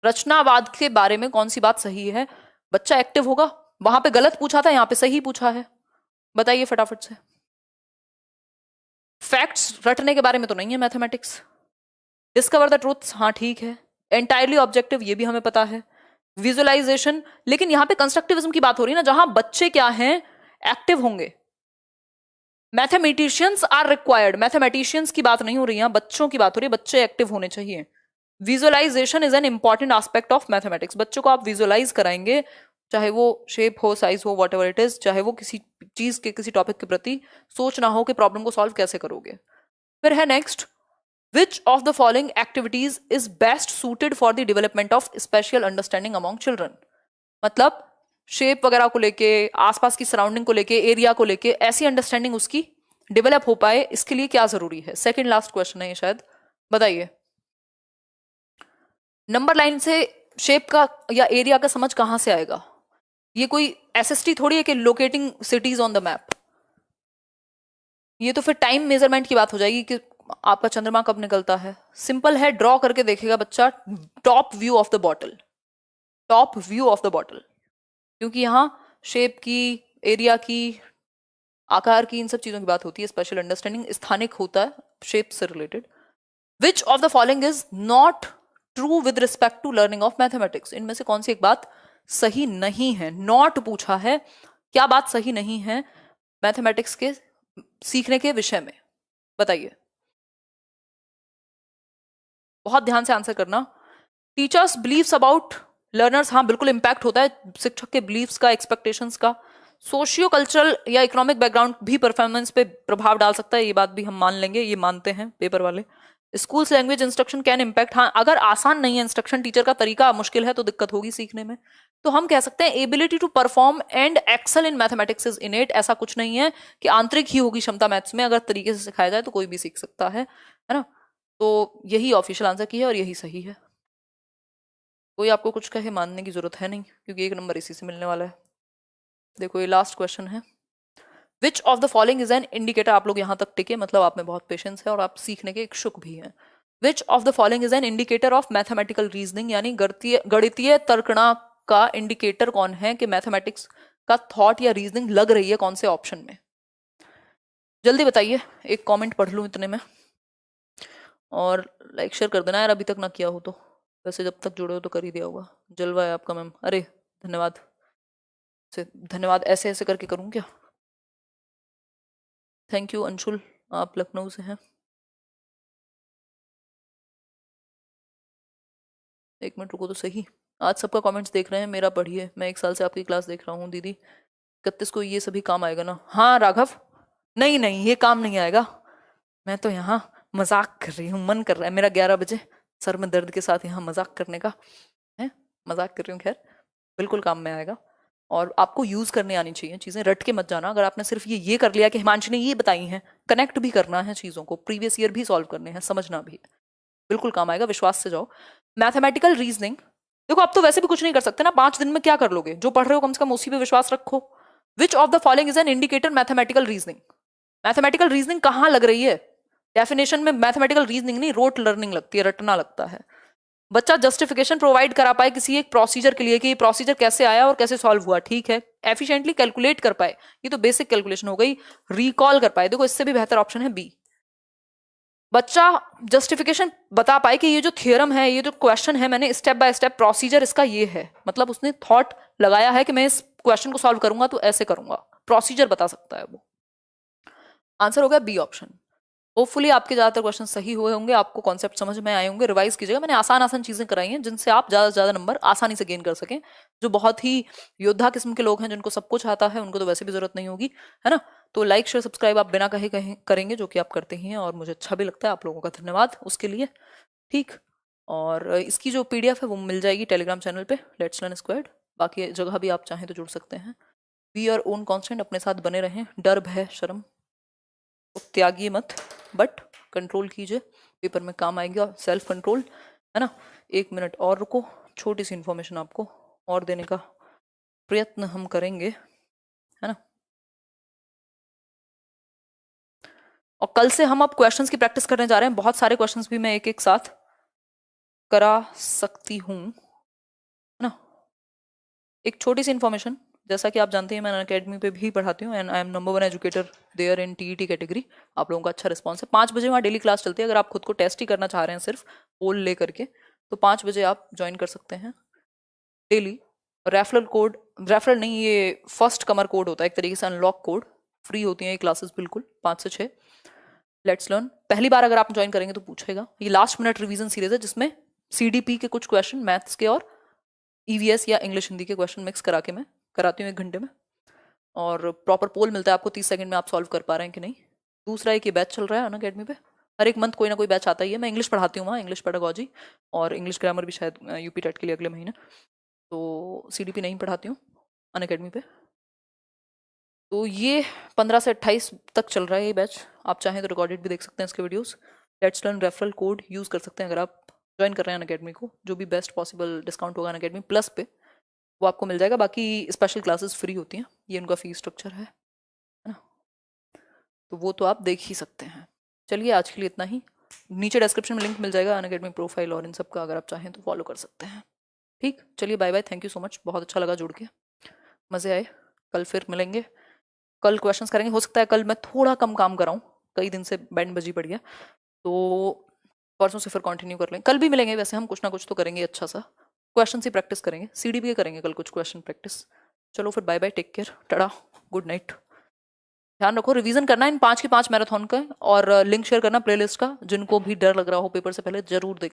रचनावाद के बारे में कौन सी बात सही है? बच्चा एक्टिव होगा, वहां पे गलत पूछा था, यहां पे सही पूछा है, बताइए फटाफट से। फैक्ट्स रटने के बारे में तो नहीं है मैथमेटिक्स। डिस्कवर द ट्रूथ्स, हाँ ठीक है। एंटायरली ऑब्जेक्टिव, ये भी हमें पता है। विजुअलाइजेशन, लेकिन यहां पे कंस्ट्रक्टिविज्म की बात हो रही है ना, जहां बच्चे क्या हैं, एक्टिव होंगे। मैथमेटिशियंस आर रिक्वायर्ड, मैथमेटिशियंस की बात नहीं हो रही है, बच्चों की बात हो रही है, बच्चे एक्टिव होने चाहिए। Visualisation is an important aspect of mathematics, बच्चों को आप विजुअलाइज कराएंगे, चाहे वो शेप हो, साइज हो, वॉट एवर इट इज, चाहे वो किसी चीज के किसी टॉपिक के प्रति सोचना हो कि प्रॉब्लम को सॉल्व कैसे करोगे। फिर है next, which of the following activities is best suited for the development of special understanding among children. मतलब शेप वगैरह को लेके, आसपास की सराउंडिंग को लेके, एरिया को लेके, ऐसी अंडरस्टैंडिंग उसकी डेवलप हो पाए, इसके लिए क्या जरूरी है। सेकंड लास्ट क्वेश्चन है ये शायद, बताइए। नंबर लाइन से शेप का या एरिया का समझ कहां से आएगा? ये कोई एसएसटी थोड़ी है कि locating CTs on the map. ये तो फिर टाइम मेजरमेंट की बात हो जाएगी कि आपका चंद्रमा कब निकलता है। सिंपल है, ड्रॉ करके देखेगा बच्चा top view of the bottle, top view of the bottle, क्योंकि यहां शेप की, एरिया की, आकार की, इन सब चीजों की बात होती है। स्पेशल अंडरस्टैंडिंग स्थानिक होता है शेप से related. Which of the following is not true with respect to learning of mathematics, इनमें से कौन सी एक बात सही नहीं है? नॉट पूछा है, क्या बात सही नहीं है मैथमेटिक्स के सीखने के विषय में, बताइए। बहुत ध्यान से आंसर करना। टीचर्स बिलीव्स अबाउट लर्नर्स, हाँ बिल्कुल इंपैक्ट होता है शिक्षक के बिलीव्स का, एक्सपेक्टेशंस का। सोशियो कल्चरल या इकोनॉमिक बैकग्राउंड भी परफॉर्मेंस पे प्रभाव डाल सकता है, ये बात भी हम मान लेंगे, ये मानते हैं पेपर वाले। School language instruction can impact, हाँ अगर आसान नहीं है इंस्ट्रक्शन, टीचर का तरीका मुश्किल है तो दिक्कत होगी सीखने में। तो हम कह सकते हैं ability to perform and excel in mathematics is innate, ऐसा कुछ नहीं है कि आंतरिक ही होगी क्षमता मैथ्स में, अगर तरीके से सिखाया जाए तो कोई भी सीख सकता है ना। तो यही ऑफिशियल आंसर की है और यही सही है। कोई आपको कुछ कहे मानने की जरूरत है नहीं, क्योंकि एक नंबर इसी से मिलने वाला है। देखो ये लास्ट क्वेश्चन है, विच of the following is an indicator, आप लोग यहां तक टिके मतलब आप में बहुत पेशेंस है और आप सीखने के इच्छुक भी हैं। विच of the following is an indicator of mathematical reasoning, यानी गणितीय तर्कणा का इंडिकेटर कौन है कि मैथमेटिक्स का थॉट या रीजनिंग लग रही है कौन से ऑप्शन में? जल्दी बताइए, एक कमेंट पढ़ लूं इतने में, और लाइक शेयर कर देना यार अभी तक ना किया हो तो। वैसे जब तक जुड़े हो तो कर ही दिया होगा। जलवा है आपका मैम, अरे धन्यवाद से, धन्यवाद ऐसे ऐसे करके करूं क्या? थैंक यू अंशुल, आप लखनऊ से हैं। एक मिनट रुको तो सही, आज सबका कमेंट्स देख रहे हैं, मेरा पढ़िए। मैं 1 साल से आपकी क्लास देख रहा हूँ दीदी। 31 को ये सभी काम आएगा ना? हाँ राघव, नहीं नहीं ये काम नहीं आएगा, मैं तो यहाँ मजाक कर रही हूँ, मन कर रहा है मेरा 11 बजे सर में दर्द के साथ यहाँ मजाक करने का है, मजाक कर रही हूँ। खैर बिल्कुल काम में आएगा, और आपको यूज करने आनी चाहिए चीजें, रट के मत जाना। अगर आपने सिर्फ ये कर लिया कि हिमांशी ने ये बताई हैं, कनेक्ट भी करना है चीजों को, प्रीवियस ईयर भी सॉल्व करने हैं, समझना भी है, बिल्कुल काम आएगा, विश्वास से जाओ। मैथमेटिकल रीजनिंग, देखो आप तो वैसे भी कुछ नहीं कर सकते ना, 5 दिन में क्या कर लोगे? जो पढ़ रहे हो कम से कम उसी पे विश्वास रखो। विच of the following is an indicator mathematical reasoning, mathematical reasoning कहाँ लग रही है? डेफिनेशन में मैथमेटिकल रीजनिंग नहीं, रोट लर्निंग लगती है, रटना लगता है। बच्चा जस्टिफिकेशन प्रोवाइड करा पाए किसी एक प्रोसीजर के लिए कि ये प्रोसीजर कैसे आया और कैसे सॉल्व हुआ, ठीक है, एफिशिएंटली कैलकुलेट कर पाए, ये तो बेसिक कैलकुलेशन हो गई, रिकॉल कर पाए। देखो इससे भी बेहतर ऑप्शन है बी। बच्चा जस्टिफिकेशन बता पाए कि ये जो थियरम है, ये जो क्वेश्चन है, मैंने स्टेप बाय स्टेप प्रोसीजर इसका ये है, मतलब उसने थॉट लगाया है कि मैं इस क्वेश्चन को सॉल्व करूंगा तो ऐसे करूंगा, प्रोसीजर बता सकता है वो। आंसर हो गया बी ऑप्शन। होपफुली आपके ज्यादातर क्वेश्चन सही हुए होंगे, आपको कॉन्सेप्ट समझ में आए होंगे। रिवाइज कीजिएगा, मैंने आसान आसान चीजें कराई हैं जिनसे आप ज्यादा से ज्यादा नंबर आसानी से गेन कर सकें। जो बहुत ही योद्धा किस्म के लोग हैं, जिनको सब कुछ आता है, उनको तो वैसे भी जरूरत नहीं होगी, है ना। तो लाइक शेयर सब्सक्राइब आप बिना कहे कहे करेंगे, जो कि आप करते ही हैं, और मुझे अच्छा भी लगता है। आप लोगों का धन्यवाद उसके लिए। ठीक। और इसकी जो पीडीएफ है वो मिल जाएगी टेलीग्राम चैनल पे, लेट्स लर्न स्क्वाड। बाकी जगह भी आप चाहें तो जुड़ सकते हैं। बी योर ओन कांस्टेंट, अपने साथ बने रहें, डर भय शर्म को त्यागिए मत, बट कंट्रोल कीजिए, पेपर में काम आएगा सेल्फ कंट्रोल, है ना। 1 मिनट और रुको, छोटी सी इन्फॉर्मेशन आपको और देने का प्रयत्न हम करेंगे, है ना। और कल से हम अब क्वेश्चंस की प्रैक्टिस करने जा रहे हैं। बहुत सारे क्वेश्चंस भी मैं एक एक साथ करा सकती हूँ, है ना। एक छोटी सी इन्फॉर्मेशन, जैसा कि आप जानते हैं मैं अकेडमी पे भी पढ़ाती हूँ, and I am number 1 educator there in TET category. आप लोगों का अच्छा रिस्पॉन्स है। 5 बजे वहाँ डेली क्लास चलती है। अगर आप खुद को टेस्ट ही करना चाह रहे हैं सिर्फ पोल ले करके, तो 5 बजे आप ज्वाइन कर सकते हैं डेली। रेफरल कोड, रेफरल नहीं, ये फर्स्ट कमर कोड होता है एक तरीके से, अनलॉक कोड। फ्री होती हैं ये क्लासेस बिल्कुल, 5 से 6। लेट्स लर्न पहली बार अगर आप ज्वाइन करेंगे तो पूछेगा। ये लास्ट मिनट रिवीजन सीरीज है जिसमें सीडीपी के कुछ क्वेश्चन, मैथ्स के और ईवीएस या इंग्लिश हिंदी के क्वेश्चन मिक्स करा के मैं कराती हूँ 1 घंटे में। और प्रॉपर पोल मिलता है आपको 30 सेकंड में, आप सॉल्व कर पा रहे हैं कि नहीं। दूसरा एक ये बैच चल रहा है अन अकेडमी पे, हर एक मंथ कोई ना कोई बैच आता ही है। मैं इंग्लिश पढ़ाती हूँ वहाँ, इंग्लिश पेडागोजी और इंग्लिश ग्रामर भी, शायद यूपी टेट के लिए अगले महीने। तो सीडीपी नहीं पढ़ाती हूँ अन अकेडमी पे। तो ये 15 से 28 तक चल रहा है ये बैच। आप चाहें तो रिकॉर्डेड भी देख सकते हैं इसके videos. Let's learn referral code use कर सकते हैं अगर आप ज्वाइन कर रहे हैं अन अकेडमी को। जो भी बेस्ट पॉसिबल डिस्काउंट होगा अन अकेडमी प्लस पे, वो आपको मिल जाएगा। बाकी स्पेशल क्लासेस फ्री होती हैं, ये उनका फीस स्ट्रक्चर है ना। तो वो तो आप देख ही सकते हैं। चलिए आज के लिए इतना ही। नीचे डिस्क्रिप्शन में लिंक मिल जाएगा अन अकेडमी प्रोफाइल और इन सब का, अगर आप चाहें तो फॉलो कर सकते हैं। ठीक, चलिए bye bye, thank you so much, बहुत अच्छा लगा जुड़ के, मज़े आए। कल फिर मिलेंगे, कल क्वेश्चंस करेंगे। हो सकता है कल मैं थोड़ा कम काम कराऊँ, कई दिन से बैंड बजी पड़ी है, तो परसों से फिर कंटिन्यू कर लेंगे। कल भी मिलेंगे वैसे, हम कुछ ना कुछ तो करेंगे, अच्छा सा क्वेश्चन ही प्रैक्टिस करेंगे, सीडीपी के करेंगे कल कुछ क्वेश्चन प्रैक्टिस। चलो फिर bye bye, take care, tata, good night. ध्यान रखो, रिवीजन करना इन 5 के 5 मैराथन का, और लिंक शेयर करना प्लेलिस्ट का, जिनको भी डर लग रहा हो पेपर से पहले जरूर देख